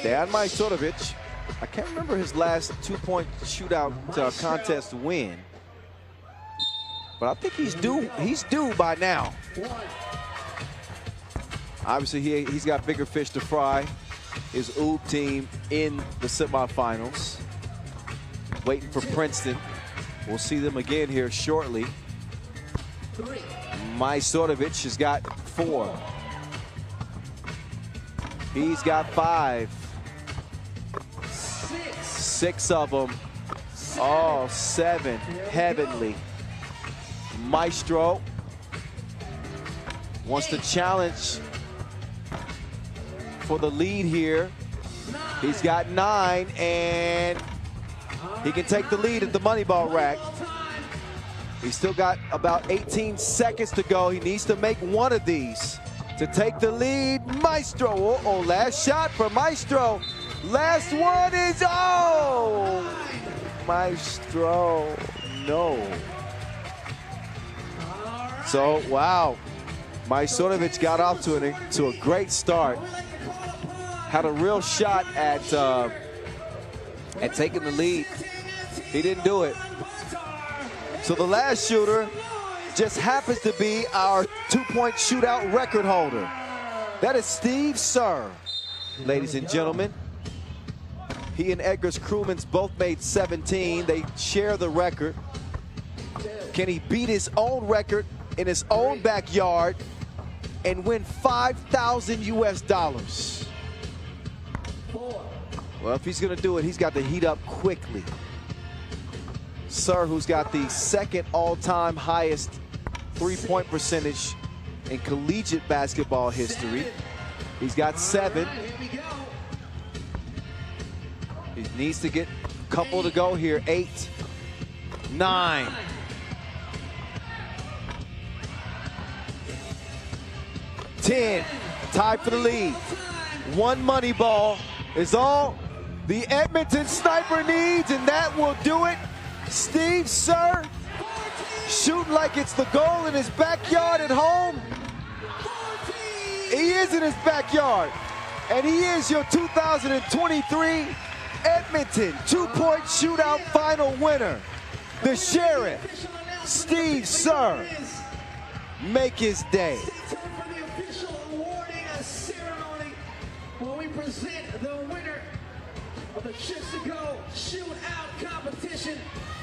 Dejan Majstorovic. I can't remember his last 2-point shootout contest win, but I think he's due. He's due by now. Obviously, he's got bigger fish to fry. His Ube team in the semifinals, waiting for Princeton. We'll see them again here shortly. Majstorovic has got 4. He's got 5. 6 of them. Oh, 7. Heavenly. Maestro wants to challenge for the lead here. He's got 9, and he can take the lead at the money ball rack. He's still got about 18 seconds to go. He needs to make one of these to take the lead. Maestro, uh-oh, last shot for Maestro. Last one is, oh! Maestro, no. So, wow. Majstorovic got off to a great start. Had a real shot at taking the lead. He didn't do it. So the last shooter just happens to be our 2-point shootout record holder. That is Steve Sir, ladies and gentlemen. He and Edgar's Crewmans both made 17. They share the record. Can he beat his own record in his own backyard and win $5,000 US? Well, if he's going to do it, he's got to heat up quickly. Sir, who's got the 2nd all-time highest 3-point percentage in collegiate basketball history. He's got 7. He needs to get a couple to go here. 8, 9. 10, tied for the lead. 1 money ball is all the Edmonton Sniper needs, and that will do it. Steve Sir shooting like it's the goal in his backyard at home. He is in his backyard, and he is your 2023 Edmonton two-point shootout final winner. The Sheriff, Steve Sir, make his day. For the official awarding ceremony, when we present the winner of the Chips to Go Shootout Competition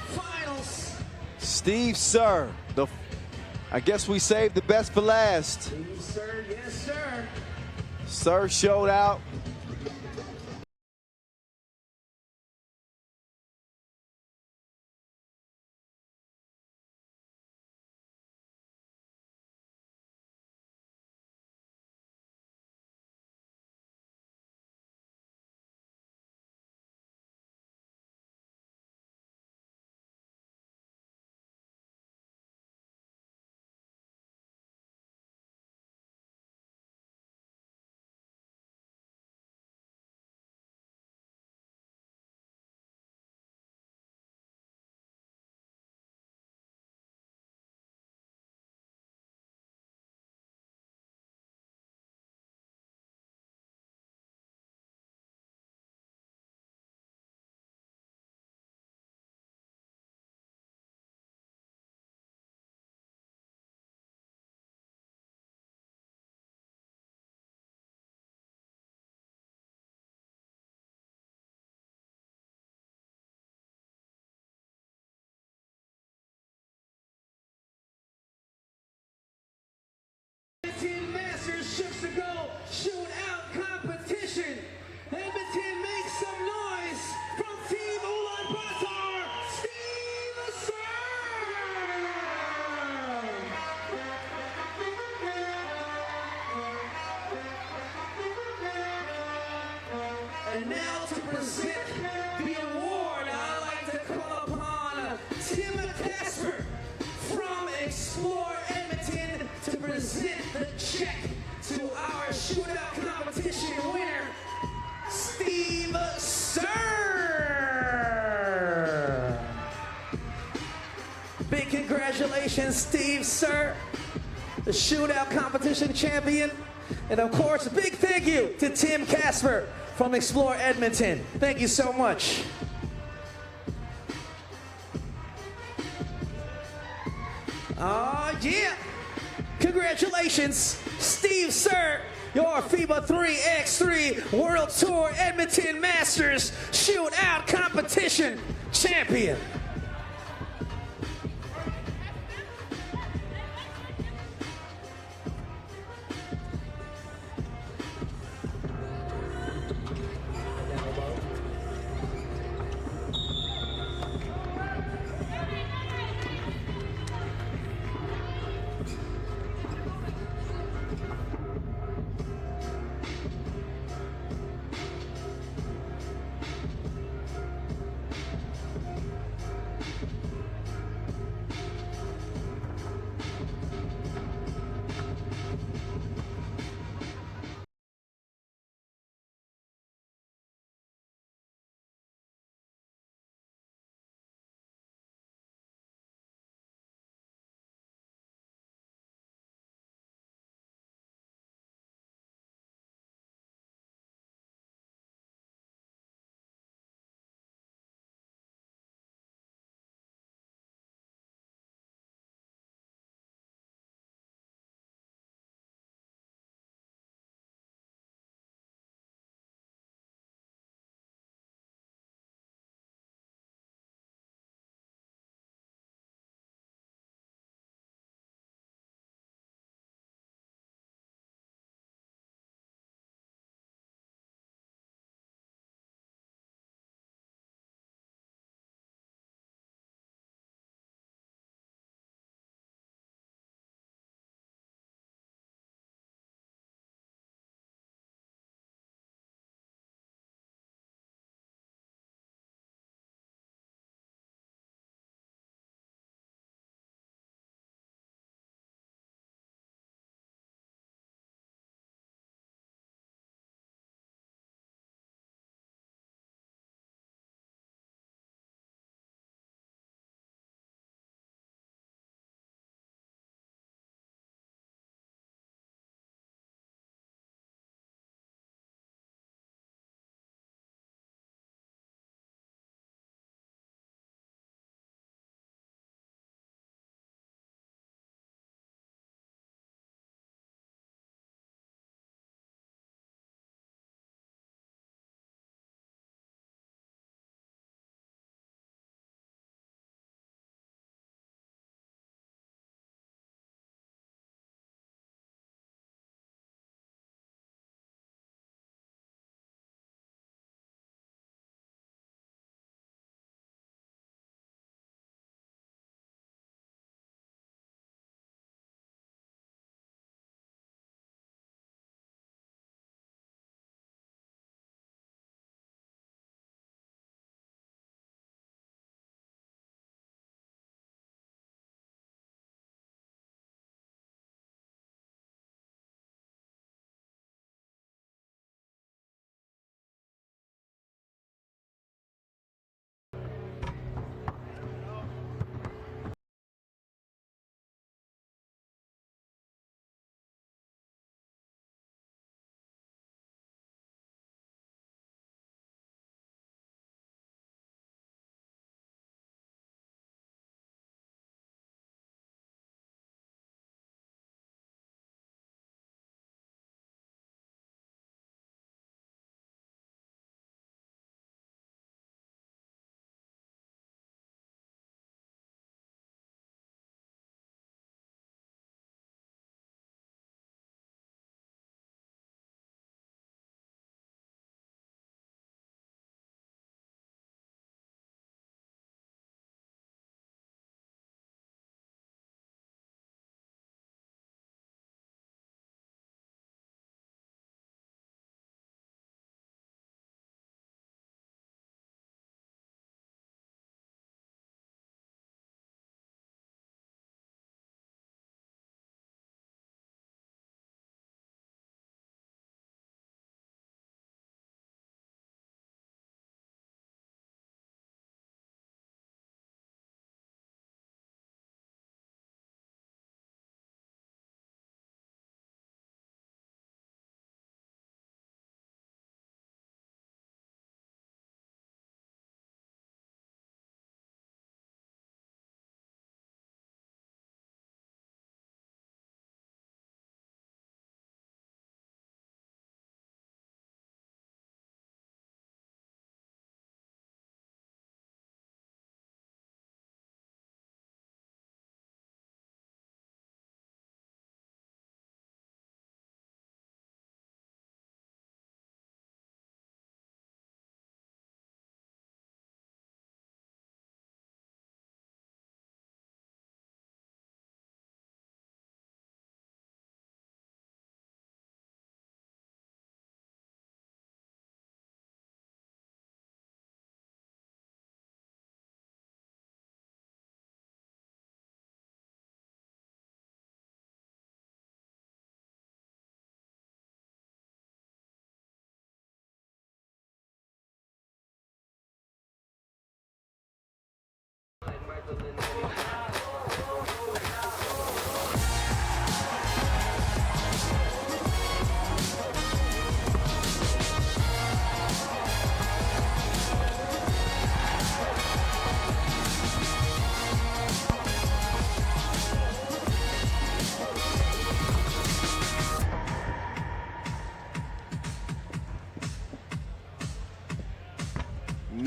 Finals. Steve Sir, I guess we saved the best for last. Steve Sir, yes sir. Sir showed out. Masters Chips to Go Shootout Competition. Edmonton, make some noise from Team Ulaanbaatar, Steve Sir. And now to present the award, I'd like to call upon Tim Casper from Explore Edmonton to present the check to our shootout competition winner, Steve Sir. Big congratulations, Steve Sir, the shootout competition champion. And of course, a big thank you to Tim Casper from Explore Edmonton. Thank you so much. Oh, yeah. Congratulations, Steve Sir, your FIBA 3x3 World Tour Edmonton Masters Shootout Competition champion.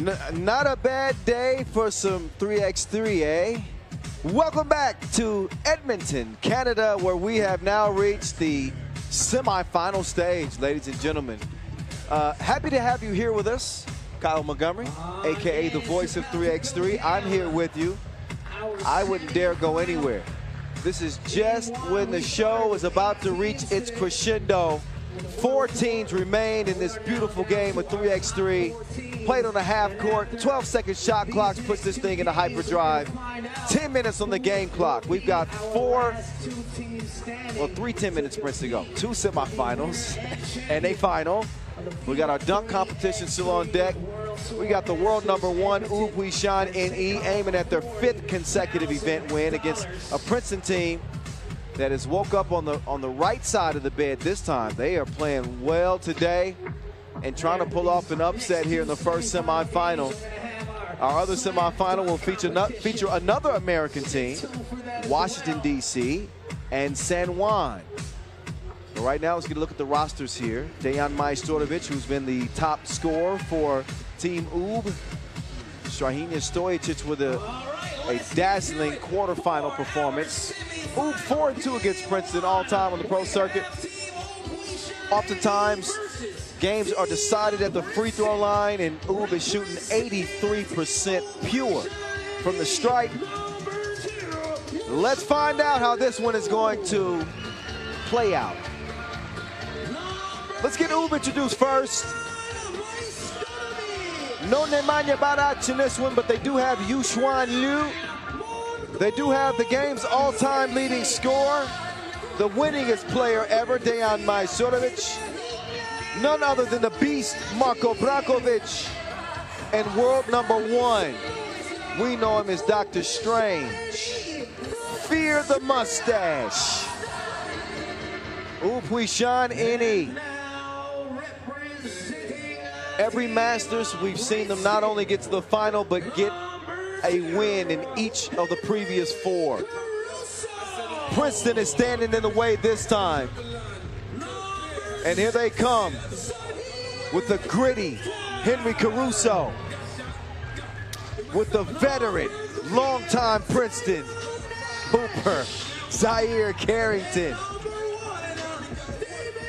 Not a bad day for some 3x3, eh? Welcome back to Edmonton, Canada, where we have now reached the semifinal stage, ladies and gentlemen. Happy to have you here with us. Kyle Montgomery, aka the voice of 3x3. I'm here with you. I wouldn't dare go anywhere. This is just when the show is about to reach its crescendo. 4 teams remain in this beautiful game of 3x3. Played on a half court, 12-second shot clocks puts this thing into hyperdrive. 10 minutes on the game clock. We've got 3 10-minute sprints to go. 2 semifinals and a final. We got our dunk competition still on deck. We got the world #1, Huishan NE, aiming at their 5th consecutive event win against a Princeton team that has woke up on the right side of the bed this time. They are playing well today and trying to pull off an upset here in the first semifinal. Our other semifinal will feature another American team, Washington, D.C., and San Juan. But right now, let's get a look at the rosters here. Dejan Majstorovic, who's been the top scorer for Team UB. Strahinja Stojic with a dazzling quarterfinal performance. UB 4-2 against Princeton all time on the pro circuit. Oftentimes, games are decided at the free throw line, and UB is shooting 83% pure from the stripe. Let's find out how this one is going to play out. Let's get UB introduced first. No Nemanja Barac in this one, but they do have Juan Liu. They do have the game's all-time leading scorer, the winningest player ever, Dejan Majstorovic. None other than the beast, Marko Brankovic, and world #1. We know him as Dr. Strange. Fear the mustache. Huishan NE. Every Masters, we've seen them not only get to the final, but get a win in each of the previous 4. Princeton is standing in the way this time. And here they come with the gritty Henry Caruso, with the veteran, longtime Princeton hooper, Zaire Carrington.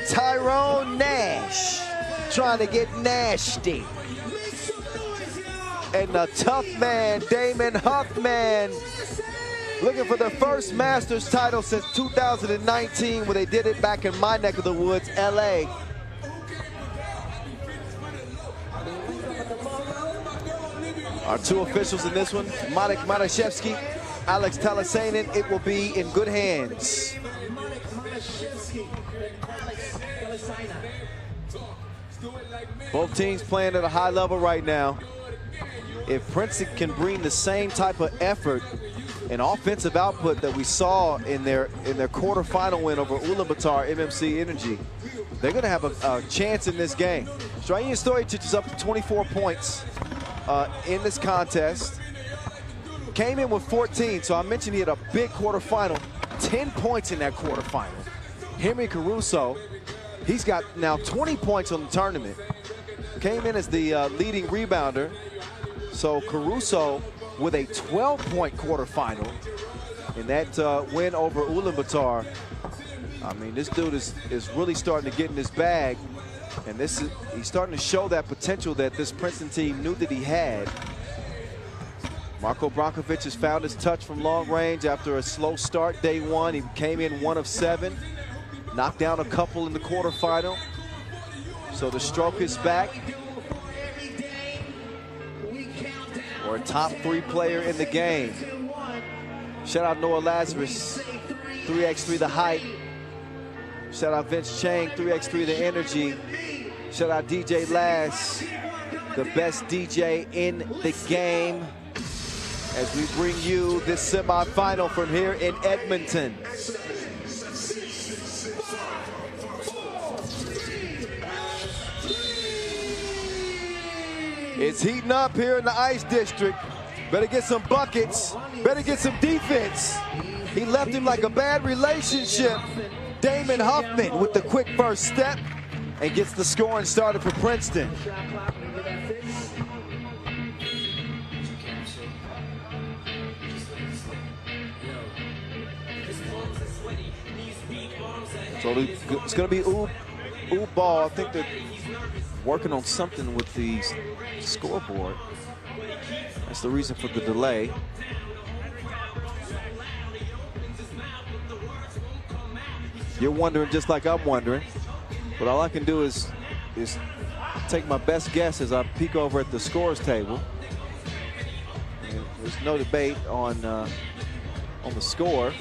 Tyrone Nash trying to get nasty. And the tough man, Damon Huffman, looking for their first Masters title since 2019, when they did it back in my neck of the woods, LA. Our 2 officials in this one, Marek Maraszewski, Alex Talasainen. It will be in good hands. Both teams playing at a high level right now. If Princeton can bring the same type of effort and offensive output that we saw in their quarterfinal win over Ulaanbaatar MMC Energy, they're going to have a chance in this game. Strahinja Stojic is up to 24 points in this contest. Came in with 14, so I mentioned he had a big quarterfinal. 10 points in that quarterfinal. Henry Caruso, he's got now 20 points on the tournament. Came in as the leading rebounder. So Caruso with a 12-point quarterfinal in that win over Ulaanbaatar. I mean, this dude is really starting to get in his bag, and he's starting to show that potential that this Princeton team knew that he had. Marko Brankovic has found his touch from long range after a slow start day 1. He came in 1 of 7, knocked down a couple in the quarterfinal. So the stroke is back. Or a top 3 player in the game. Shout out Noah Lazarus, 3x3 the hype. Shout out Vince Chang, 3x3 the energy. Shout out DJ Laz, the best DJ in the game, as we bring you this semifinal from here in Edmonton. It's heating up here in the Ice District. Better get some buckets. Better get some defense. He left him like a bad relationship. Damon Huffman with the quick first step and gets the scoring started for Princeton. So it's going to be Oob ball. I think they're working on something with the scoreboard. That's the reason for the delay. You're wondering just like I'm wondering. But all I can do is take my best guess as I peek over at the scores table. And there's no debate on the score.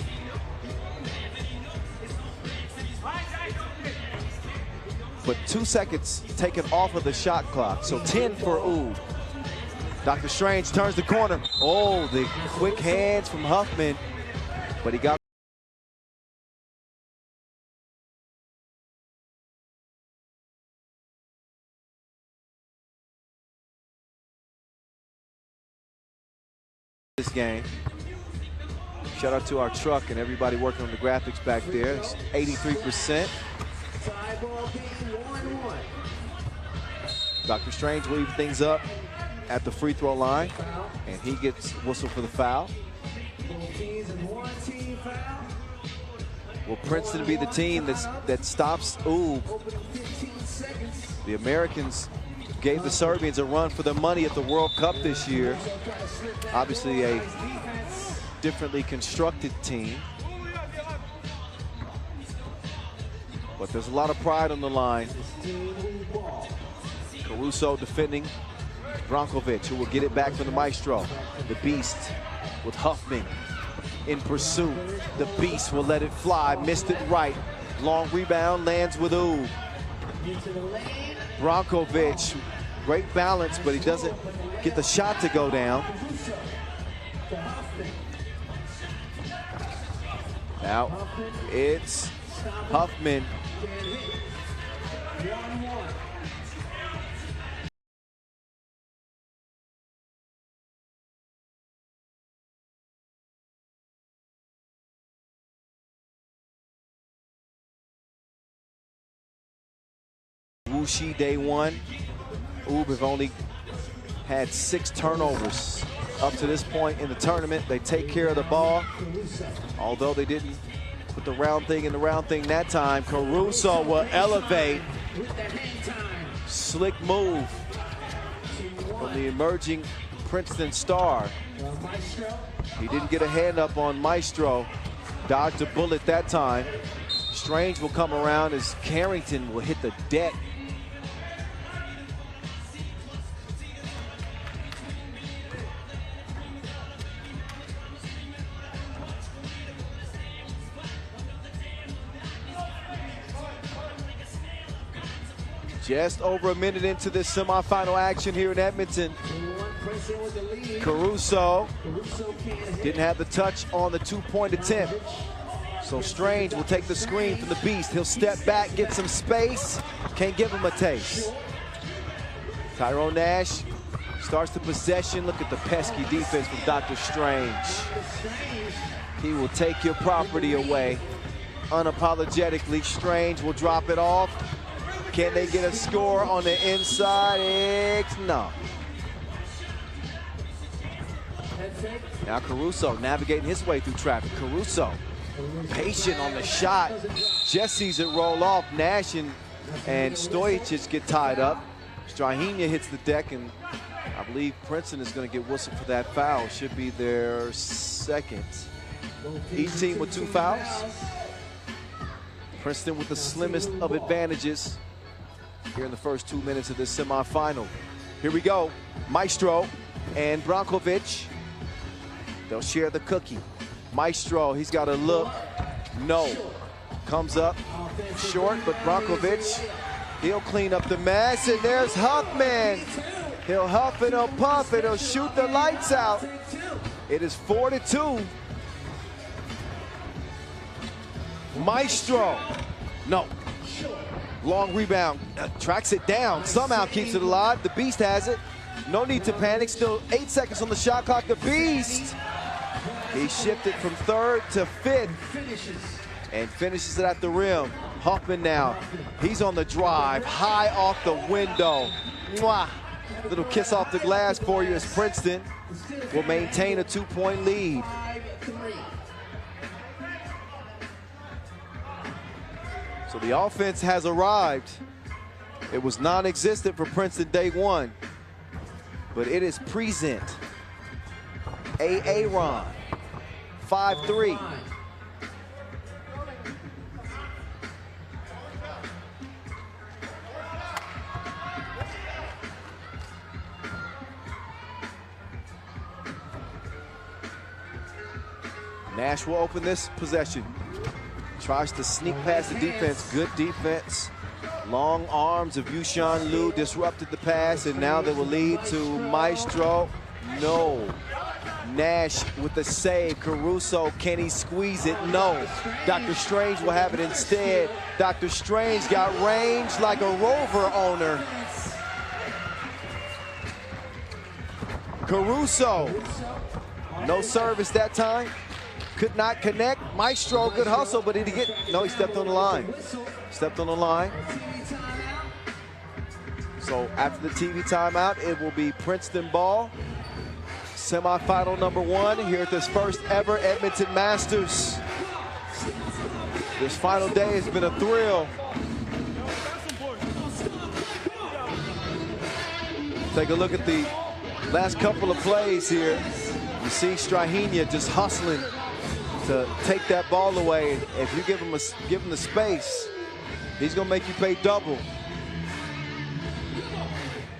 But 2 seconds taken off of the shot clock. So 10 for Oob. Dr. Strange turns the corner. Oh, the quick hands from Huffman. But he got this game. Shout out to our truck and everybody working on the graphics back there. It's 83%. Dr. Strange will leave things up at the free throw line, and he gets whistled for the foul. Will Princeton be the team that stops Oob? The Americans gave the Serbians a run for their money at the World Cup this year. Obviously a differently constructed team. But there's a lot of pride on the line. Caruso defending Brankovic, who will get it back from the maestro. The Beast with Huffman in pursuit. The Beast will let it fly, missed it right. Long rebound, lands with Oob. Brankovic, great balance, but he doesn't get the shot to go down. Now it's Huffman. Wuxi day one. Oob have only had 6 turnovers up to this point in the tournament. They take care of the ball, although they didn't put the round thing in the round thing that time. Caruso will elevate. Slick move from the emerging Princeton star. He didn't get a hand up on Maestro. Dodged a bullet that time. Strange will come around as Carrington will hit the deck. Just over a minute into this semifinal action here in Edmonton. Caruso didn't have the touch on the 2-point attempt. So Strange will take the screen from the Beast. He'll step back, get some space. Can't give him a taste. Tyrone Nash starts the possession. Look at the pesky defense from Dr. Strange. He will take your property away. Unapologetically, Strange will drop it off. Can they get a score on the inside? No. Now Caruso navigating his way through traffic. Caruso, patient on the shot. Just sees it roll off. Nash and Stojic get tied up. Strahinja hits the deck, and I believe Princeton is going to get whistled for that foul. Should be their second. Each team with 2 fouls. Princeton with the slimmest of advantages here in the first 2 minutes of this semifinal. Here we go. Maestro and Brankovic. They'll share the cookie. Maestro, he's got a look. No. Comes up short, but Brankovic, he'll clean up the mess. And there's Huffman. He'll huff and he'll puff and he'll shoot the lights out. It is 4-2. Maestro. No. Long rebound, tracks it down, somehow keeps it alive. The Beast has it. No need to panic, still 8 seconds on the shot clock. The Beast, he shifted from 3rd to 5th and finishes it at the rim. Huffman now, he's on the drive, high off the window. Mwah. Little kiss off the glass for you as Princeton will maintain a 2-point lead. So the offense has arrived. It was non-existent for Princeton day one, but it is present. Aaron, 5-3. Nash will open this possession. Tries to sneak past the defense. Good defense. Long arms of Huishan Liu disrupted the pass, and now they will lead to Maestro. No. Nash with the save. Caruso, can he squeeze it? No. Dr. Strange will have it instead. Dr. Strange got range like a Rover owner. Caruso. No service that time. Could not connect. Maestro, good hustle, but did he get? No, he stepped on the line. Stepped on the line. So after the TV timeout, it will be Princeton ball. Semifinal number one here at this first ever Edmonton Masters. This final day has been a thrill. Take a look at the last couple of plays here. You see Strahinja just hustling to take that ball away. If you give him the space, he's gonna make you pay double.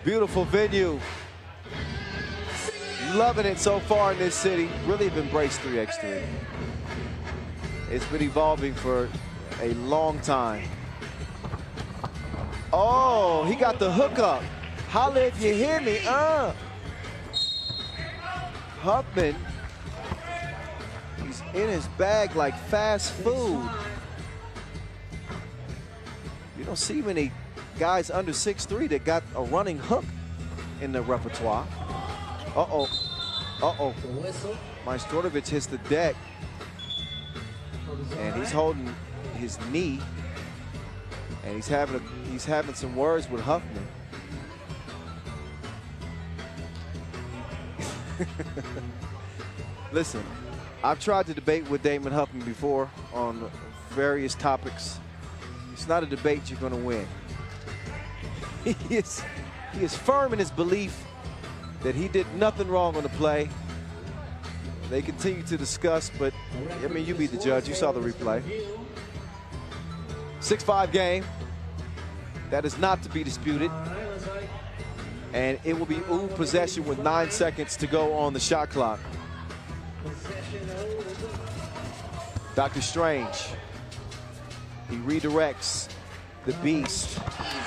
Beautiful venue. Loving it so far in this city. Really have embraced 3x3. It's been evolving for a long time. Oh, he got the hookup. Holla if you hear me. Huffman. He's in his bag like fast food. You don't see many guys under 6'3" that got a running hook in their repertoire. Uh-oh. Uh-oh. Majstorovic hits the deck. And he's holding his knee. And he's having some words with Huffman. Listen, I've tried to debate with Damon Huffman before on various topics. It's not a debate you're going to win. He is firm in his belief that he did nothing wrong on the play. They continue to discuss, but I mean, you be the judge. You saw the replay. 6-5 game. That is not to be disputed. And it will be possession with 9 seconds to go on the shot clock. Dr. Strange. He redirects the beast.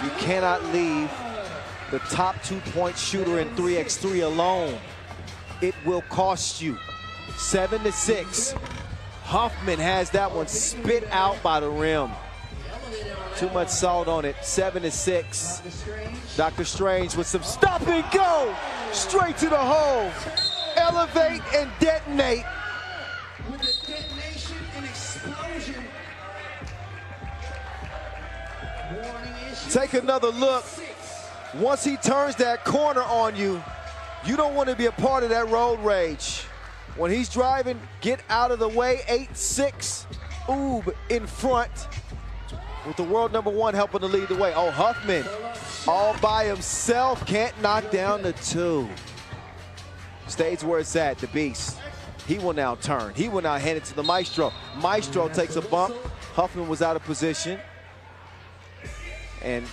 You cannot leave the top 2-point shooter in 3x3 alone. It will cost you. 7-6. Huffman has that one spit out by the rim. Too much salt on it. 7-6. Dr. Strange with some stop and go. Straight to the hole. Elevate and detonate. With the detonation and explosion. Take another look. Once he turns that corner on you, you don't want to be a part of that road rage. When he's driving, get out of the way. 8-6. Oob in front with the world number one helping to lead the way. Oh, Huffman all by himself. Can't knock down the two. Stays where it's at, the beast. He will now turn. He will now hand it to the Maestro. Maestro takes a bump. Huffman was out of position. And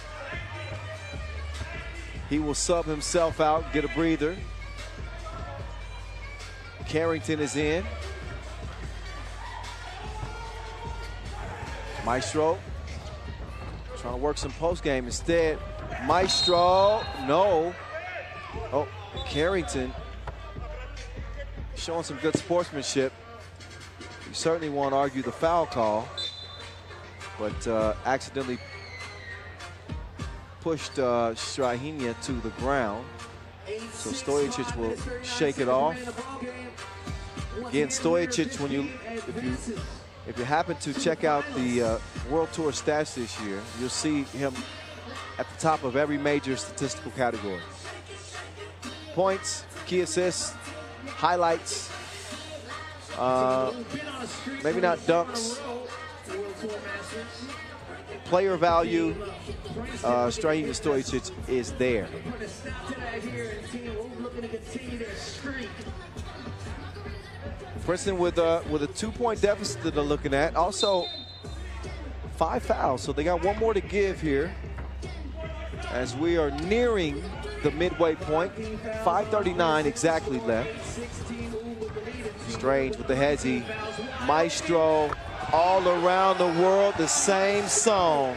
he will sub himself out, get a breather. Carrington is in. Maestro trying to work some post game instead. Maestro, no. Oh, Carrington showing some good sportsmanship. You certainly won't argue the foul call, but accidentally pushed Strahinja to the ground. So Stojacic will shake it off. Again, Stojacic, if you happen to check out the World Tour stats this year, you'll see him at the top of every major statistical category. Points, key assists, highlights, maybe not dunks, Player value, Strange and Stojic is there. Princeton with a 2-point deficit that they're looking at. Also, 5 fouls, so they got one more to give here as we are nearing the midway point. 5:39 exactly left. Strange with the hezzy. Maestro all around the world, the same song.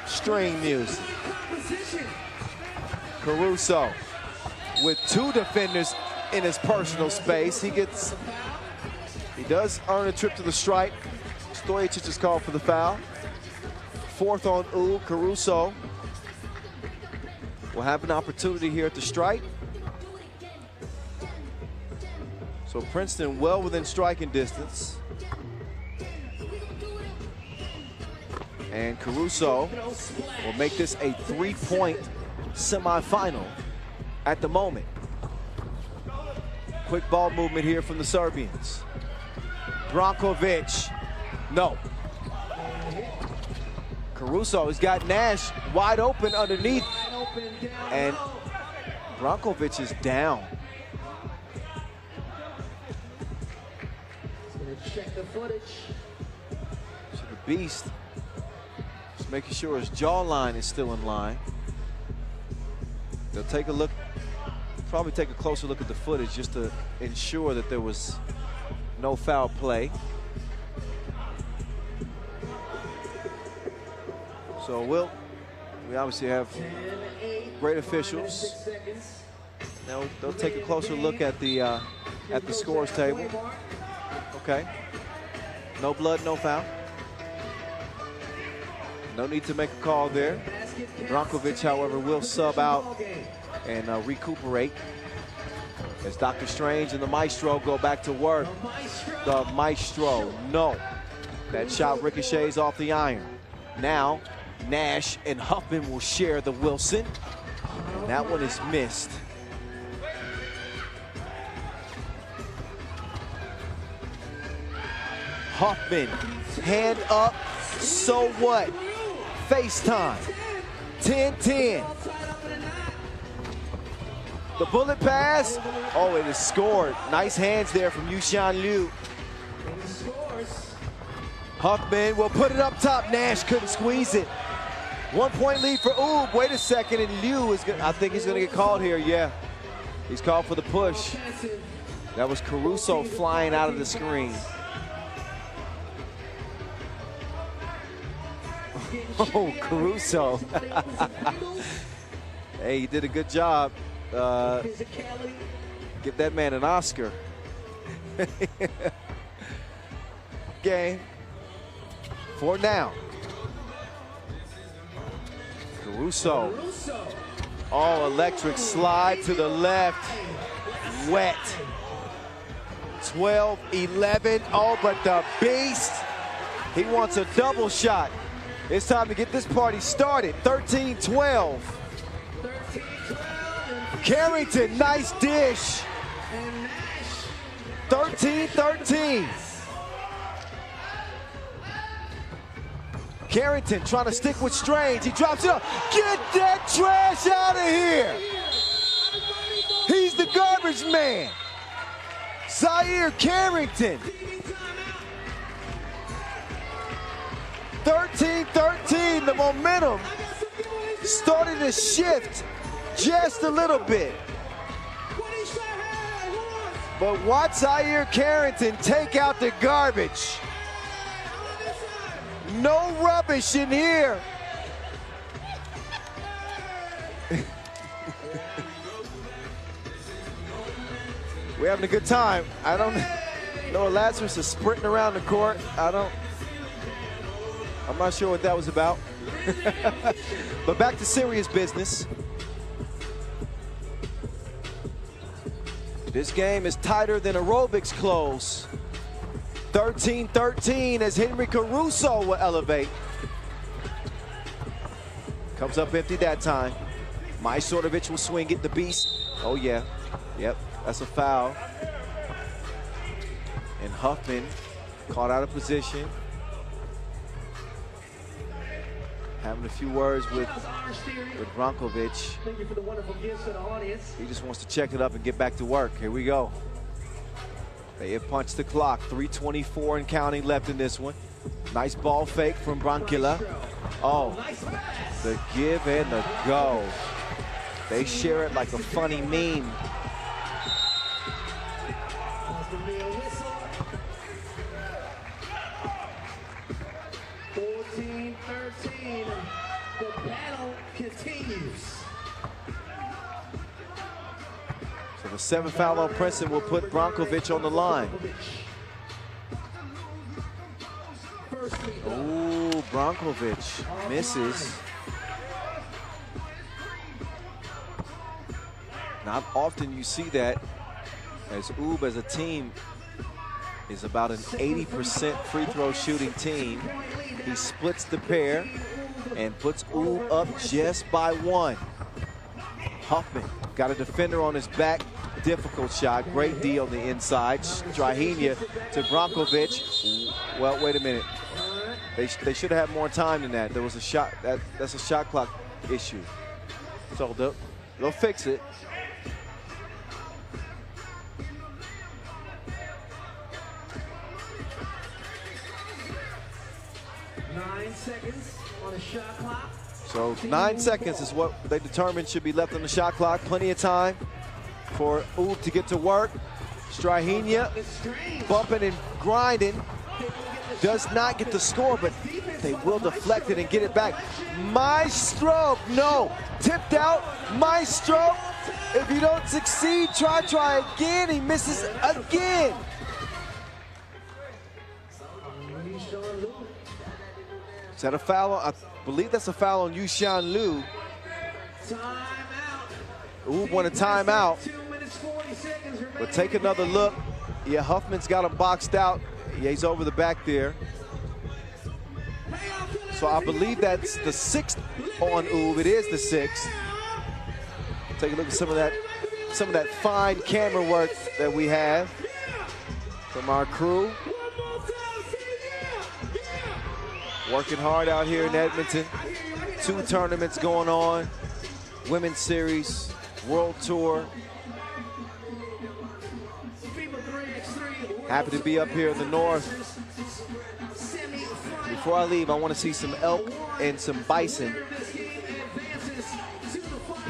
String music. Caruso with 2 defenders in his personal space. He does earn a trip to the stripe. Stojic is called for the foul. 4th on Ulaanbaatar. Caruso will have an opportunity here at the stripe. So Princeton well within striking distance. And Caruso will make this a 3-point semifinal at the moment. Quick ball movement here from the Serbians. Brankovic, no. Caruso has got Nash wide open underneath, and Brankovic is down. Check the footage. So the Beast just making sure his jawline is still in line. They'll take a look, probably take a closer look at the footage just to ensure that there was no foul play. So we obviously have great officials. Now they'll take a closer look at the scores table. Okay. No blood, no foul. No need to make a call there. Brankovic, however, will sub out and recuperate as Dr. Strange and the Maestro go back to work. The Maestro, no. That shot ricochets off the iron. Now, Nash and Huffman will share the Wilson. And that one is missed. Huffman, hand up, so what? FaceTime, 10-10. The bullet pass, oh, it is scored. Nice hands there from Huishan Liu. Huffman will put it up top. Nash couldn't squeeze it. 1-point lead for Oob. Wait a second, and Liu is I think he's gonna get called here, yeah. He's called for the push. That was Caruso flying out of the screen. Oh, Caruso. Hey, he did a good job. Give that man an Oscar. Game. For now. Caruso. Oh, electric slide to the left. Wet. 12-11. Oh, but the Beast. He wants a double shot. It's time to get this party started. 13-12. Carrington, nice dish. 13-13. Carrington trying to stick with Strange. He drops it up. Get that trash out of here. He's the garbage man. Zaire Carrington. 13-13, the momentum started to shift just a little bit. But watch Zaire Carrington take out the garbage. No rubbish in here. We're having a good time. I don't know, Lazarus is sprinting around the court. I'm not sure what that was about. But back to serious business. This game is tighter than aerobics clothes. 13-13 as Henry Caruso will elevate. Comes up empty that time. Majstorovic will swing it, the Beast. Oh yeah, yep, that's a foul. And Huffman caught out of position. having a few words with Brankovic. Thank you for the wonderful gifts to the audience. He just wants to check it up and get back to work. Here we go. They have punched the clock. 3:24 and counting left in this one. Nice ball fake from Brankila. Oh, the give and the go. They share it like a funny meme. 14-13. The battle continues. So the 7th foul on Princeton will put Brankovic on the line. Ooh, Brankovic misses. Not often you see that, as UB as a team is about an 80% free throw shooting team. He splits the pair and puts UB up just by 1. Huffman got a defender on his back. Difficult shot, great D on the inside. Strahinja to Brankovic. Well, wait a minute. They should have had more time than that. There was a shot, that's a shot clock issue. So they'll fix it. On the shot clock. So 9 seconds is what they determined should be left on the shot clock. Plenty of time for UB to get to work. Strahinja bumping and grinding. Does not get the score, but they will deflect it and get it back. Maestro, no. Tipped out, Maestro. If you don't succeed, try again. He misses again. Is that a foul? I believe that's a foul on Huishan Liu. UB won a timeout. But take another look. Yeah, Huffman's got him boxed out. Yeah, he's over the back there. So I believe that's the 6th on UB. It is the 6th. Take a look at some of that fine camera work that we have from our crew. Working hard out here in Edmonton. 2 tournaments going on. Women's Series, World Tour. Happy to be up here in the north. Before I leave, I want to see some elk and some bison.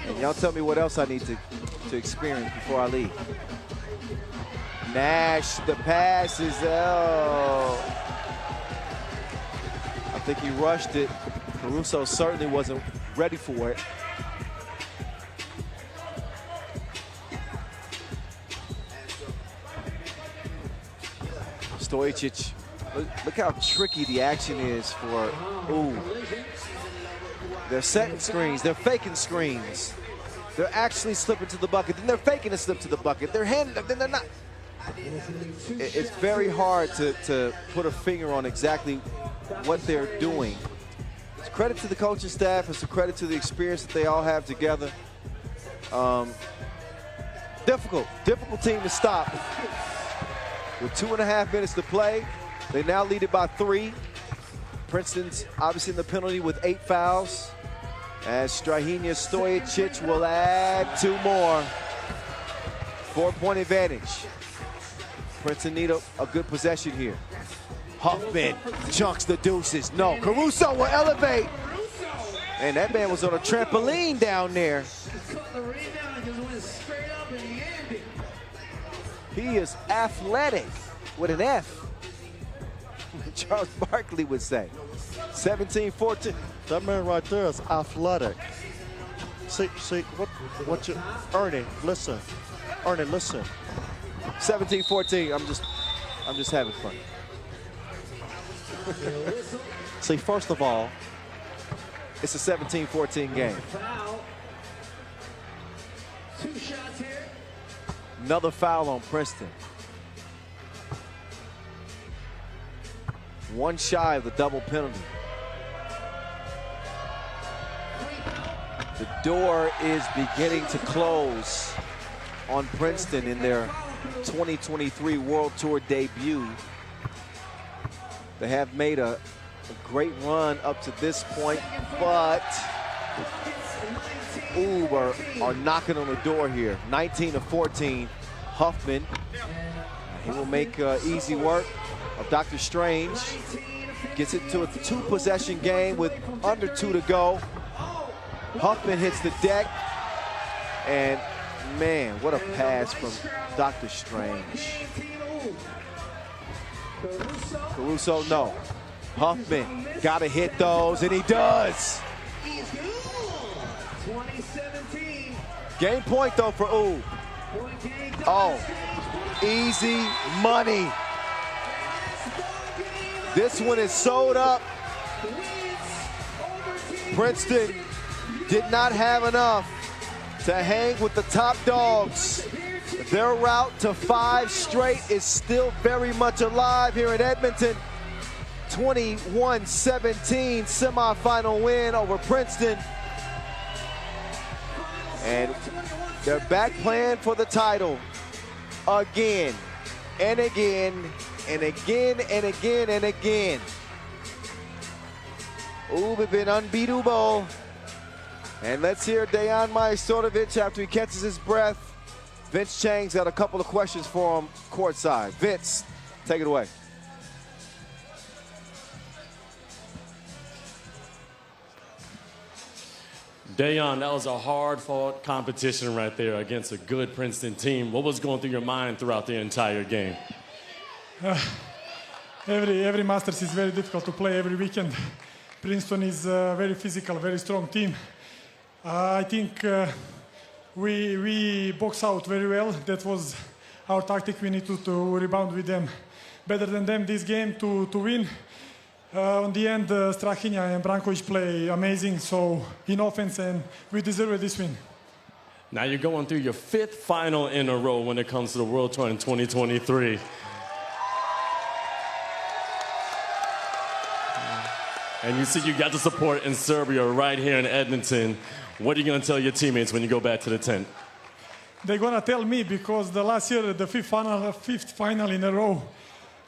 And y'all tell me what else I need to experience before I leave. Nash, the pass is, oh. I think he rushed it. Caruso certainly wasn't ready for it. Stojic, look how tricky the action is for UB. They're setting screens, they're faking screens. They're actually slipping to the bucket, then they're faking a slip to the bucket. They're handing, then they're not. It's very hard to put a finger on exactly what they're doing. It's credit to the coaching staff, it's a credit to the experience that they all have together. Difficult team to stop. With 2.5 minutes to play, they now lead it by 3. Princeton's obviously in the penalty with 8 fouls. As Strahinja Stojic will add 2 more. 4-point advantage. Princeton need a good possession here. Huffman chunks the deuces. No, Caruso will elevate. And that man was on a trampoline down there. He is athletic with an F. Charles Barkley would say. 17-14. That man right there is athletic. See, what you, Ernie, listen. 17-14, I'm just having fun. See, first of all, it's a 17-14 game. 2 shots here. Another foul on Princeton. 1 shy of the double penalty. The door is beginning to close on Princeton in their 2023 World Tour debut. They have made a A great run up to this point, but Uber are knocking on the door here. 19-14, Huffman. He will make easy work of Dr. Strange. Gets it to a 2-possession game with under 2 to go. Huffman hits the deck. And man, what a pass from Dr. Strange. Caruso, no. Huffman, gotta hit those, and he does. Game point though for Oob. Oh, easy money. This one is sold up. Princeton did not have enough to hang with the top dogs. Their route to 5 straight is still very much alive here in Edmonton. 21-17 semifinal win over Princeton. And they're back playing for the title again and again and again and again and again. Oob have been unbeatable. And let's hear Dejan Majstorovic after he catches his breath. Vince Chang's got a couple of questions for him courtside. Vince, take it away. Dejan, that was a hard-fought competition right there against a good Princeton team. What was going through your mind throughout the entire game? Every Masters is very difficult to play every weekend. Princeton is a very physical, very strong team. I think we box out very well. That was our tactic. We need to rebound with them better than them this game to win. On the end, Strahinja and Brankovic play amazing, so in offense, and we deserve this win. Now you're going through your 5th final in a row when it comes to the World Tour in 2023. And you see you got the support in Serbia right here in Edmonton. What are you going to tell your teammates when you go back to the tent? They're going to tell me because the last year, the 5th final in a row,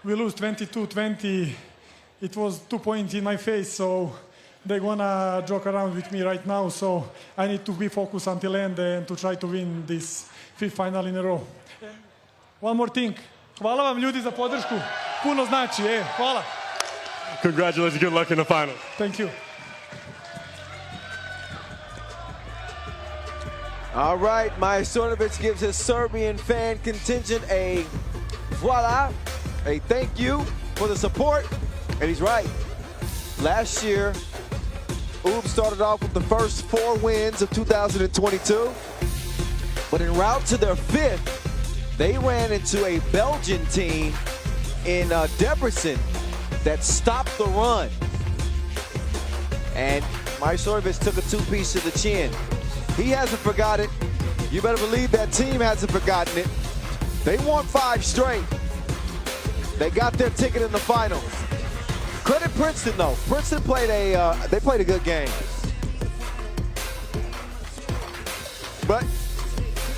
we lose 22-20. It was 2 points in my face, so they're going to joke around with me right now. So I need to be focused until end and to try to win this 5th final in a row. One more thing. Hvala vam ljudi za podršku. Puno znači, hvala. Congratulations, good luck in the final. Thank you. All right, Majstorovic gives his Serbian fan contingent a voila, a thank you for the support. And he's right. Last year, Oob started off with the first 4 wins of 2022. But en route to their 5th, they ran into a Belgian team in Debrecen that stopped the run. And Majstorovic took a 2-piece to the chin. He hasn't forgot it. You better believe that team hasn't forgotten it. They won 5 straight. They got their ticket in the final. Credit Princeton though. Princeton played a good game. But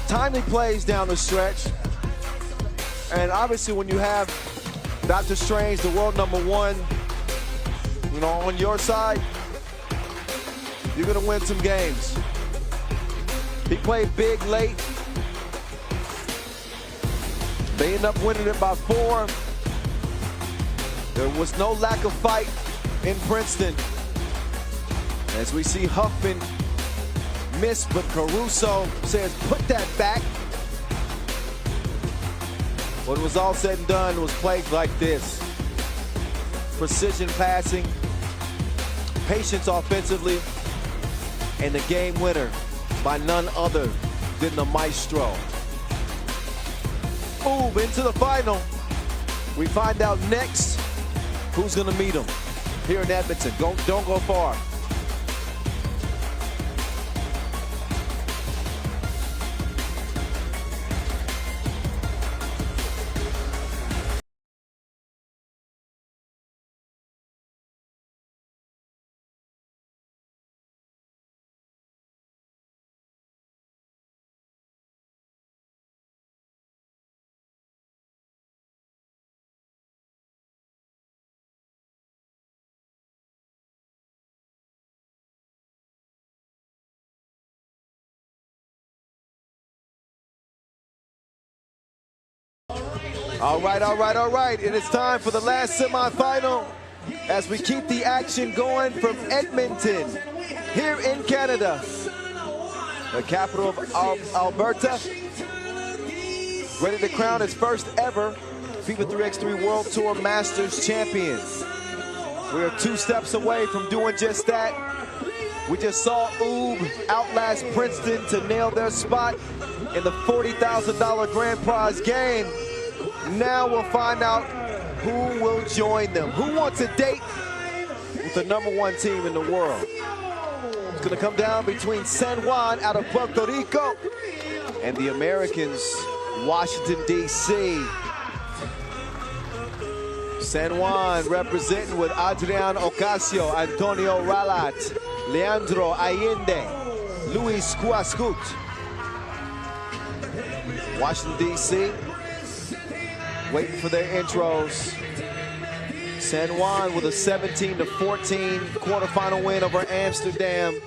timely plays down the stretch. And obviously when you have Dr. Strange, the world #1, on your side, you're gonna win some games. He played big late. They end up winning it by 4. There was no lack of fight in Princeton. As we see Huffman miss, but Caruso says, put that back. When it was all said and done, it was plays like this. Precision passing, patience offensively, and the game winner by none other than the maestro. Oob into the final. We find out next who's gonna meet him here in Edmonton. Don't go far. All right, all right, all right. It is time for the last semifinal as we keep the action going from Edmonton, here in Canada, the capital of Alberta, ready to crown its first ever FIBA 3x3 World Tour Masters champion. We are 2 steps away from doing just that. We just saw UB outlast Princeton to nail their spot in the $40,000 grand prize game. Now we'll find out who will join them. Who wants a date with the #1 team in the world? It's gonna come down between San Juan out of Puerto Rico and the Americans, Washington, D.C. San Juan representing with Adrian Ocasio, Antonio Ralat, Leandro Allende, Luis Cuascut. Washington, D.C. waiting for their intros. San Juan with a 17-14 quarterfinal win over Amsterdam.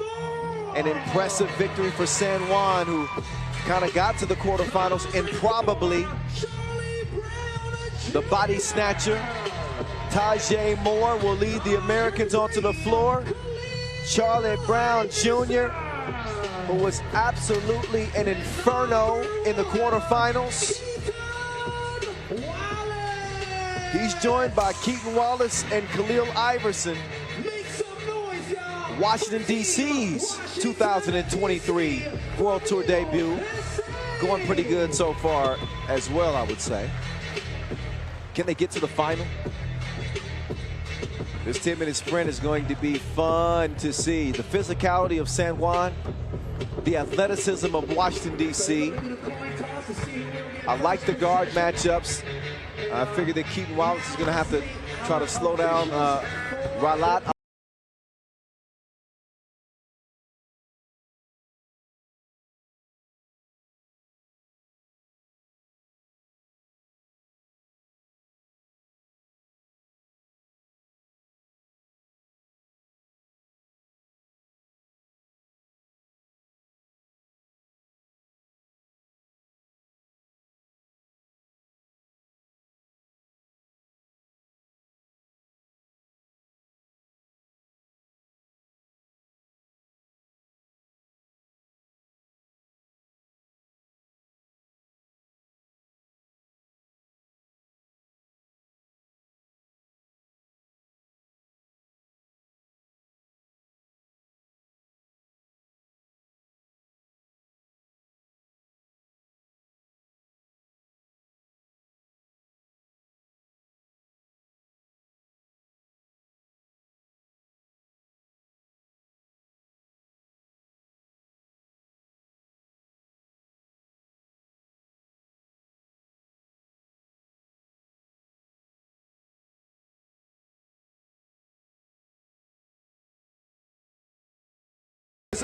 An impressive victory for San Juan, who kind of got to the quarterfinals, and probably the body snatcher, Tajay Moore, will lead the Americans onto the floor. Charlie Brown Jr., who was absolutely an inferno in the quarterfinals. He's joined by Keaton Wallace and Khalil Iverson. Washington, D.C.'s 2023 World Tour debut. Going pretty good so far as well, I would say. Can they get to the final? This 10-minute sprint is going to be fun to see. The physicality of San Juan, the athleticism of Washington, D.C. I like the guard matchups. I figure that Keaton Wallace is going to have to try to slow down Ralat.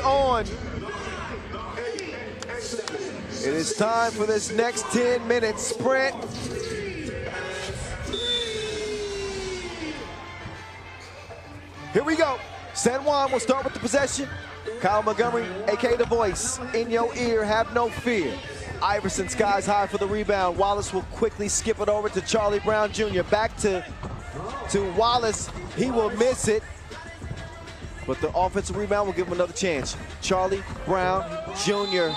On. It is time for this next 10-minute sprint. Here we go. San Juan will start with the possession. Kyle Montgomery, aka The Voice, in your ear, have no fear. Iverson skies high for the rebound. Wallace will quickly skip it over to Charlie Brown Jr. Back to Wallace. He will miss it. But the offensive rebound will give him another chance. Charlie Brown Jr.,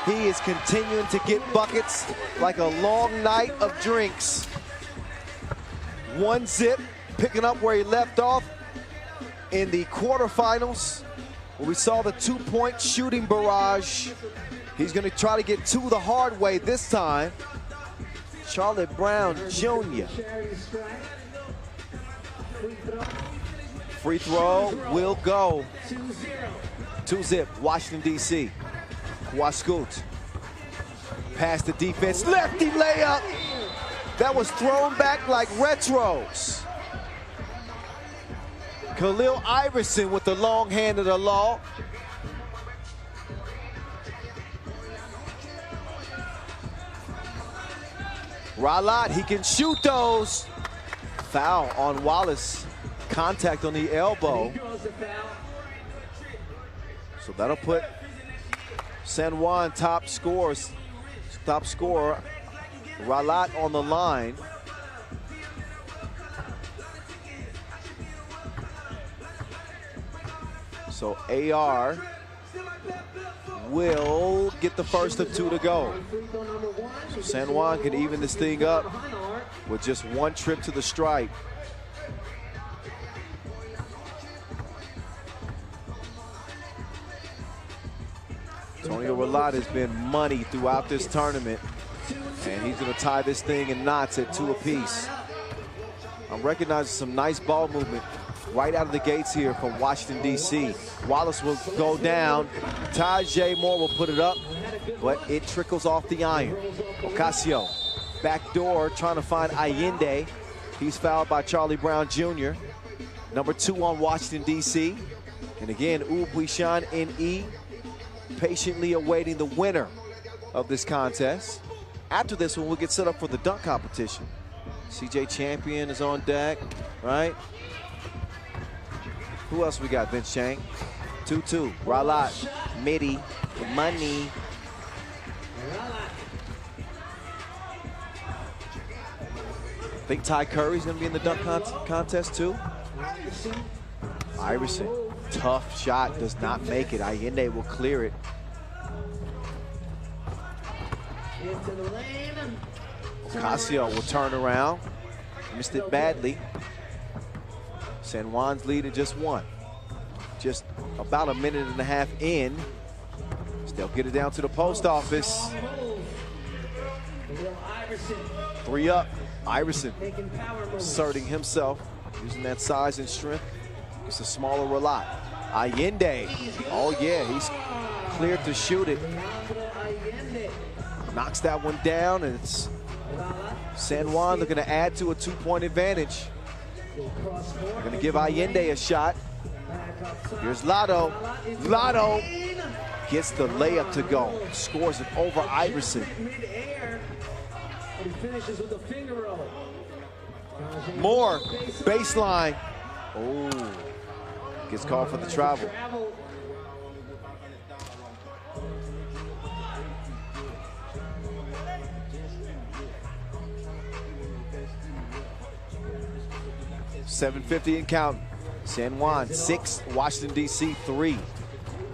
he is continuing to get buckets like a long night of drinks. 1-zip, picking up where he left off in the quarterfinals, where we saw the 2-point shooting barrage. He's going to try to get 2 the hard way this time. Charlie Brown Jr. Free throw will go. 2-zip, Washington, D.C. Cuascut. Past the defense, lefty layup. That was thrown back like retros. Khalil Iverson with the long hand of the law. Ralat, he can shoot those. Foul on Wallace. Contact on the elbow. So that'll put San Juan top scorer Ralat on the line. So AR will get the first of 2 to go. So San Juan can even this thing up with just 1 trip to the stripe. Antonio Ralat has been money throughout this tournament, and he's going to tie this thing in knots at 2 apiece. I'm recognizing some nice ball movement right out of the gates here from Washington, D.C. Wallace will go down. Tajay Moore will put it up, but it trickles off the iron. Ocasio, back door, trying to find Allende. He's fouled by Charlie Brown Jr. Number 2 on Washington, D.C. And again, Huishan in E, patiently awaiting the winner of this contest. After this one, we'll get set up for the dunk competition. CJ Champion is on deck, right? Who else we got? Vince Chang. 2-2. Ralat, Midi, money. Think Ty Curry's going to be in the dunk contest too? Iverson, tough shot, does not make it. Allende will clear it. Ocasio will turn around. Missed it badly. San Juan's lead at just 1. Just about a minute and a half in. Still get it down to the post office. 3 up. Iverson asserting himself, using that size and strength. It's a smaller Ralat. Allende, oh yeah, he's cleared to shoot it. Knocks that one down, and it's San Juan looking to add to a 2-point advantage. They're gonna give Allende a shot. Here's Lotto. Lotto gets the layup to go. Scores it over Iverson. Moore, baseline. Oh, gets called for the travel. .750 and count. San Juan 6, Washington D.C. 3.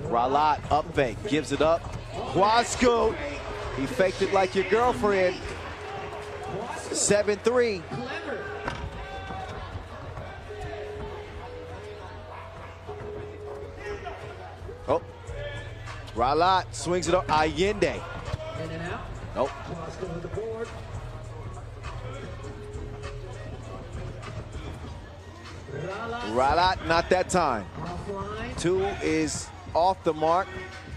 Ralat up fake, gives it up. Huasco, he faked it like your girlfriend. 7-3. Oh, Ralat swings it up. Allende. Nope. Ralat, not that time. 2 is off the mark.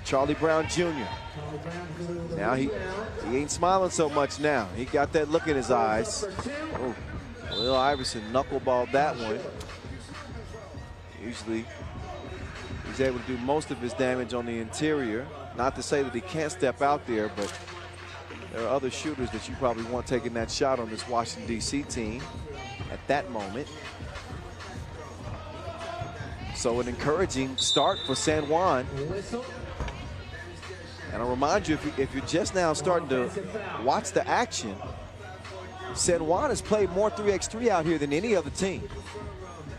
Charlie Brown Jr. Now he ain't smiling so much now. He got that look in his eyes. Oh, Lil Iverson knuckleballed that one. Usually he's able to do most of his damage on the interior. Not to say that he can't step out there, but there are other shooters that you probably want taking that shot on this Washington, D.C. team at that moment. So an encouraging start for San Juan. And I'll remind you, if you're just now starting to watch the action, San Juan has played more 3x3 out here than any other team.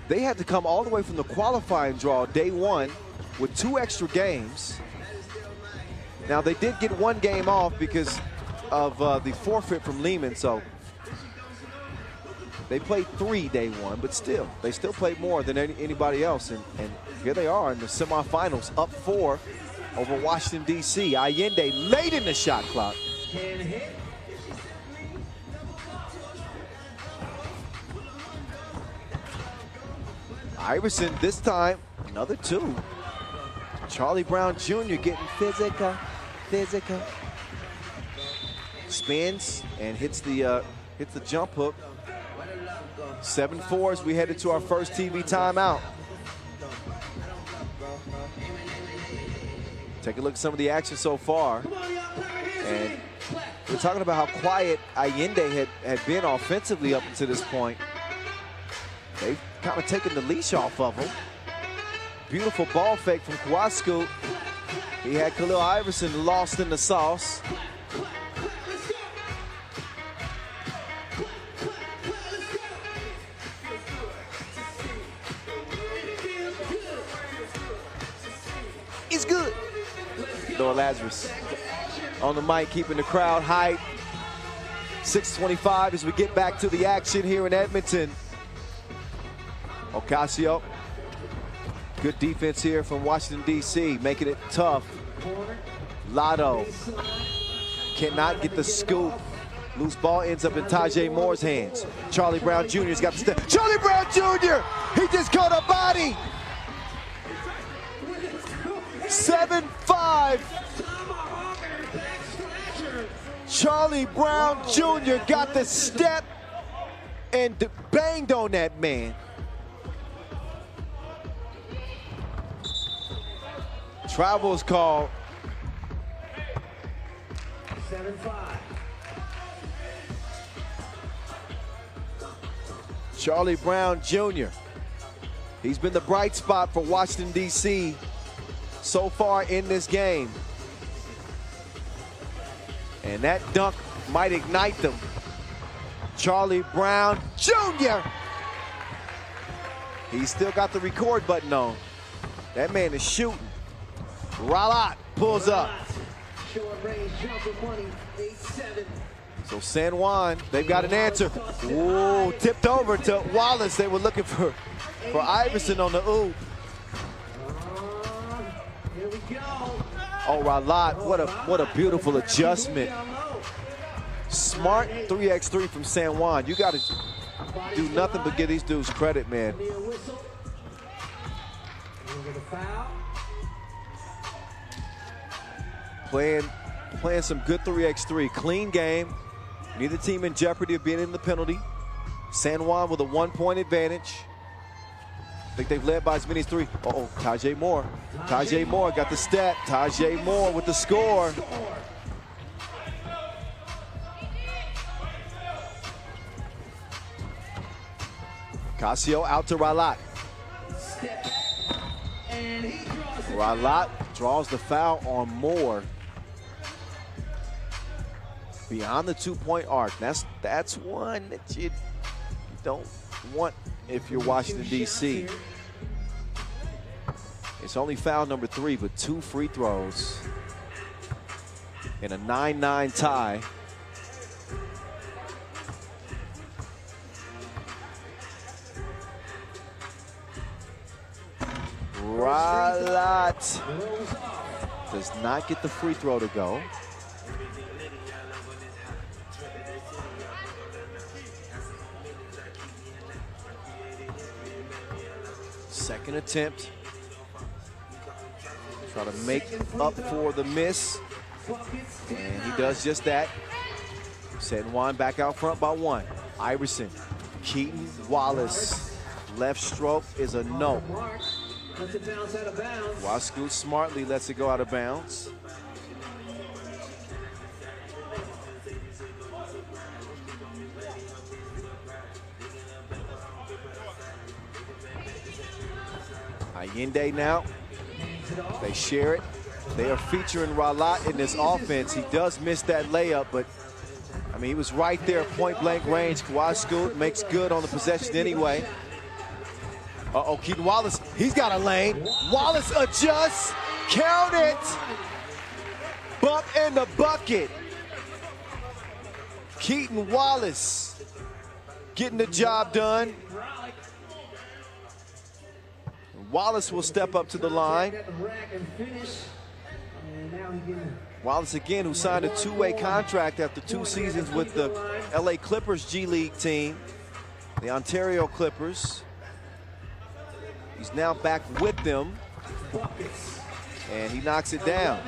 They had to come all the way from the qualifying draw day 1 with 2 extra games. Now they did get 1 game off because of the forfeit from Lehman, so they played 3 day 1, but still, they still played more than anybody else. And here they are in the semifinals, up 4 over Washington, D.C. Allende late in the shot clock. Iverson this time, another 2. Charlie Brown Jr. getting physical. Spins and hits the jump hook. 7-4 as we headed to our first TV timeout. Take a look at some of the action so far. And we're talking about how quiet Allende had been offensively up until this point. They've kind of taken the leash off of him. Beautiful ball fake from Huasco. He had Khalil Iverson lost in the sauce. is good. Noah Lazarus on the mic, keeping the crowd hype. 6:25 as we get back to the action here in Edmonton. Ocasio, good defense here from Washington, D.C., making it tough. Lotto cannot get the scoop. Loose ball ends up in Tajay Moore's hands. Charlie Brown Jr.'s got the step. Charlie Brown Jr., he just caught a body. 7-5. Charlie Brown Jr. got the step and banged on that man. Travel is called. 7-5. Charlie Brown Jr. He's been the bright spot for Washington, D.C. so far in this game. And that dunk might ignite them. Charlie Brown Jr. He's still got the record button on. That man is shooting. Ralat pulls up. Short range jumper money, 8-7. So San Juan, they've got an answer. Ooh, tipped over to Wallace. They were looking for Iverson on the ooh. Here we go. Oh, Ralat, what a beautiful adjustment. Smart 3x3 from San Juan. You got to do nothing but give these dudes credit, man. Playing some good 3x3. Clean game. Neither team in jeopardy of being in the penalty. San Juan with a 1-point advantage. I think they've led by as many as 3. Uh-oh, Tajay Moore. Tajay Moore got the step. Tajay Moore with the score. Casio out to Ralat. Ralat draws the foul on Moore. Beyond the 2-point arc. That's one that you don't want if you're Washington, D.C. It's only foul number 3, but 2 free throws in a 9-9 tie. Ralat does not get the free throw to go. Second attempt. Try to make up for the miss. And he does just that. San Juan back out front by 1. Iverson, Keaton, Wallace. Left stroke is a no. Wascoot smartly lets it go out of bounds. Allende now, they share it. They are featuring Ralat in this offense. He does miss that layup, but I mean, he was right there, point blank range. Wascoot makes good on the possession anyway. Uh-oh, Keaton Wallace, he's got a lane. Wallace adjusts, count it. Bump in the bucket. Keaton Wallace getting the job done. Wallace will step up to the line. Wallace again, who signed a 2-way contract after 2 seasons with the LA Clippers G League team, the Ontario Clippers. He's now back with them, and he knocks it down.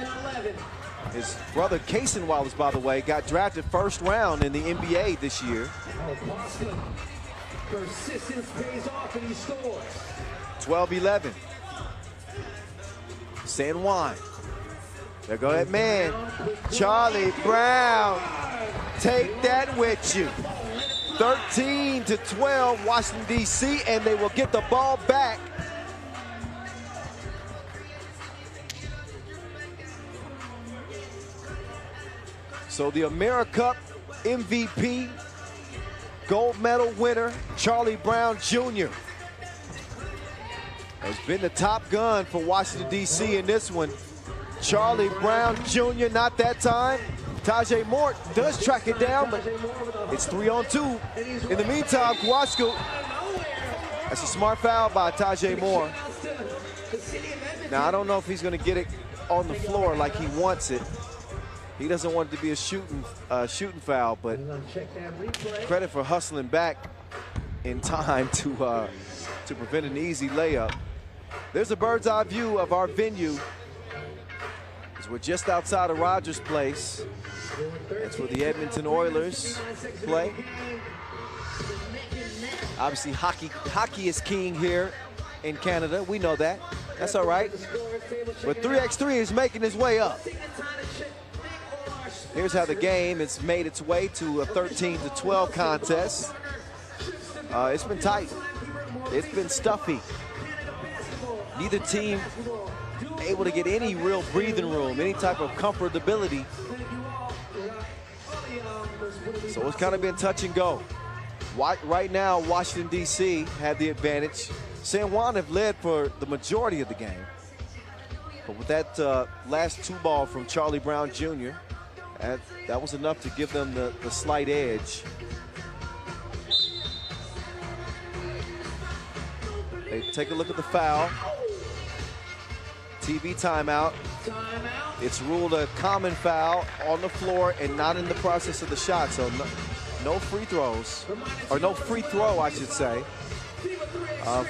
His brother, Kaysen Wallace, by the way, got drafted 1st round in the NBA this year. Persistence pays off and he scores. 12-11. San Juan. There go that man, Charlie Brown. Take that with you. 13-12, Washington, D.C., and they will get the ball back. So the AmeriCup MVP, gold medal winner, Charlie Brown Jr. has been the top gun for Washington, D.C. in this one. Charlie Brown Jr., not that time. Tajay Moore does track it down, but it's 3-on-2. In the meantime, Kowalski, that's a smart foul by Tajay Moore. Now, I don't know if he's going to get it on the floor like he wants it. He doesn't want it to be a shooting foul, but credit for hustling back in time to prevent an easy layup. There's a bird's eye view of our venue. As we're just outside of Rogers Place. That's where the Edmonton Oilers play. Obviously, hockey is king here in Canada. We know that. That's all right. But 3x3 is making his way up. Here's how the game has made its way to a 13-12 contest. It's been tight. It's been stuffy. Neither team able to get any real breathing room, any type of comfortability. So it's kind of been touch and go. Right now, Washington, D.C. had the advantage. San Juan have led for the majority of the game. But with that last two ball from Charlie Brown Jr., that was enough to give them the slight edge. They take a look at the foul. TV timeout. It's ruled a common foul on the floor and not in the process of the shot. So no free throws, or no free throw, I should say,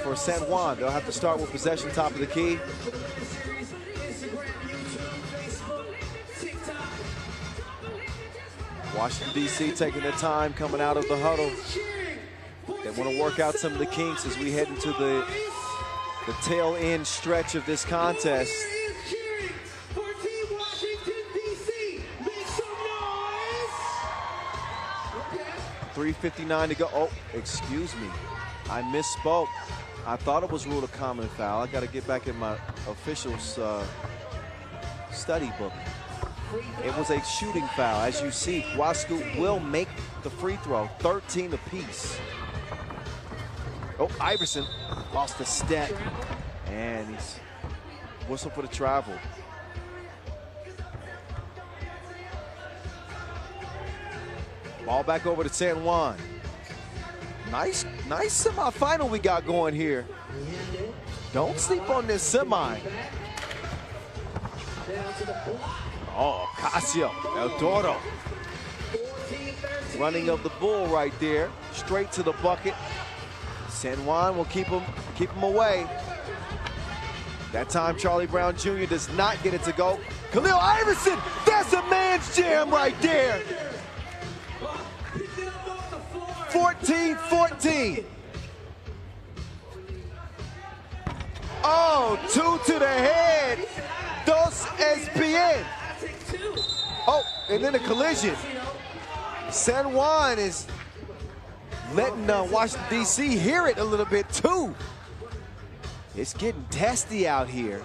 for San Juan. They'll have to start with possession, top of the key. Washington, D.C. taking their time coming out of the huddle. They want to work out some of the kinks as we head into the tail end stretch of this contest. 3:59 to go. Oh, excuse me. I misspoke. I thought it was ruled a common foul. I got to get back in my official's study book. It was a shooting foul. As you see, Kowalski will make the free throw, 13 apiece. Oh, Iverson lost a step, and he's whistled for the travel. Ball back over to San Juan. Nice semifinal we got going here. Don't sleep on this semi. Oh, Casio, El Toro. Running of the bull right there, straight to the bucket. San Juan will keep him away. That time, Charlie Brown Jr. does not get it to go. Khalil Iverson, that's a man's jam right there. 14-14. Oh, two to the head. Dos ESPN. Oh, and then a collision. San Juan is letting Washington, D.C. hear it a little bit too. It's getting testy out here.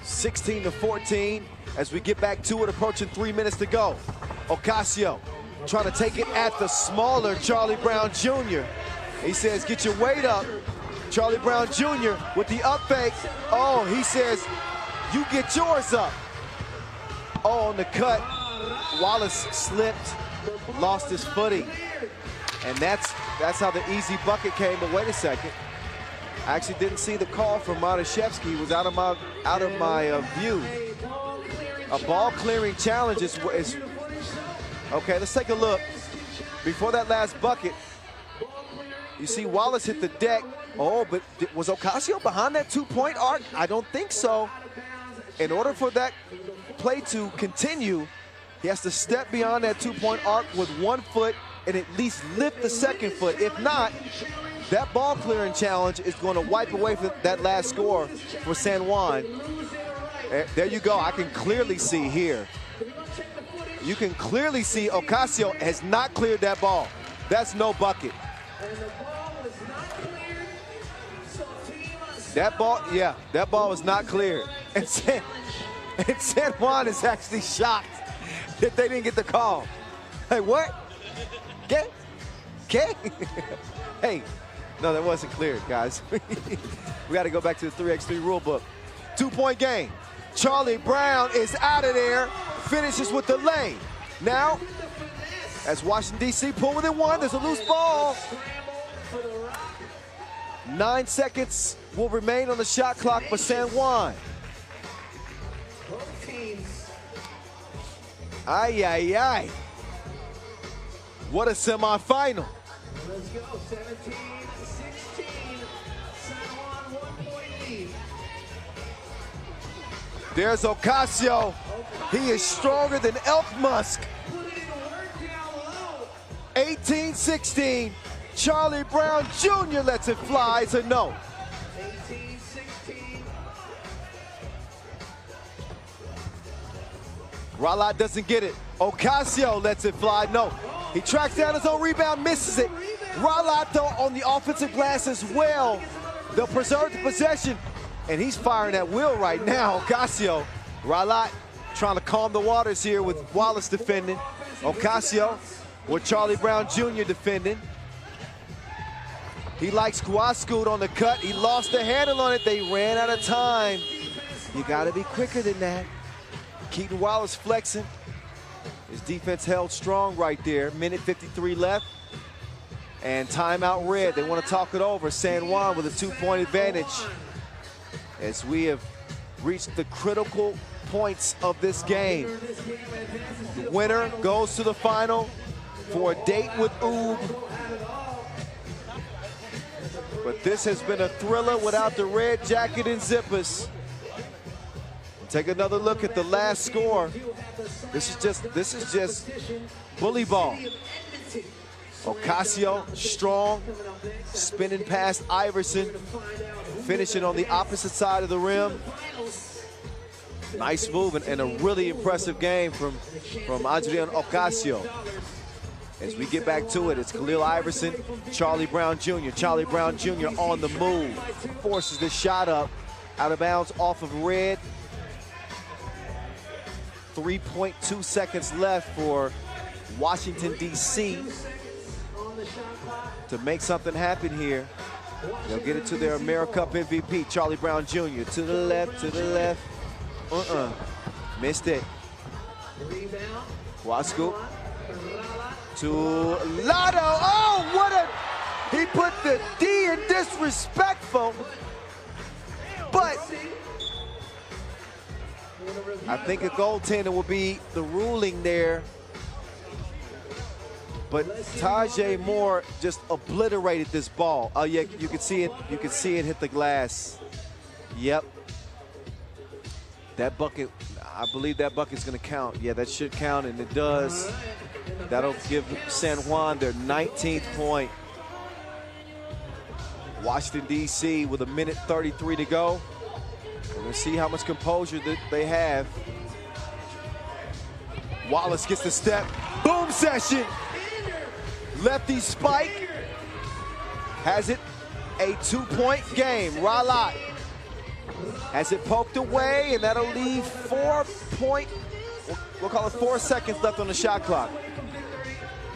(16-14) as we get back to it, approaching 3 minutes to go. Ocasio trying to take it at the smaller Charlie Brown Jr. He says, get your weight up. Charlie Brown Jr. with the up fake. Oh, he says, you get yours up. Oh, on the cut, Wallace slipped, lost his footing. And that's how the easy bucket came. But wait a second. I actually didn't see the call from Matashevsky. He was out of my view. A ball clearing challenge is okay. Let's take a look. Before that last bucket, you see Wallace hit the deck. Oh, but was Ocasio behind that two-point arc? I don't think so. In order for that play to continue, he has to step beyond that two-point arc with 1 foot and at least lift the second foot. If not, that ball clearing challenge is going to wipe away that last score for San Juan. There you go. I can clearly see here. You can clearly see Ocasio has not cleared that ball. That's no bucket. That ball, yeah, that ball was not cleared. And San Juan is actually shocked that they didn't get the call. Hey, what? okay? Hey, no, that wasn't clear, guys. We got to go back to the 3x3 rule book. 2-point game. Charlie Brown is out of there, finishes with the lay. Now, as Washington, D.C. pull within one, there's a loose ball. 9 seconds will remain on the shot clock for San Juan. Ay, ay, ay. What a semifinal. Let's go, 17-16. San Juan 1-point lead. There's Ocasio. He is stronger than Elk Musk. 18-16. Charlie Brown Jr. lets it fly. It's a no. 18-16. Ralat doesn't get it. Ocasio lets it fly. No. He tracks down his own rebound, misses it. Ralat, though, on the offensive glass as well. They'll preserve the possession. And he's firing at will right now. Ocasio. Ralat trying to calm the waters here with Wallace defending. Ocasio with Charlie Brown Jr. defending. He likes Kawascoot on the cut. He lost the handle on it. They ran out of time. You got to be quicker than that. Keaton Wallace flexing. His defense held strong right there. Minute 53 left. And timeout red. They want to talk it over. San Juan with a 2-point advantage. As we have reached the critical points of this game. The winner goes to the final for a date with Oob. But this has been a thriller without the red jacket and zippers. Take another look at the last score. This is just bully ball. Ocasio, strong, spinning past Iverson, finishing on the opposite side of the rim. Nice move and a really impressive game from Adrian Ocasio. As we get back to it, it's Khalil Iverson, Charlie Brown Jr. Charlie Brown Jr. on the move. Forces this shot up, out of bounds off of red. 3.2 seconds left for Washington, D.C. to make something happen here. They'll get it to their AmeriCup MVP, Charlie Brown Jr. To the left. Missed it. Wasco to Lotto. Oh, what a, he put the D in disrespectful. But I think a goaltender will be the ruling there. But Tajay Moore just obliterated this ball. Oh yeah, you could see it. You could see it hit the glass. Yep. That bucket, I believe that bucket's gonna count. Yeah, that should count, and it does. That'll give San Juan their 19th point. Washington, D.C. with a minute 33 to go. We're gonna see how much composure that they have. Wallace gets the step. Boom session. Lefty spike. Has it a 2-point game. Ralat has it poked away, and that'll leave we'll call it 4 seconds left on the shot clock.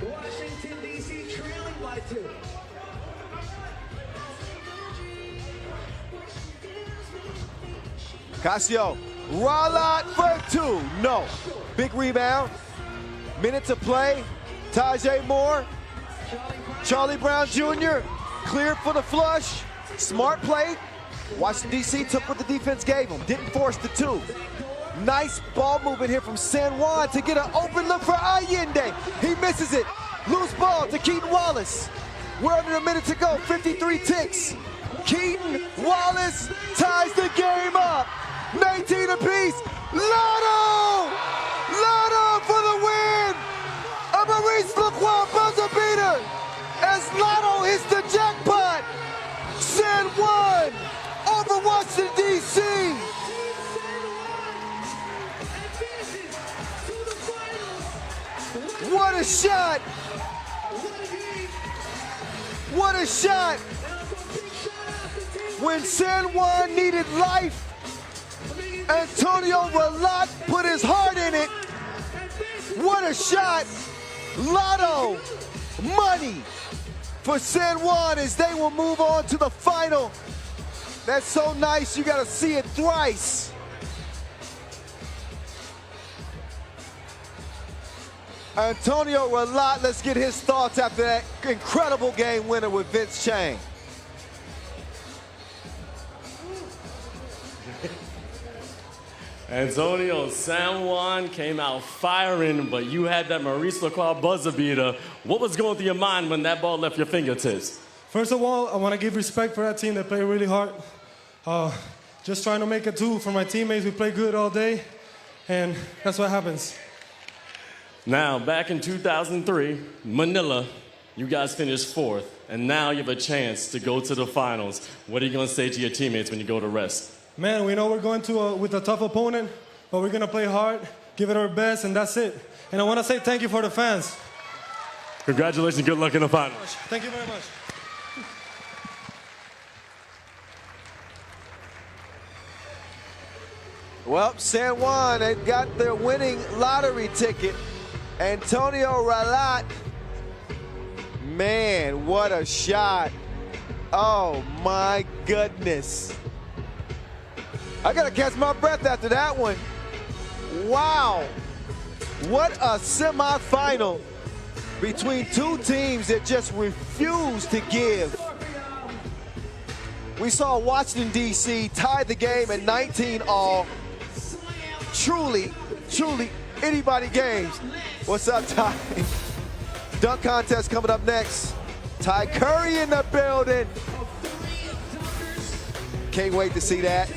Washington, D.C. trailing by 2. Casio, Ralat for 2. No. Big rebound. Minute to play. Tajay Moore. Charlie Brown Jr. cleared for the flush. Smart play. Washington, D.C. took what the defense gave him. Didn't force the 2. Nice ball movement here from San Juan to get an open look for Allende. He misses it. Loose ball to Keaton Wallace. We're under a minute to go. 53 ticks. Keaton Wallace ties the game up. 19 apiece. Lotto! Lotto for the win! A Maurice Lacroix buzzer beater as Lotto hits the jackpot. San Juan over Washington, D.C. What a shot! What a shot! When San Juan needed life, Antonio Ralat put his heart in it. What a shot! Lotto, money, for San Juan as they will move on to the final. That's so nice, you gotta see it thrice. Antonio Ralat, let's get his thoughts after that incredible game winner with Vince Chang. Antonio, San Juan came out firing, but you had that Maurice Lacroix buzzer beater. What was going through your mind when that ball left your fingertips? First of all, I want to give respect for that team. They play really hard. Just trying to make it too for my teammates. We play good all day, and that's what happens. Now, back in 2003, Manila, you guys finished 4th, and now you have a chance to go to the finals. What are you going to say to your teammates when you go to rest? Man, we know we're going to with a tough opponent, but we're going to play hard, give it our best, and that's it. And I want to say thank you for the fans. Congratulations, good luck in the finals. Thank you very much. Well, San Juan, they got their winning lottery ticket. Antonio Ralat, man, what a shot. Oh my goodness. I gotta catch my breath after that one. Wow, what a semifinal between two teams that just refuse to give. We saw Washington, D.C. tie the game at 19-all. Truly, anybody games. What's up, Ty? Dunk contest coming up next. Ty Curry in the building. Can't wait to see that.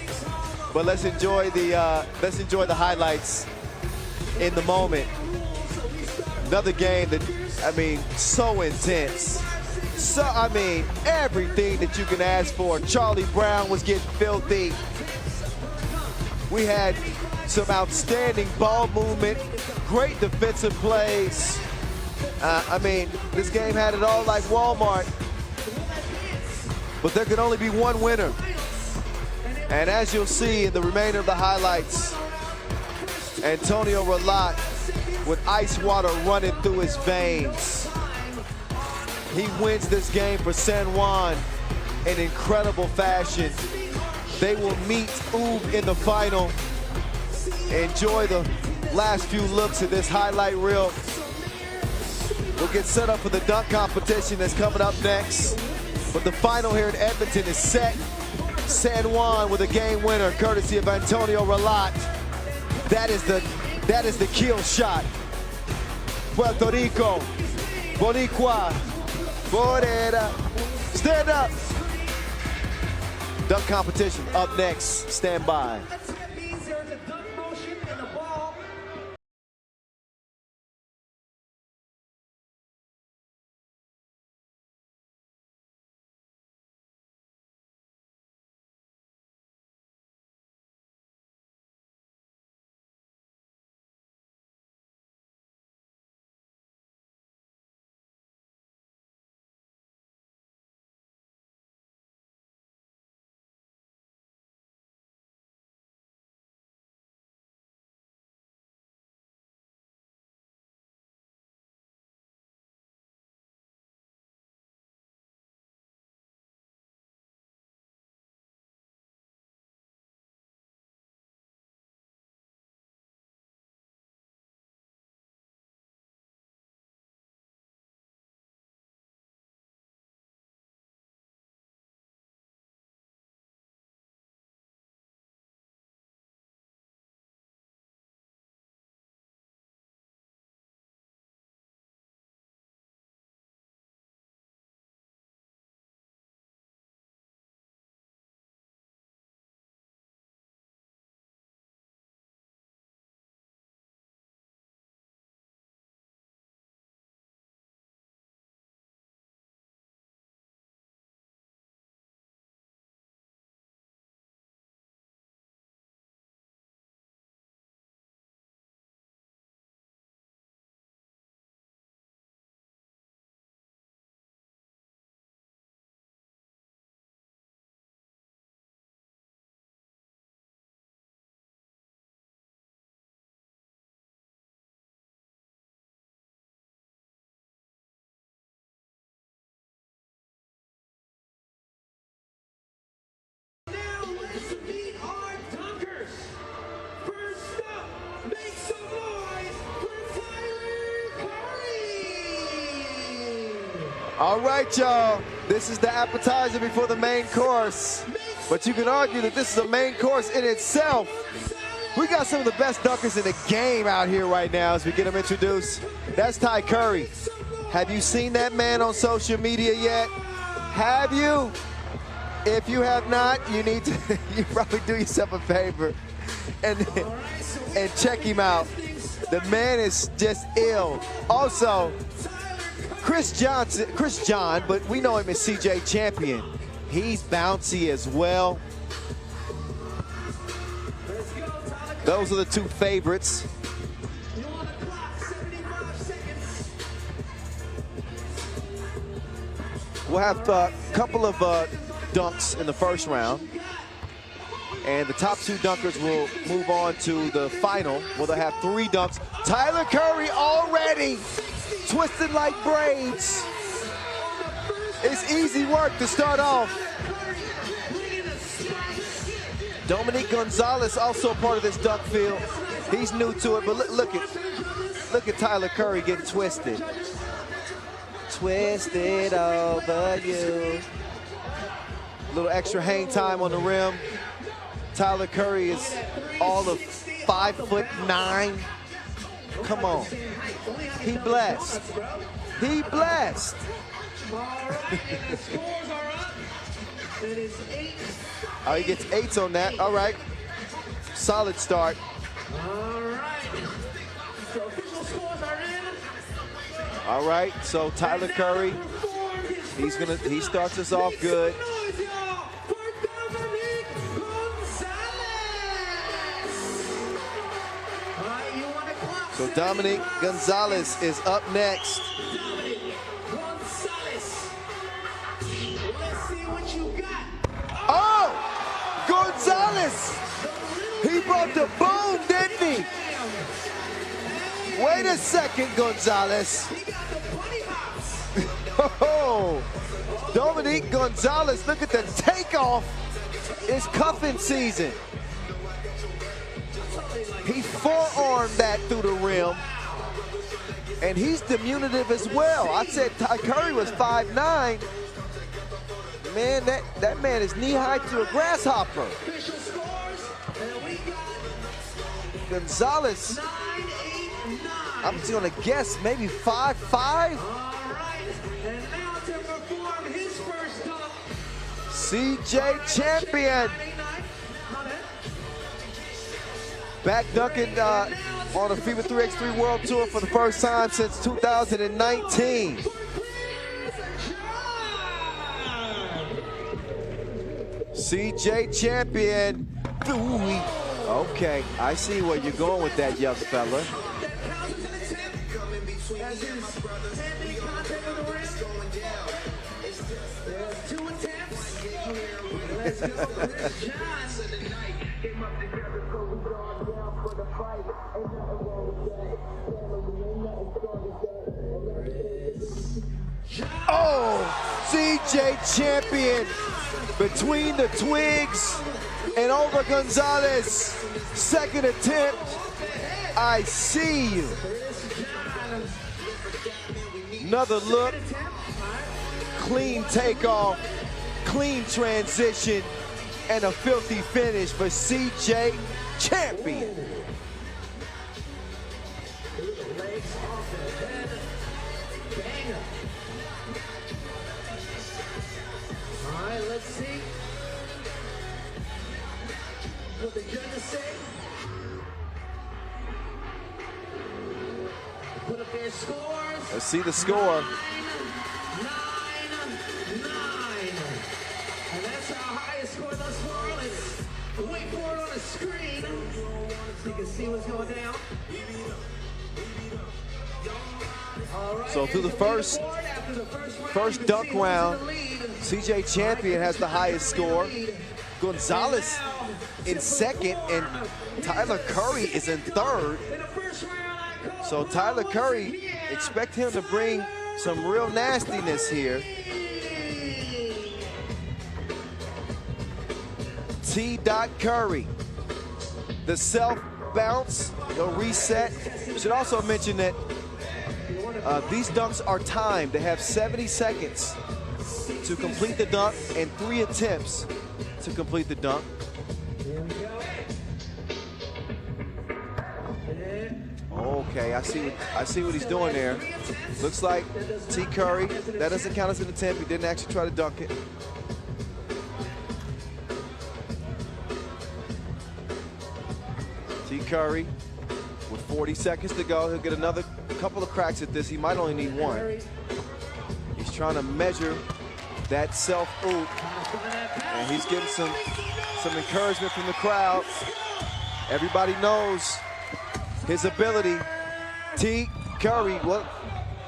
But let's enjoy the highlights in the moment. Another game that, I mean, so intense. So, I mean, everything that you can ask for. Charlie Brown was getting filthy. We had some outstanding ball movement, great defensive plays. I mean, this game had it all like Walmart. But there could only be one winner. And as you'll see in the remainder of the highlights, Antonio Ralat with ice water running through his veins. He wins this game for San Juan in incredible fashion. They will meet Ub in the final. Enjoy the last few looks at this highlight reel. We'll get set up for the dunk competition that's coming up next. But the final here in Edmonton is set. San Juan with a game winner, courtesy of Antonio Ralat. That is the kill shot. Puerto Rico, Boricua, Borera, stand up. Dunk competition up next. Stand by. All right, y'all. This is the appetizer before the main course. But you can argue that this is a main course in itself. We got some of the best dunkers in the game out here right now as we get them introduced. That's Ty Curry. Have you seen that man on social media yet? Have you? If you have not, you need to, you probably do yourself a favor and check him out. The man is just ill. Also, Chris John, but we know him as CJ Champion. He's bouncy as well. Those are the two favorites. We'll have a couple of dunks in the first round. And the top two dunkers will move on to the final, where they'll have 3 dunks. Tyler Curry already twisted like braids. It's easy work to start off. Dominique Gonzalez also part of this dunk field. He's new to it, but look at Tyler Curry getting twisted. Twisted over you. A little extra hang time on the rim. Tyler Curry is all of 5'9". Come on. He blessed. He blessed. Oh, he gets 8s on that. All right. Solid start. All right. So Tyler Curry, he starts us off good. So Dominique Gonzalez is up next. Oh! Gonzalez! He brought the boom, didn't he? Wait a second, Gonzalez. Oh! Dominique Gonzalez, look at the takeoff. It's cuffing season. He forearmed that through the rim, and he's diminutive as well. I said Ty Curry was 5'9". Man, that man is knee-high to a grasshopper. Gonzalez, I'm just gonna guess maybe 5'5". CJ Champion. Back dunking on the FIBA 3x3 World Tour for the first time since 2019. CJ Champion. Okay, I see where you're going with that, young fella. Oh, CJ Champion between the twigs and over Gonzalez. Second attempt. I see you. Another look. Clean takeoff, clean transition, and a filthy finish for CJ Champion. All right, let's see what the judges say. Put up their scores. Let's see the score. 9-9. And that's our highest score thus far. Let's wait for it on the screen so you can see what's going down. Right, so through the first dunk round, CJ Champion has the highest score. Gonzalez in second, and Tyler Curry is in third. So Tyler Curry, expect him to bring some real nastiness here. T. Curry, the self bounce, he'll reset. Should also mention that These dunks are timed. They have 70 seconds to complete the dunk and 3 attempts to complete the dunk. Okay, I see what he's doing there. Looks like T. Curry, that doesn't count as an attempt. He didn't actually try to dunk it. T. Curry with 40 seconds to go. He'll get another couple of cracks at this. He might only need one. He's trying to measure that self-oop, and he's getting some encouragement from the crowd. Everybody knows his ability. T. Curry, what?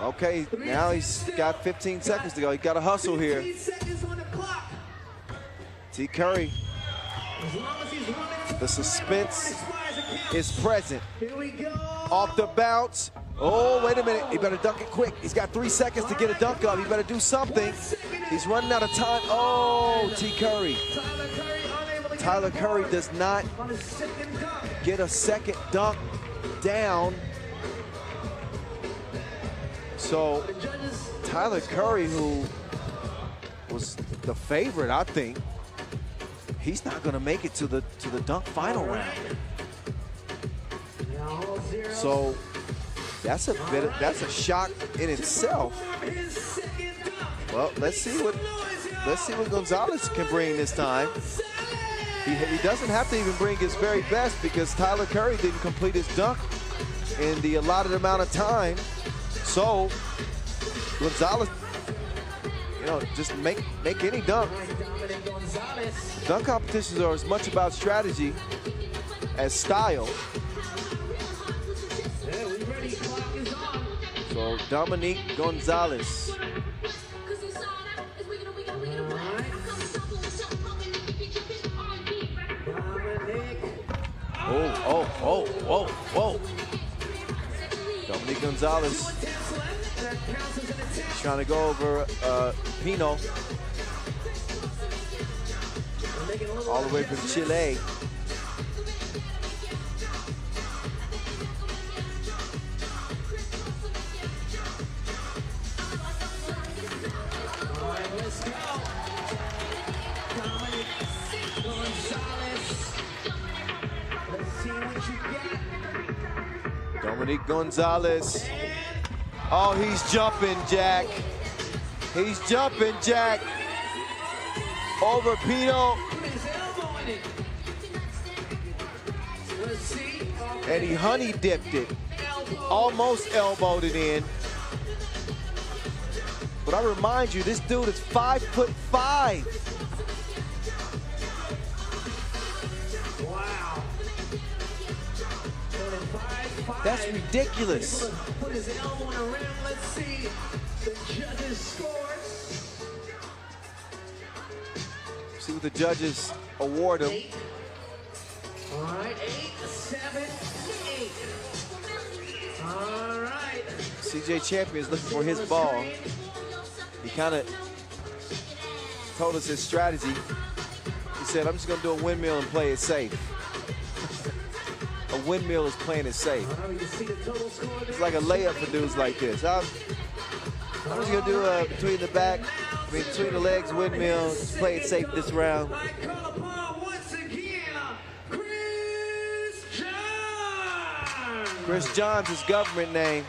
Okay, now he's got 15 seconds to go. He got to hustle here. T. Curry. The suspense is present. Off the bounce. Oh, wait a minute. He better dunk it quick. He's got 3 seconds to get a dunk up. He better do something. He's running out of time. Oh, T. Curry. Tyler Curry does not get a second dunk down. So Tyler Curry, who was the favorite, I think, he's not going to make it to the dunk final round. So that's a shock in itself. Well, let's see what Gonzalez can bring this time. He doesn't have to even bring his very best because Tyler Curry didn't complete his dunk in the allotted amount of time. So Gonzalez, just make any dunk. Dunk competitions are as much about strategy as style. So Dominique Gonzalez. Whoa. Dominique Gonzalez trying to go over Pino. All the way from Chile. Dominique Gonzalez. Oh, he's jumping, Jack. He's jumping, Jack. Over Pino. And he honey dipped it. Almost elbowed it in. But I remind you, this dude is 5'5". Wow. That's ridiculous. Put his elbow on the rim. Let's see the judges' scores. See what the judges award him. All right, 8, 7, 8. All right. CJ Champion is looking for his ball. He kind of told us his strategy. He said, I'm just going to do a windmill and play it safe. A windmill is playing it safe. It's like a layup for dudes like this. I'm just going to do a between the legs windmill, just play it safe this round. Chris John's his government name.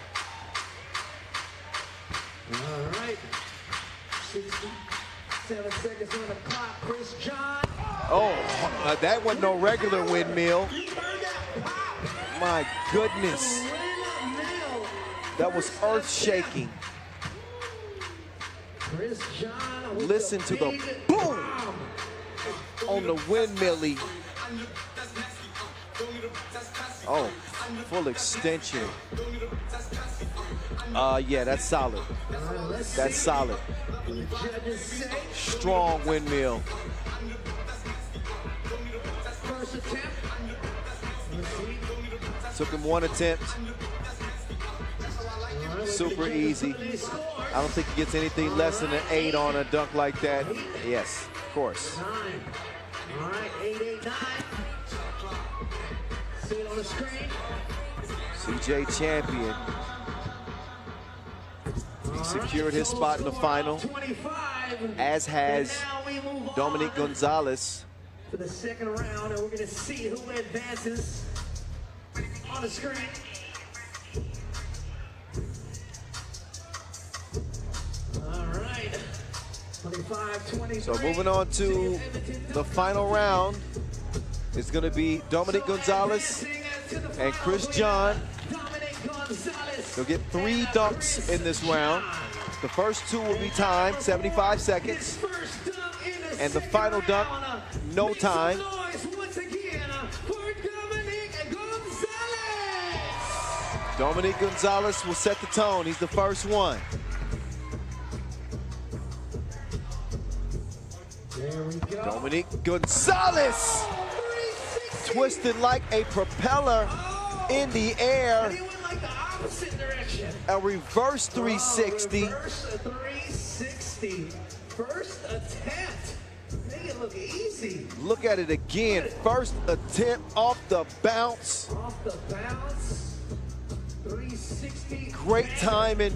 All right. 67 seconds on the clock. Chris John. Oh, that wasn't no regular windmill. My goodness. That was earth-shaking. Listen to the boom on the windmilly. Oh, full extension. Yeah, that's solid. That's solid. Strong windmill. Took him one attempt. Super easy. I don't think he gets anything less than an 8 on a dunk like that. Yes, of course. All right, 8, 8, 9. See it on the screen. CJ Champion. He secured his spot in the final, as has Dominique Gonzalez. For the second round, and we're going to see who advances on the screen. All right. 25-23. So moving on to the final round, it's going to be Dominique Gonzalez and Chris John. They'll get 3 dunks in this round. The first 2 will be timed, 75 seconds. And the final dunk, no time. Dominique Gonzalez will set the tone. He's the first one. Dominique Gonzalez twisted like a propeller in the air. A reverse 360. Reverse 360. First attempt. Make it look easy. Look at it again. First attempt off the bounce. Off the bounce. 360. Great timing.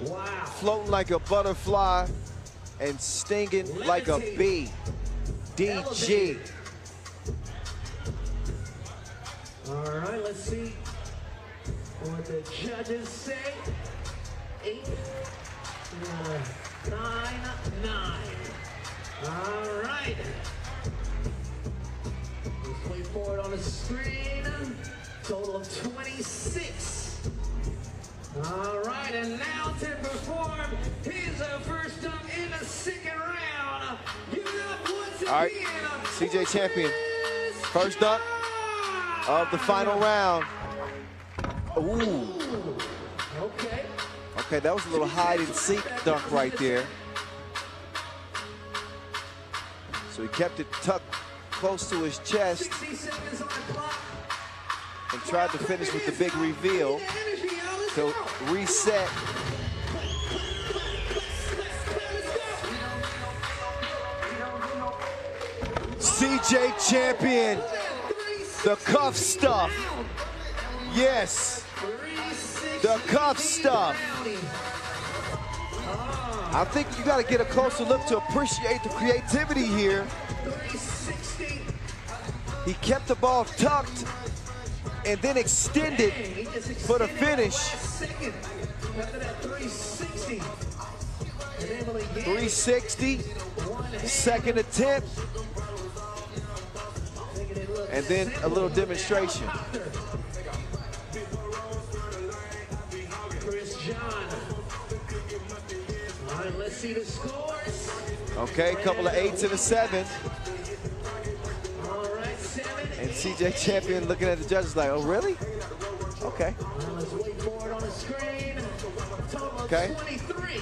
Wow. Floating like a butterfly and stinging like a bee. DG. All right, let's see what the judges say. 8, 9, 9. All right. Let's wait for it on the screen. Total of 26. All right, and now to perform his first dunk in the second round. Give it up once again. All right, CJ Champion. First dunk of the final round. Ooh. Okay. Okay, that was a little hide and seek dunk right there. So he kept it tucked close to his chest and tried to finish with the big reveal to reset. CJ Champion, the cuff stuff. Yes, the cuff stuff. I think you got to get a closer look to appreciate the creativity here. He kept the ball tucked and then extended for the finish. 360, second attempt, and then a little demonstration. Chris John. All right, let's see the scores. Okay, a couple of 8s and a 7. All right, 7. And CJ Champion looking at the judges like, oh, really? Okay. Let's wait for it on the screen. Total Okay. 23.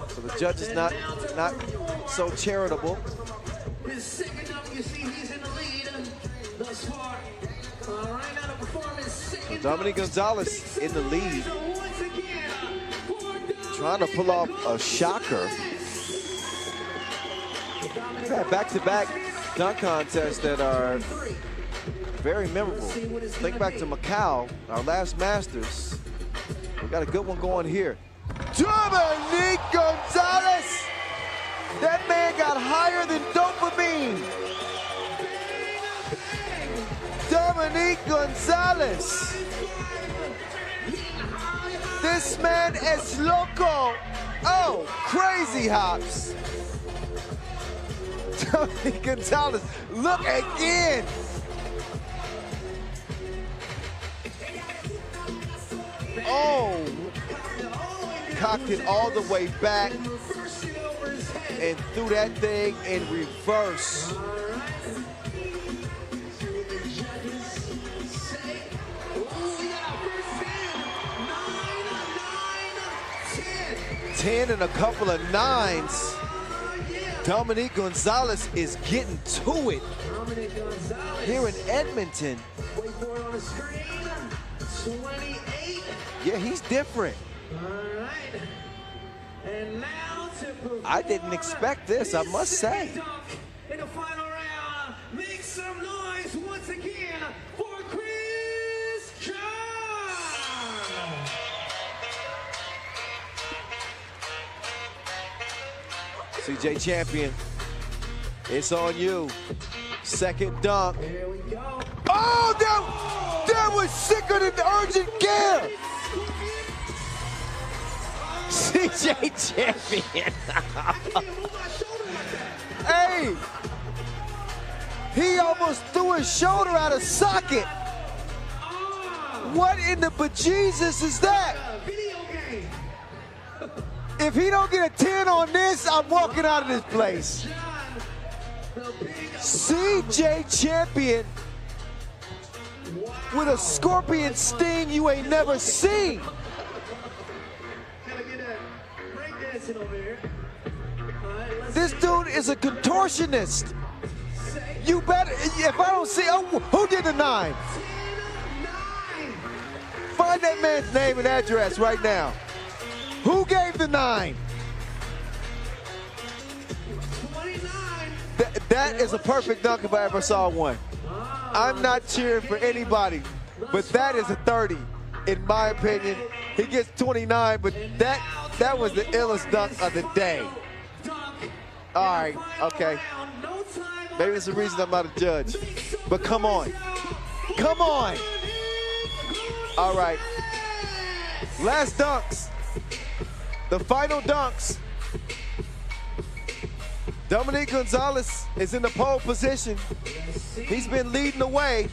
So the judge is not so charitable. His second up, you see he's in the lead thus far. All right, now to perform his second Dominique Gonzalez in the lead. Trying to pull off a shocker. We've had back-to-back dunk contests that are very memorable. Think back to Macau, our last Masters. We got a good one going here. Dominique Gonzalez! That man got higher than dopamine. Dominique Gonzalez. This man is loco. Oh, crazy hops. Dominique Gonzalez, look again. Oh, cocked it all the way back and threw that thing in reverse. 10 and a couple of 9s. Dominique Gonzalez is getting to it here in Edmonton. Wait for it on the screen. 28. Yeah, he's different. All right. And now to perform I didn't expect this, I must say. in the final round, make some noise once again for Chris John. CJ Champion, it's on you. Second dunk. Here we go. Oh, that was sicker than urgent care. CJ Champion. Hey, he almost threw his shoulder out of socket. What in the bejesus is that? If he don't get a 10 on this, I'm walking out of this place. CJ Champion with a scorpion sting you ain't never seen. This dude is a contortionist. You better, if I don't see, oh, who did the 9? Find that man's name and address right now. Who gave the 9? That is a perfect dunk if I ever saw one. I'm not cheering for anybody, but that is a 30, in my opinion. He gets 29, but that was the illest dunk of the day. All right, okay. Maybe it's the reason I'm not a judge, but come on. Come on. All right. Last dunks. The final dunks. Dominique Gonzalez is in the pole position. He's been leading the way.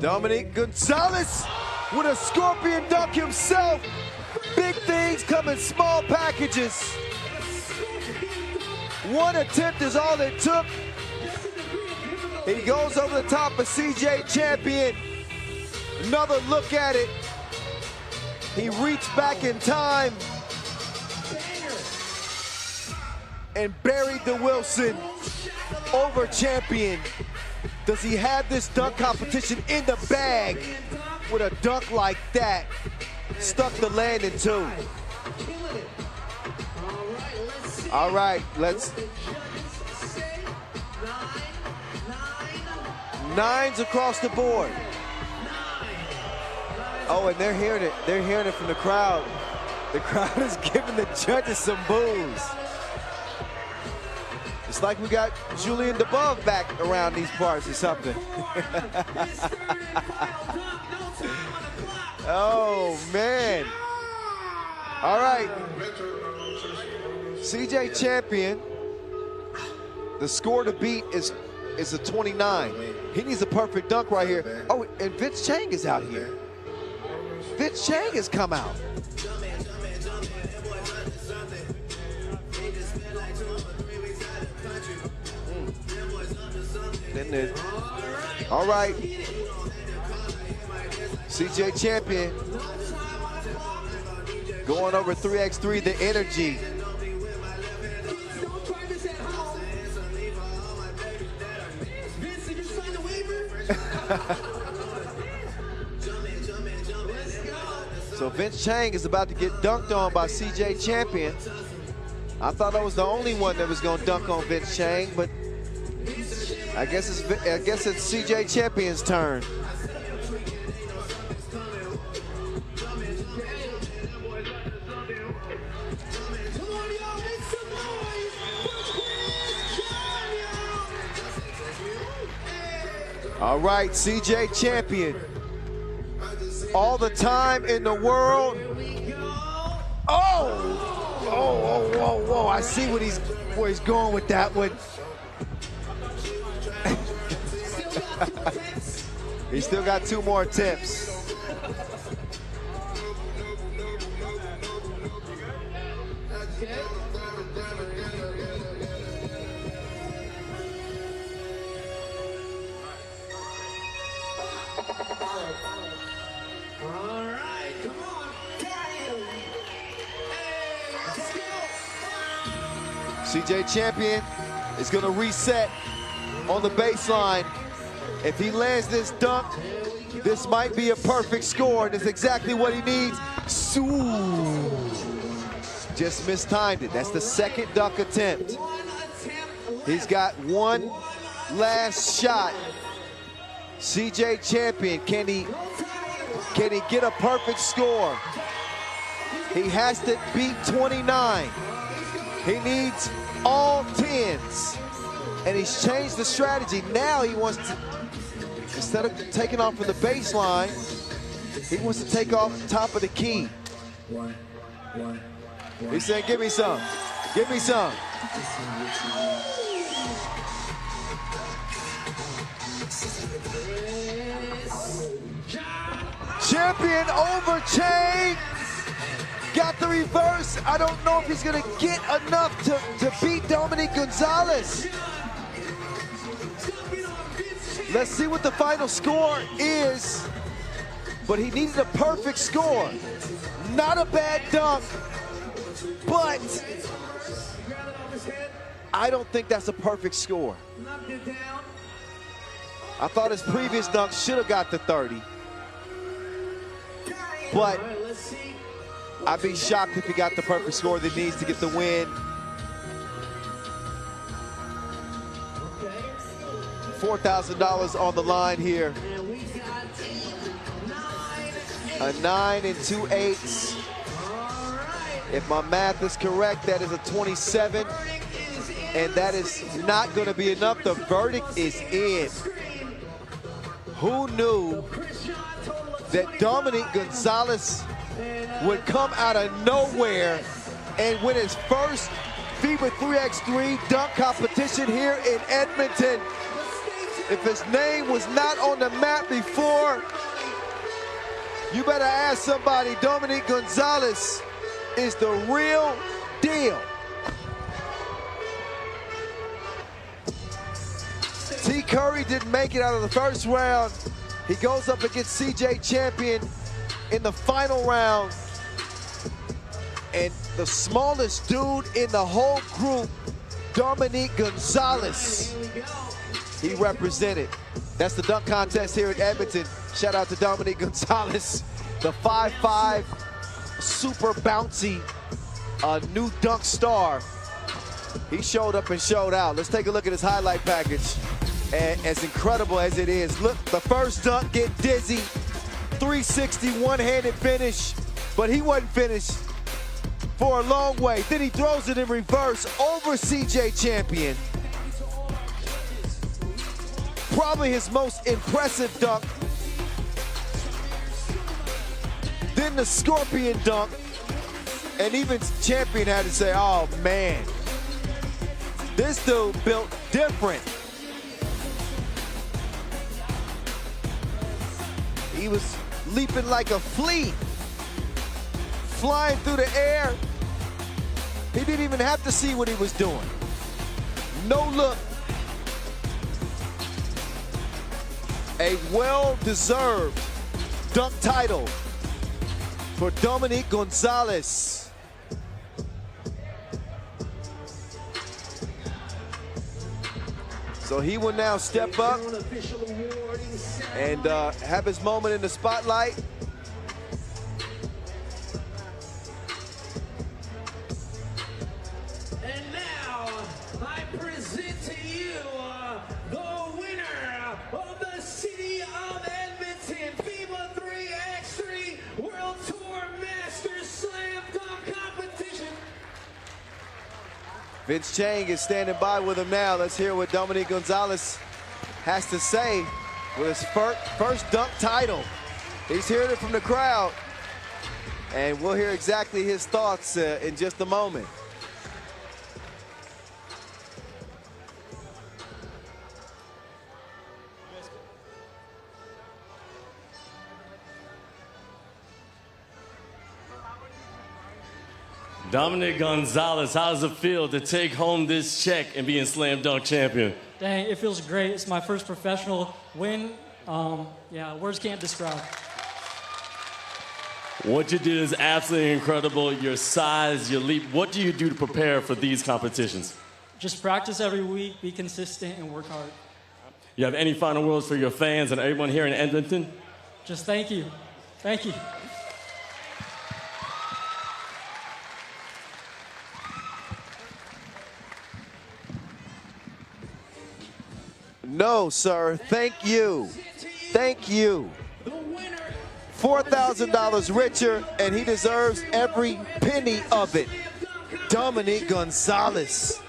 Dominique Gonzalez with a scorpion dunk himself. Big things come in small packages. One attempt is all it took. He goes over the top of CJ Champion. Another look at it. He reached back in time and buried the Wilson over Champion. Does he have this dunk competition in the bag with a dunk like that? Stuck the landing too. All right, let's. 9s across the board. Oh, and they're hearing it. They're hearing it from the crowd. The crowd is giving the judges some boos. It's like we got Julian DeBove back around these parts or something. Oh, man. All right. CJ Champion. The score to beat is a 29. He needs a perfect dunk right here. Oh, and Vince Chang is out here. Vince Chang has come out. All right. CJ Champion going over 3x3, the energy. So Vince Chang is about to get dunked on by CJ Champion. I thought I was the only one that was going to dunk on Vince Chang, but I guess it's CJ Champion's turn. All right, CJ Champion. All the time in the world. Oh, I see where he's going with that one. He still got 2 more attempts. CJ Champion is going to reset on the baseline. If he lands this dunk, this might be a perfect score, and it's exactly what he needs. Just mistimed it. That's the second dunk attempt. He's got one last shot. CJ Champion, can he get a perfect score? He has to beat 29. He needs all 10s. And he's changed the strategy. Now he wants to, instead of taking off from the baseline, he wants to take off top of the key. He's saying, give me some. Give me some. Champion over chain. Got the reverse. I don't know if he's going to get enough to beat Dominic Gonzalez. Let's see what the final score is. But he needed a perfect score. Not a bad dunk, but I don't think that's a perfect score. I thought his previous dunk should have got the 30. But I'd be shocked if he got the perfect score that he needs to get the win. $4,000 on the line here. A 9 and 2/8. If my math is correct, that is a 27. And that is not going to be enough. The verdict is in. Who knew that Dominic Gonzalez would come out of nowhere and win his first FIBA 3x3 dunk competition here in Edmonton? If his name was not on the map before, you better ask somebody. Dominic Gonzalez is the real deal. T. Curry didn't make it out of the first round. He goes up against CJ Champion in the final round. And the smallest dude in the whole group, Dominic Gonzalez, he represented. That's the dunk contest here in Edmonton. Shout out to Dominic Gonzalez, the 5'5", super bouncy, new dunk star. He showed up and showed out. Let's take a look at his highlight package. And as incredible as it is, look, the first dunk, get dizzy, 360 one-handed finish, but he wasn't finished for a long way. Then he throws it in reverse over CJ Champion. Probably his most impressive dunk. Then the Scorpion dunk. And even Champion had to say, oh man, this dude built different. He was leaping like a flea, flying through the air. He didn't even have to see what he was doing. No look. A well-deserved dunk title for Dominic Gonzalez. So he will now step up and have his moment in the spotlight. And now I present to you the winner of the City of Edmonton FIBA 3x3 World Tour Masters Slam Dunk Competition. Vince Chang is standing by with him now. Let's hear what Dominic Gonzalez has to say with his first dunk title. He's hearing it from the crowd, and we'll hear exactly his thoughts in just a moment. Dominic Gonzalez, how does it feel to take home this check and be a slam dunk champion? Dang, it feels great. It's my first professional win. Yeah, words can't describe. What you did is absolutely incredible. Your size, your leap. What do you do to prepare for these competitions? Just practice every week, be consistent, and work hard. You have any final words for your fans and everyone here in Edmonton? Just thank you. Thank you. No, sir. Thank you. Thank you. $4,000 richer, and he deserves every penny of it. Dominique Gonzalez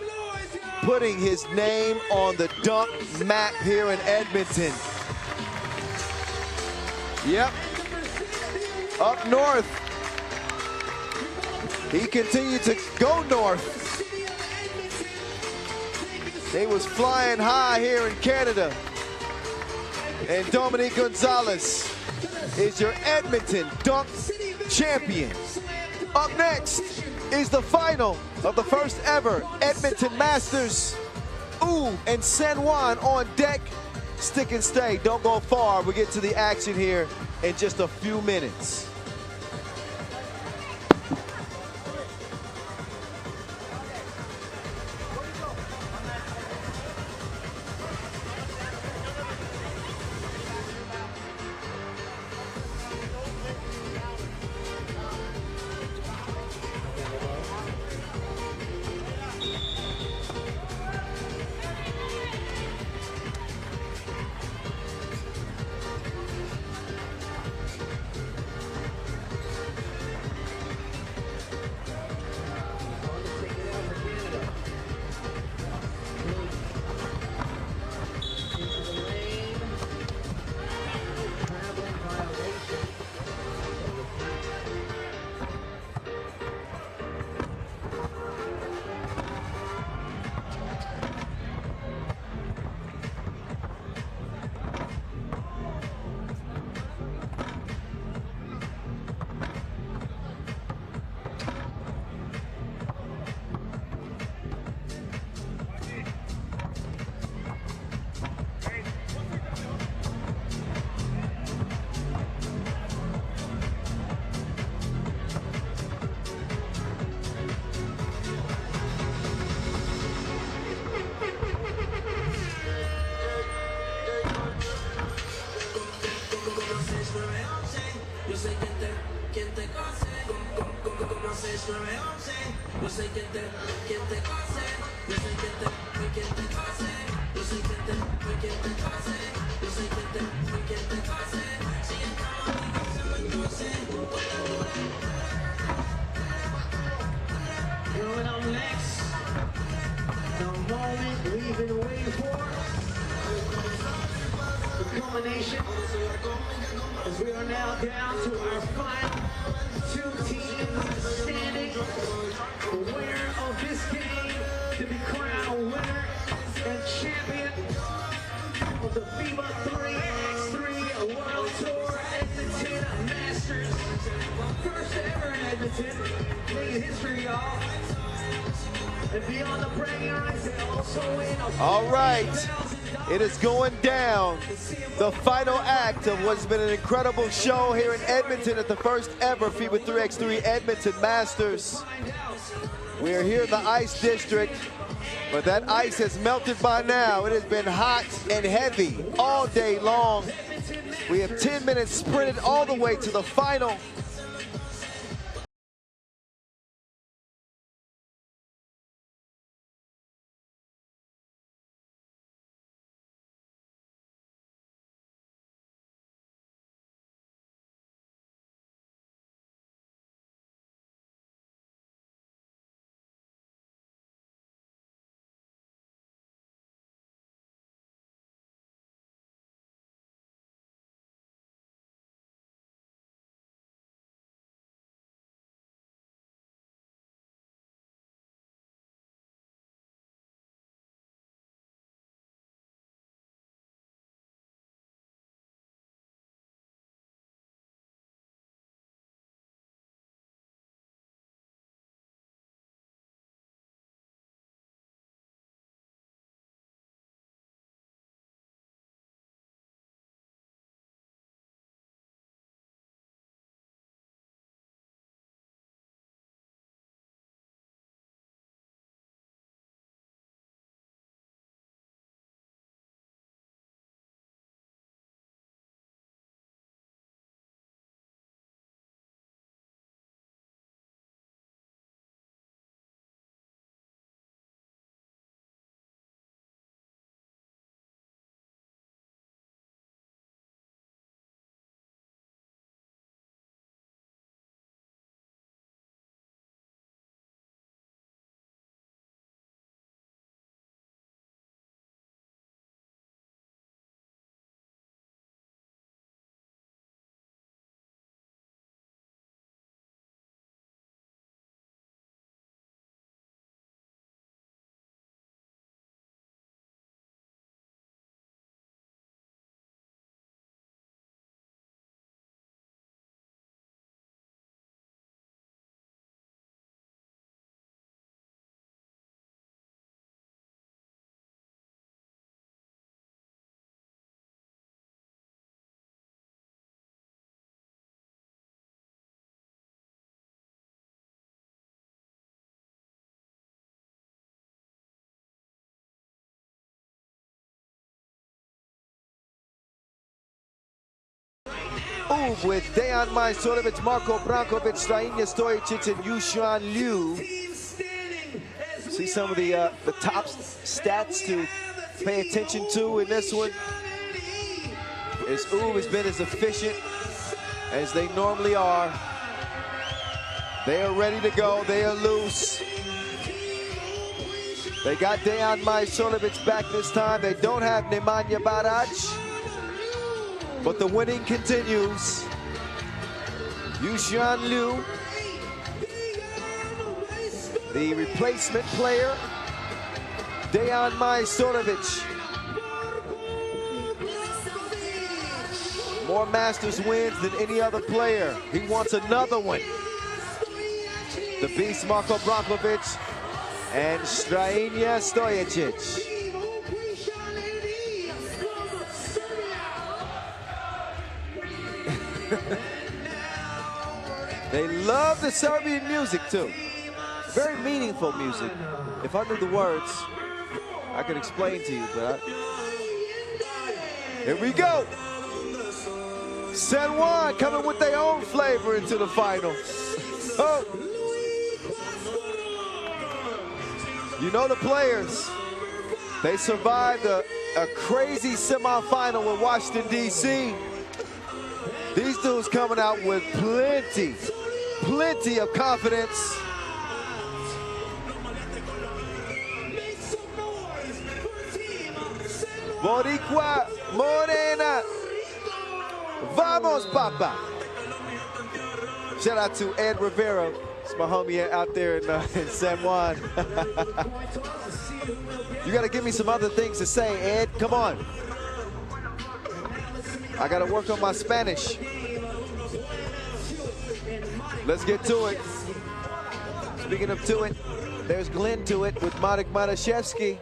putting his name on the dunk map here in Edmonton. Yep. Up north. He continued to go north. They was flying high here in Canada. And Dominique Gonzalez is your Edmonton dunk champion. Up next is the final of the first ever Edmonton Masters. And San Juan on deck. Stick and stay, don't go far. We get to the action here in just a few minutes. Going up next, the moment we've been waiting for, the culmination, as we are now down to our final two teams standing. The winner of this game to be crowned winner and champion of the FIBA 3x3 World Tour Edmonton Masters. First ever in Edmonton, making history, y'all. And beyond the bragging rights, they also win All right, it is going down. The final act of what's been an incredible show here in Edmonton at the first ever FIBA 3x3 Edmonton Masters. We are here in the Ice District, but that ice has melted by now. It has been hot and heavy all day long. We have 10 minutes sprinted all the way to the final. Ub with Dejan Majstorovic, Marko Brankovic, Strahinja Stojicic, and Huishan Liu. See some of the top stats to pay attention to in this one. As Ub has been as efficient as they normally are. They are ready to go. They are loose. They got Dejan Majstorovic back this time. They don't have Nemanja Barac, but the winning continues. Huishan Liu, the replacement player, Dejan Majstorovic. More Masters wins than any other player. He wants another one. The beast Marko Brankovic and Strahinja Stojicic. They love the Serbian music too. Very meaningful music. If I knew the words, I could explain to you, but here we go. San Juan coming with their own flavor into the final. Oh. You know the players. They survived a crazy semifinal with Washington, D.C. These dudes coming out with plenty of confidence. Boricua Morena. Vamos, Papa. Shout out to Ed Rivera. It's my homie out there in San Juan. You got to give me some other things to say, Ed. Come on. I got to work on my Spanish. Let's get to it. Speaking of to it, there's Glenn to it with Marek Maraszewski.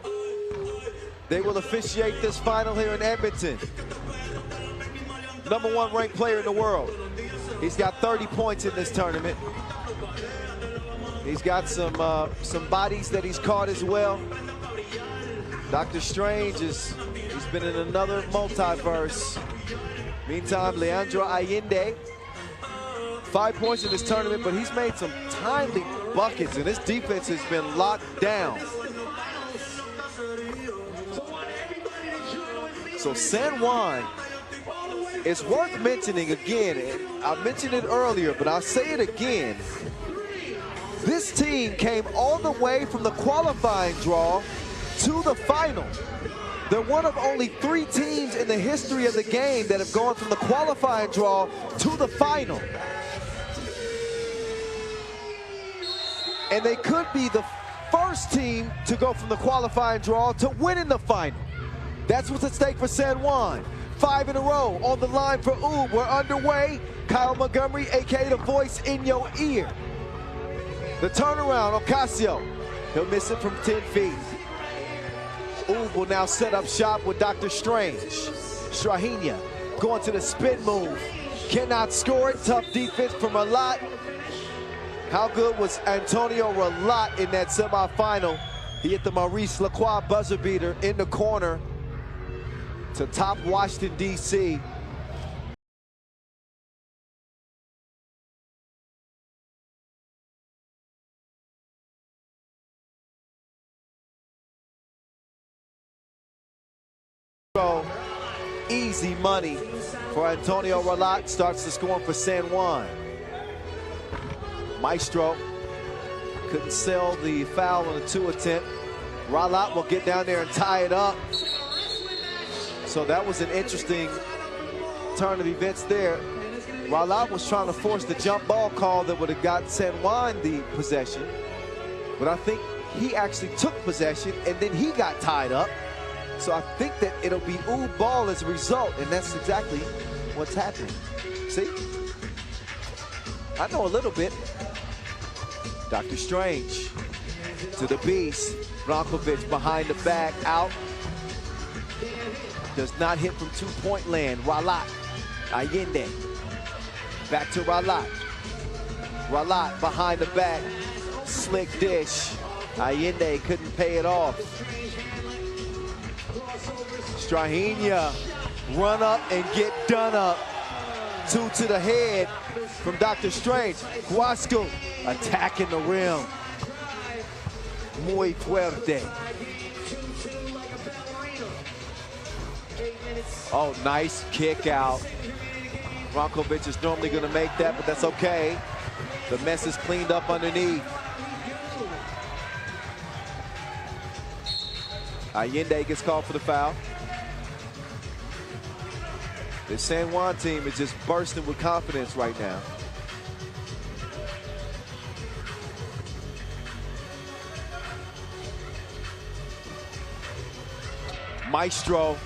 They will officiate this final here in Edmonton. #1 ranked player in the world. He's got 30 points in this tournament. He's got some bodies that he's caught as well. Dr. Strange he's been in another multiverse. Meantime, Leandro Allende, 5 points in this tournament, but he's made some timely buckets, and his defense has been locked down. So San Juan, it's worth mentioning again. I mentioned it earlier, but I'll say it again. This team came all the way from the qualifying draw to the final. They're one of only 3 teams in the history of the game that have gone from the qualifying draw to the final. And they could be the first team to go from the qualifying draw to winning the final. That's what's at stake for San Juan. 5 in a row on the line for Ub. We're underway. Kyle Montgomery, a.k.a. the voice in your ear. The turnaround, Ocasio. He'll miss it from 10 feet. Ub will now set up shop with Dr. Strange. Strahinja going to the spin move. Cannot score it. Tough defense from Ralat. How good was Antonio Ralat in that semifinal? He hit the Maurice Lacroix buzzer beater in the corner to top Washington, D.C. Easy money for Antonio Ralat. Starts the scoring for San Juan. Maestro couldn't sell the foul on the 2 attempt. Ralat will get down there and tie it up. So that was an interesting turn of events there. Ralat was trying to force the jump ball call that would have got San Juan the possession. But I think he actually took possession and then he got tied up. So I think that it'll be Ub ball as a result, and that's exactly what's happening. See? I know a little bit. Dr. Strange to the beast. Brankovic behind the back, out. Does not hit from 2-point land. Ralat, Allende. Back to Ralat. Ralat behind the back. Slick dish. Allende couldn't pay it off. Strahinja, run up and get done up. 2 to the head from Dr. Strange. Huasco attacking the rim. Muy fuerte. Oh, nice kick out. Rankovic is normally going to make that, but that's okay. The mess is cleaned up underneath. Allende gets called for the foul. The San Juan team is just bursting with confidence right now. Maestro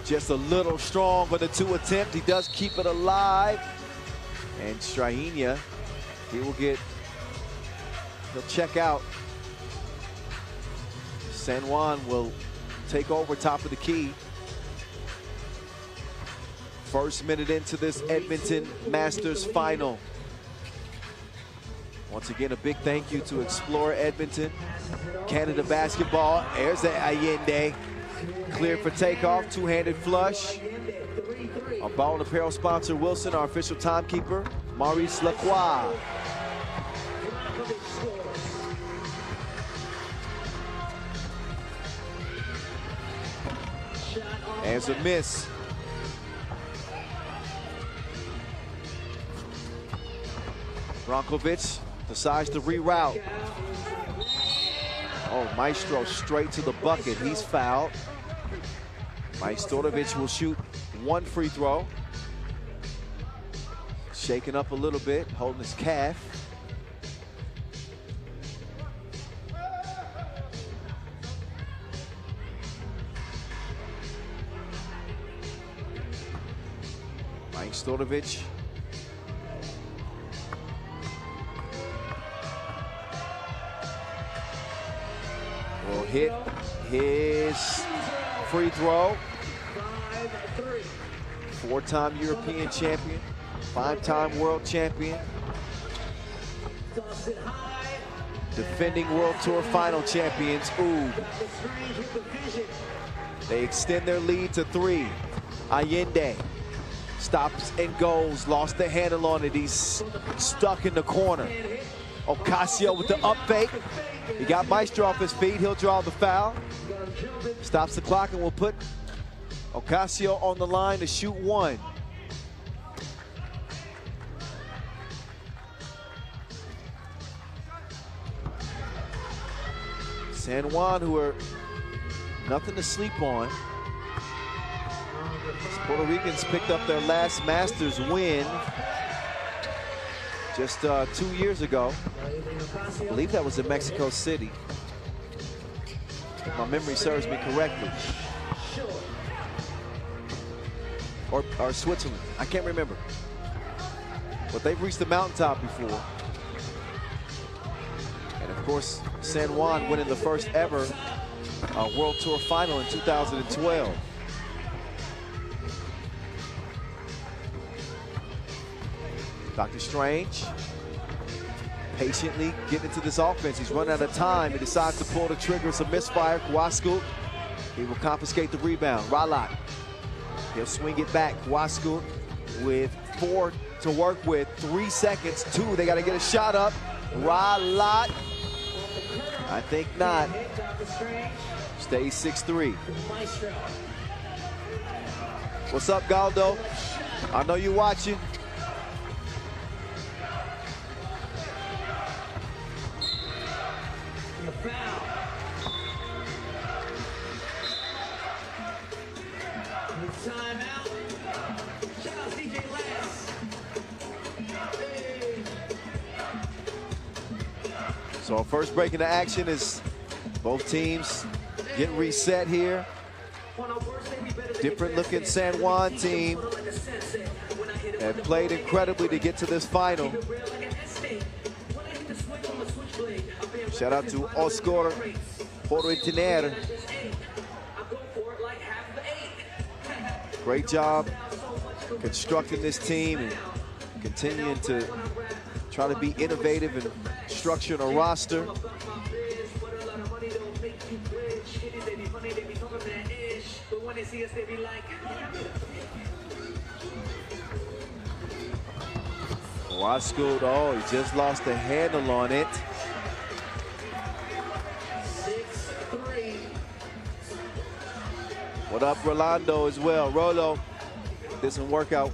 just a little strong on the 2 attempt. He does keep it alive. And Strahinja, he'll check out. San Juan will take over top of the key. First minute into this Edmonton Masters final. Once again, a big thank you to Explore Edmonton, Canada Basketball. There's the Allende. Cleared for takeoff, two-handed flush. Our ball and apparel sponsor, Wilson, our official timekeeper, Maurice Lacroix. There's a miss. Rankovic decides to reroute. Oh, Maestro straight to the bucket. He's fouled. Majstorovic will shoot 1 free throw. Shaking up a little bit, holding his calf. Majstorovic. Will hit his free throw. 4-time European champion, 5-time world champion, defending World Tour final champions, They extend their lead to 3. Allende stops and goes, lost the handle on it. He's stuck in the corner. Ocasio with the up fake. He got Maestro off his feet. He'll draw the foul. Stops the clock and will put Ocasio on the line to shoot 1. San Juan, who are nothing to sleep on. Puerto Ricans picked up their last Masters win just 2 years ago. I believe that was in Mexico City. If my memory serves me correctly. Or Switzerland, I can't remember. But they've reached the mountaintop before. And of course, San Juan winning the first ever World Tour final in 2012. Dr. Strange patiently getting into this offense. He's run out of time. He decides to pull the trigger. It's a misfire. Huasco, he will confiscate the rebound. Ralat, he'll swing it back. Huasco with 4 to work with. 3 seconds. 2, they got to get a shot up. Ralat, I think not. Stays 6'3". What's up, Galdo? I know you're watching. So our first break into action is both teams getting reset here. Different looking San Juan team have played incredibly to get to this final. Shout out to Oscar Porrentiner. Great job constructing this team and continuing to try to be innovative and structuring a roster. Huascoot, oh, he just lost the handle on it. 6-3. What up, Rolando as well? Rolo did some workout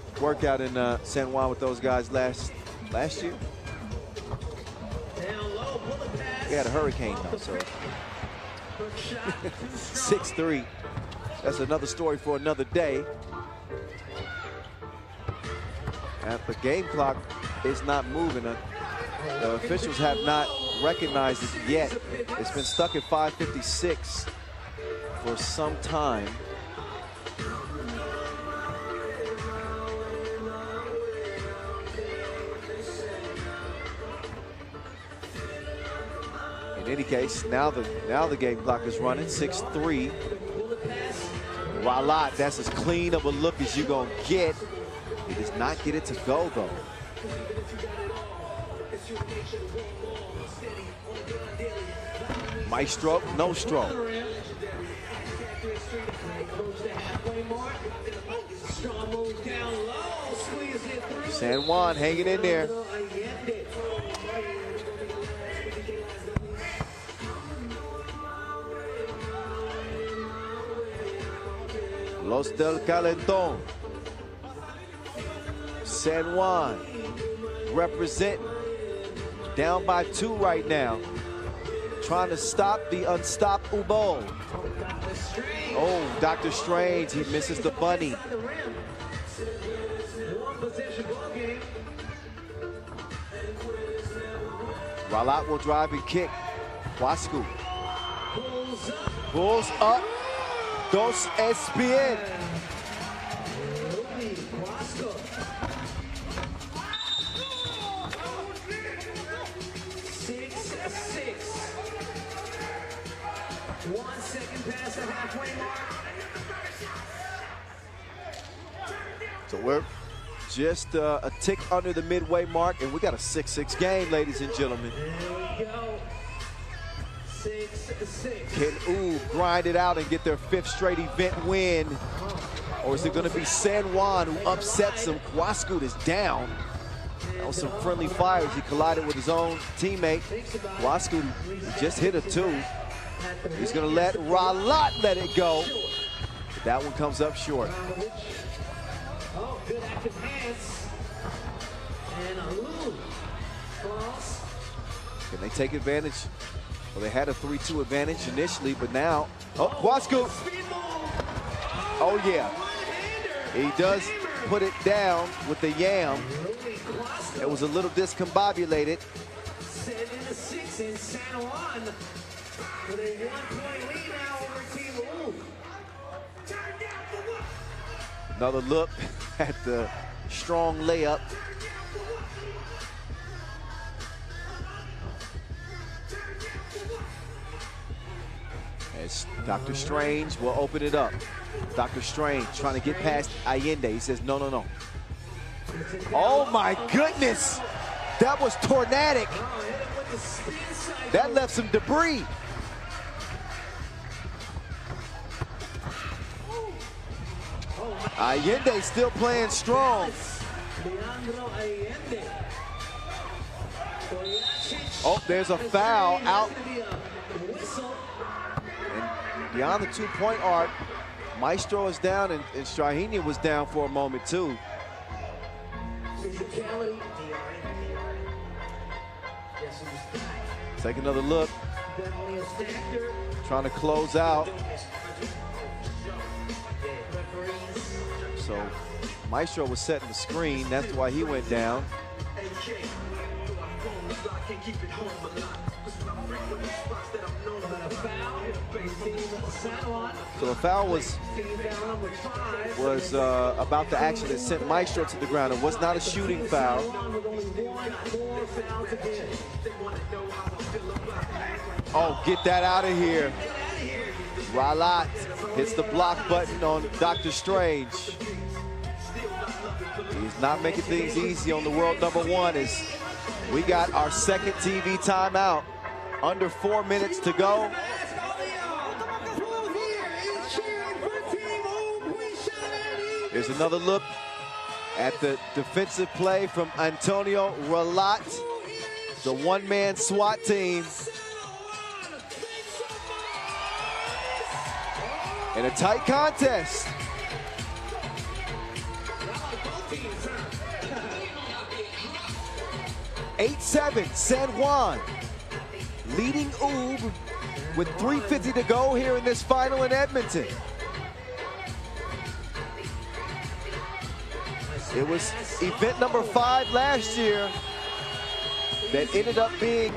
in San Juan with those guys last year. We had a hurricane though, so 6-3. That's another story for another day. And the game clock is not moving. The officials have not recognized it yet. It's been stuck at 5:56 for some time. In any case, now the game clock is running. 6-3. Ralat, that's as clean of a look as you're gonna get. He does not get it to go though. Maestro, no stroke. San Juan hanging in there. Los del Calentón. San Juan representing. Down by 2 right now. Trying to stop the unstoppable. Oh, Dr. Strange, he misses the bunny. Ralat will drive and kick. Huascoot. Pulls up. Dos ESPN. 1 second past the halfway mark. So we're just a tick under the midway mark, and we got a 6-6 game, ladies and gentlemen. There we go. 6-6. Can grind it out and get their 5th straight event win? Or is it going to be San Juan who upsets them? Huascoot is down. That was some friendly fires. He collided with his own teammate. Huascoot just hit a 2. He's going to let Ralat let it go. But that one comes up short. Oh, good active hands. And a little cross. Can they take advantage? Well, they had a 3-2 advantage initially, but now, oh, Huascoot. Oh, yeah. He does put it down with the yam. It was a little discombobulated. 7-6 in San Juan with a 1-point lead now over Team Ulaanbaatar. Another look at the strong layup. As Dr. Strange will open it up. Dr. Strange trying to get past Allende. He says, no, no, no. Oh my goodness. That was tornadic. That left some debris. Allende still playing strong. Oh, there's a foul out. And beyond the 2-point arc, Maestro is down, and Strahinja was down for a moment too. Take another look. Trying to close out. So Maestro was setting the screen. That's why he went down. So the foul was about the action that sent Maestro to the ground. It was not a shooting foul. Oh, get that out of here. Ralat hits the block button on Dr. Strange. He's not making things easy on the world #1 as we got our second TV timeout. Under 4 minutes to go. Here's another look at the defensive play from Antonio Ralat, the one-man SWAT team. In a tight contest. (8-7) San Juan leading UB with 3:50 to go here in this final in Edmonton. It was event number 5 last year that ended up being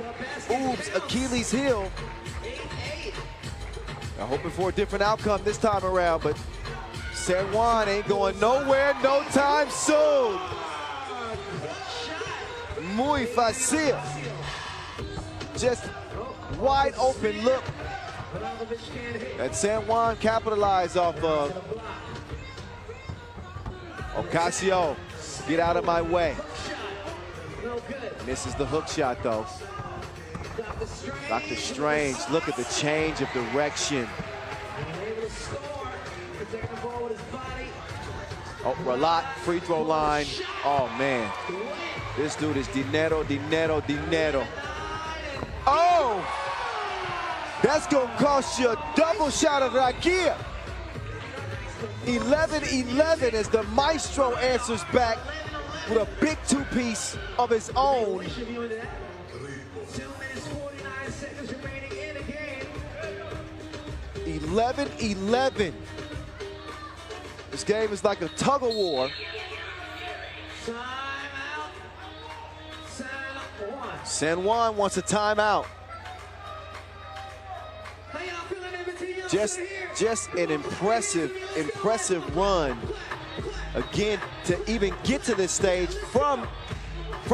UB's Achilles heel. I'm hoping for a different outcome this time around, but San Juan ain't going nowhere no time soon. Muy fácil. Just wide open look that San Juan capitalized off of. Ocasio, get out of my way. Misses the hook shot though. Dr. Strange, look at the change of direction. Oh, Ralat, free throw line. Oh man, this dude is dinero, dinero, dinero. Oh, that's gonna cost you a double shot of Riga. 11-11 as the Maestro answers back with a big two-piece of his own. 11-11. This game is like a tug-of-war. San Juan wants a timeout. Just an impressive run. Again, to even get to this stage from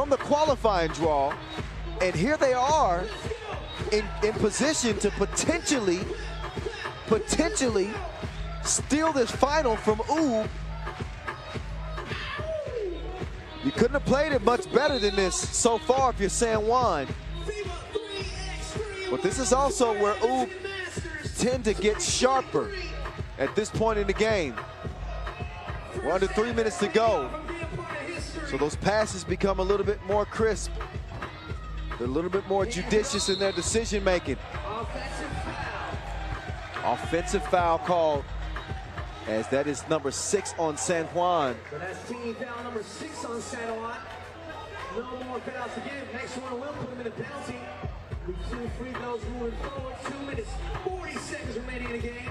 the qualifying draw. And here they are in position to potentially steal this final from UB. You couldn't have played it much better than this so far if you're San Juan. But this is also where UB tend to get sharper at this point in the game. We're under 3 minutes to go. So those passes become a little bit more crisp. They're a little bit more judicious in their decision making. Offensive foul called, as that is number 6 on San Juan. So that's team foul number 6 on San Juan. No more fouls to give. Next one will put him in a penalty. With 2 free throws moving forward. 2 minutes, 40 seconds remaining in the game.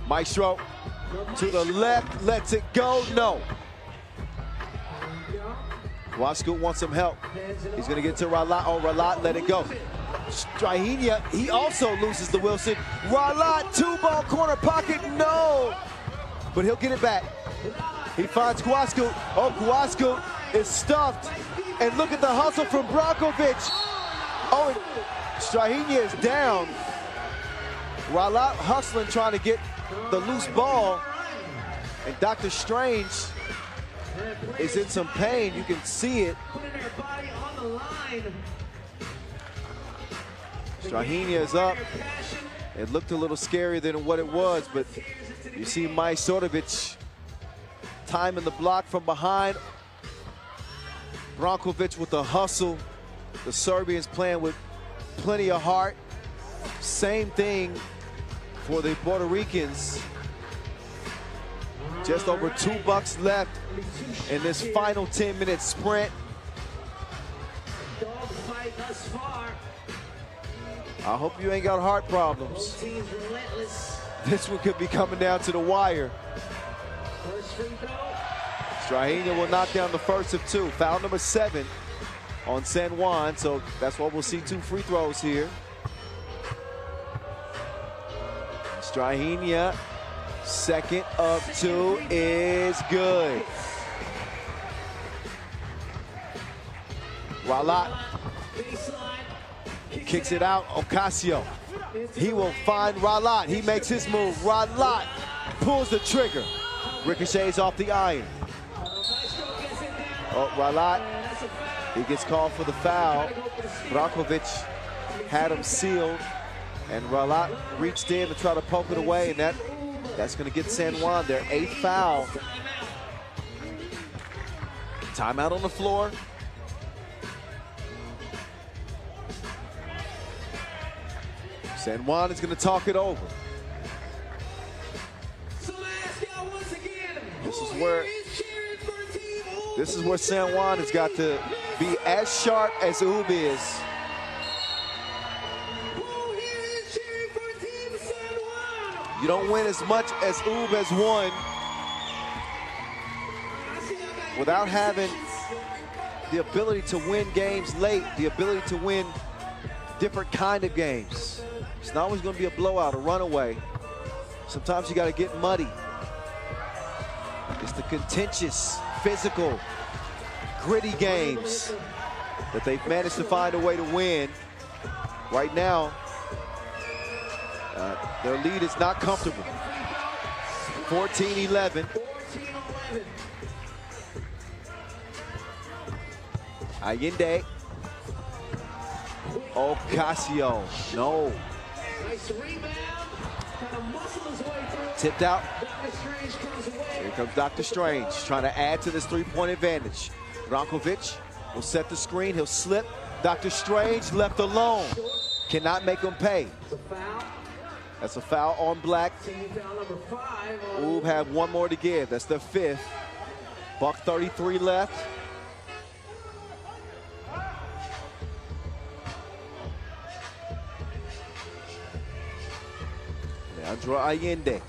Maestro to the left, lets it go. No. Wascoot wants some help. He's going to get to Ralat. Oh, Ralat let it go. Strahinja, he also loses the Wilson. Ralat, 2-ball corner pocket. No. But he'll get it back. He finds Guascoot. Oh, Guascoot is stuffed. And look at the hustle from Brankovic. Oh, and Strahinja is down. Ralat hustling, trying to get the loose ball. And Dr. Strange is in some pain. You can see it. Strahinja is up. It looked a little scarier than what it was, but you see Majstorovic timing the block from behind. Brankovic with the hustle. The Serbians playing with plenty of heart. Same thing for the Puerto Ricans. Just over $2 left in this final 10-minute sprint. I hope you ain't got heart problems. This one could be coming down to the wire. Strahinja will knock down the first of 2. Foul number 7 on San Juan, so that's why we'll see 2 free throws here. Strahinja, second of 2 is good. Ralat kicks it out. Ocasio, he will find Ralat. He makes his move. Ralat pulls the trigger. Ricochets off the iron. Oh, Ralat, he gets called for the foul. Brankovic had him sealed, and Ralat reached in to try to poke it away, and that's going to get San Juan their 8th foul. Timeout on the floor. San Juan is going to talk it over. This is where San Juan has got to be as sharp as Ub is. You don't win as much as Ub has won without having the ability to win games late, the ability to win different kind of games. It's not always going to be a blowout, a runaway. Sometimes you got to get muddy. It's the contentious, physical, gritty games that they've managed to find a way to win. Right now, their lead is not comfortable. 14-11. Allende. Ocasio. No. Tipped out. Here comes Dr. Strange trying to add to this three-point advantage. Brankovic will set the screen. He'll slip. Dr. Strange left alone. Cannot make him pay. That's a foul on Black. Ub have one more to give. That's the fifth. Buck 33 left. Leandro Allende.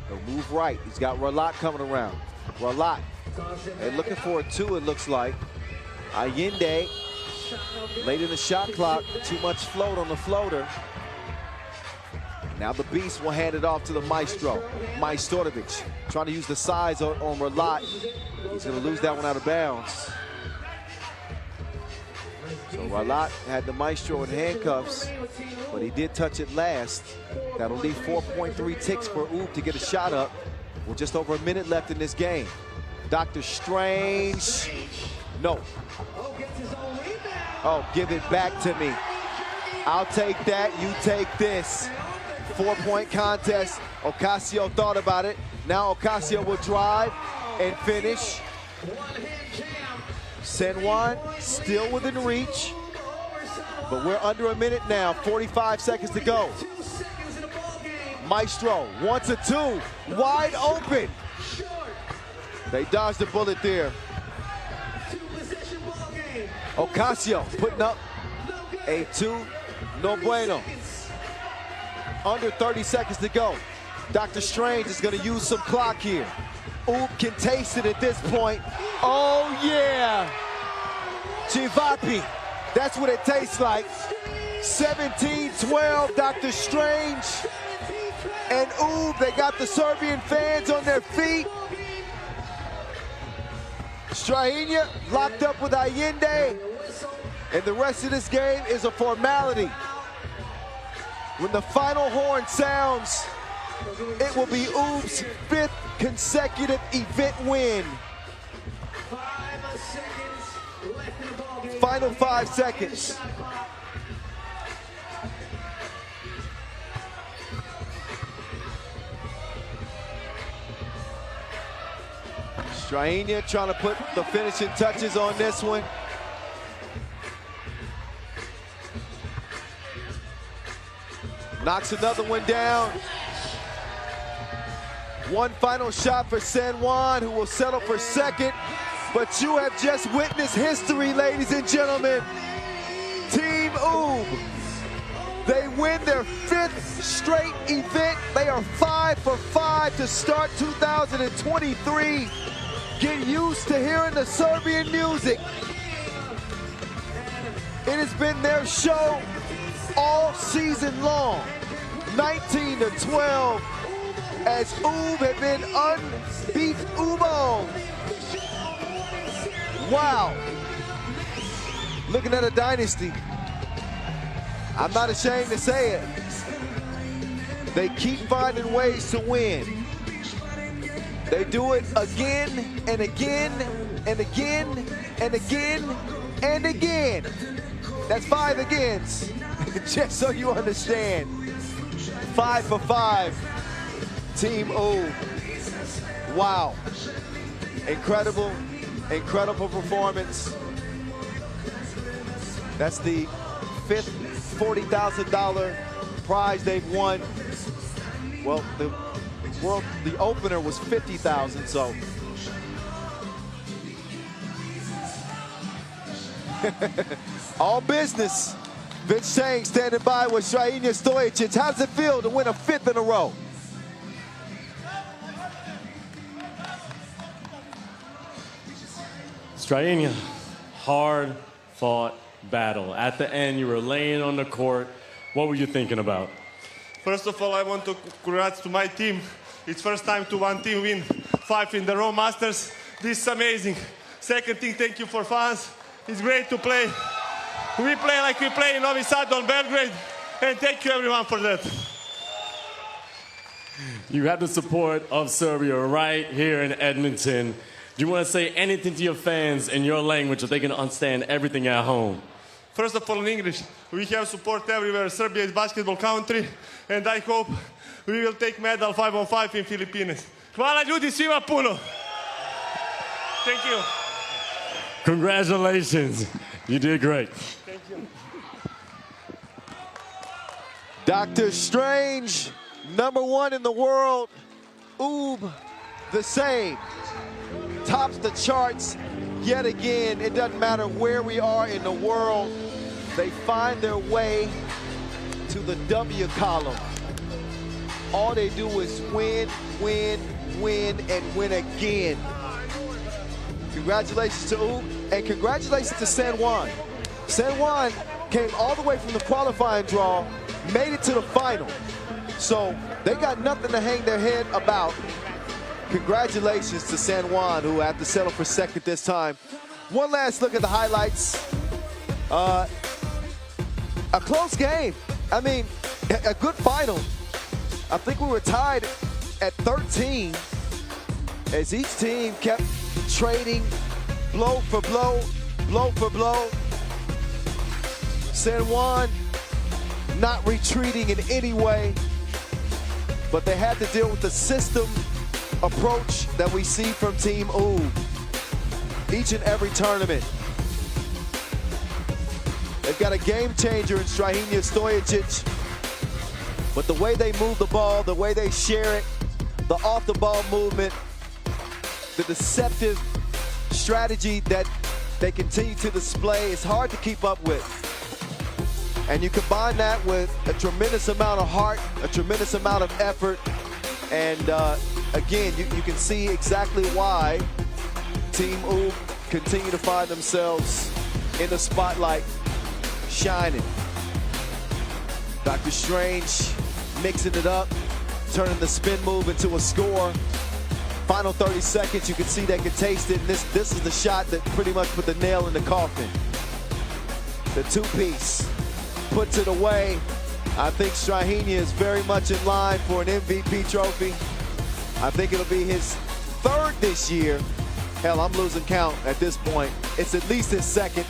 He'll move right. He's got Ralat coming around. Ralat. They're looking for a two, it looks like. Allende. Late in the shot clock. Too much float on the floater. Now the Beast will hand it off to the Maestro. Majstorovic trying to use the size on Ralat. He's going to lose that one out of bounds. So Ralat had the Maestro in handcuffs, but he did touch it last. That'll leave 4.3 ticks for Ub to get a shot up with just over a minute left in this game. Dr. Strange, no. Oh, give it back to me. I'll take that, you take this. 4-point contest. Ocasio thought about it. Now Ocasio will drive and finish. San Juan still within reach, but we're under a minute now. 45 seconds to go. Maestro wants a two, wide open. They dodged the bullet there. Ocasio putting up a two, no bueno. Under 30 seconds to go. Dr. Strange is going to use some clock here. Ub can taste it at this point. Oh, yeah. Chivapi. That's what it tastes like. 17-12, Dr. Strange. And Ub, they got the Serbian fans on their feet. Strahinja locked up with Allende. And the rest of this game is a formality. When the final horn sounds, it will be Ub's 5th consecutive event win. Final 5 seconds. Strahinja trying to put the finishing touches on this one. Knocks another one down. One final shot for San Juan, who will settle for second. But you have just witnessed history, ladies and gentlemen. Team Ub, they win their 5th straight event. They are 5 for 5 to start 2023. Get used to hearing the Serbian music. It has been their show all season long. 19-12 as Ub have been unbeat Ubo. Wow. Looking at a dynasty. I'm not ashamed to say it. They keep finding ways to win. They do it again and again and again and again and again. That's 5 agains, just so you understand. 5 for 5, Team Ub. Wow. Incredible, incredible performance. That's the 5th $40,000 prize they've won. Well, the opener was $50,000, so. All business. Vince Chang standing by with Strahinja Stojicic. How does it feel to win a 5th in a row? Strahinja, hard fought battle. At the end, you were laying on the court. What were you thinking about? First of all, I want to congrats to my team. It's first time to one team win 5 in the row Masters. This is amazing. Second thing, thank you for fans. It's great to play. We play like we play in Novi Sad on Belgrade. And thank you everyone for that. You have the support of Serbia right here in Edmonton. Do you want to say anything to your fans in your language so they can understand everything at home? First of all, in English, we have support everywhere. Serbia is basketball country, and I hope we will take medal 5-on-5 in Philippines. Hvala ljudi svima puno. Thank you. Congratulations. You did great. Thank you. Dr. Strange, #1 in the world, the same. Tops the charts yet again. It doesn't matter where we are in the world. They find their way to the W column. All they do is win, win, win, and win again. Congratulations to Oob, and congratulations to San Juan. San Juan came all the way from the qualifying draw, made it to the final. So they got nothing to hang their head about. Congratulations to San Juan, who have to settle for second this time. One last look at the highlights. A close game. I mean, a good final. I think we were tied at 13 as each team kept trading blow for blow, blow for blow. San Juan not retreating in any way, but they had to deal with the system approach that we see from Team Oob each and every tournament. They've got a game changer in Strahinja Stojicic, but the way they move the ball, the way they share it, the off-the-ball movement, the deceptive strategy that they continue to display is hard to keep up with. And you combine that with a tremendous amount of heart, a tremendous amount of effort, and again, you can see exactly why Team Oob continue to find themselves in the spotlight, shining. Dr. Strange mixing it up, turning the spin move into a score. Final 30 seconds, you can see they can taste it. And this is the shot that pretty much put the nail in the coffin. The two-piece puts it away. I think Strahinja is very much in line for an MVP trophy. I think it'll be his 3rd this year. Hell, I'm losing count at this point. It's at least his 2nd.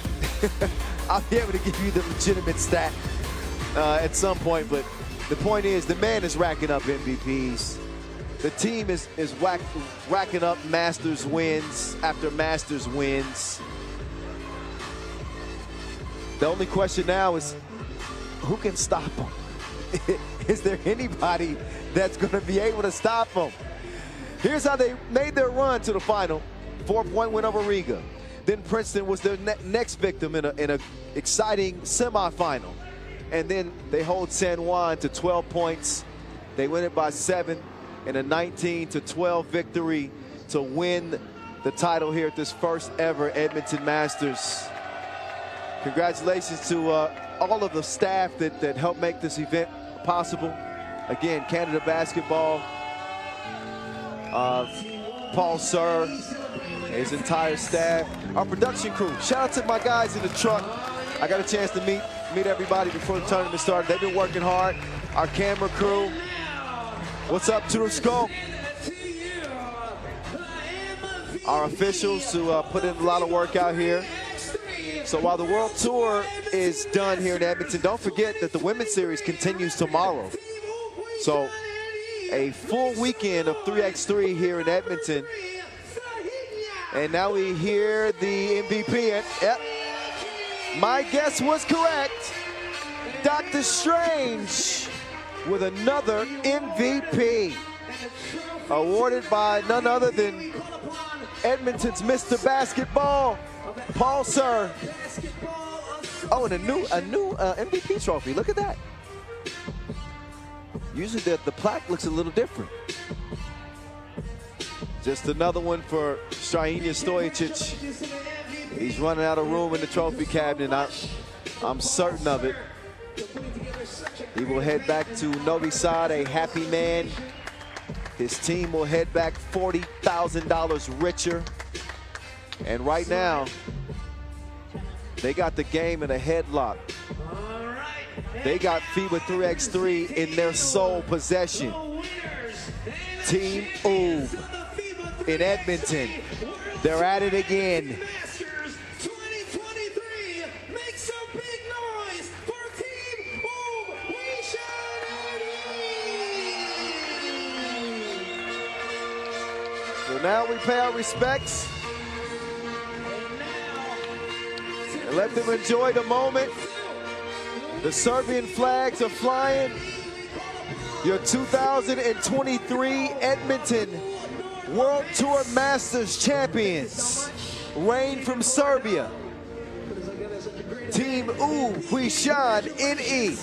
I'll be able to give you the legitimate stat at some point, but the point is the man is racking up MVPs. The team is racking up Masters wins after Masters wins. The only question now is, who can stop him? Is there anybody that's going to be able to stop him? Here's how they made their run to the final. 4-point win over Riga. Then Princeton was their next victim in an exciting semifinal. And then they hold San Juan to 12 points. They win it by 7 in a 19-12 victory to win the title here at this first ever Edmonton Masters. Congratulations to all of the staff that helped make this event possible. Again, Canada Basketball, Paul Sir, his entire staff, our production crew. Shout out to my guys in the truck. I got a chance to meet everybody before the tournament started. They've been working hard. Our camera crew. What's up, Turusko? Our officials who put in a lot of work out here. So while the World Tour is done here in Edmonton, don't forget that the Women's Series continues tomorrow. So a full weekend of 3x3 here in Edmonton. And now we hear the MVP. And, yep, my guess was correct. Dr. Strange with another MVP. Awarded by none other than Edmonton's Mr. Basketball, Paul Sir. Oh, and a new MVP trophy. Look at that. Usually the plaque looks a little different. Just another one for Strahinja Stojicic. He's running out of room in the trophy cabinet. I'm certain of it. He will head back to Novi Sad a happy man. His team will head back $40,000 richer. And right now, they got the game in a headlock. They got FIBA 3x3 in their sole possession. Team Oob in Edmonton. They're at it again. So now we pay our respects and let them enjoy the moment. The Serbian flags are flying. Your 2023 Edmonton World Tour Masters champions reign from Serbia. Team Huishan NE.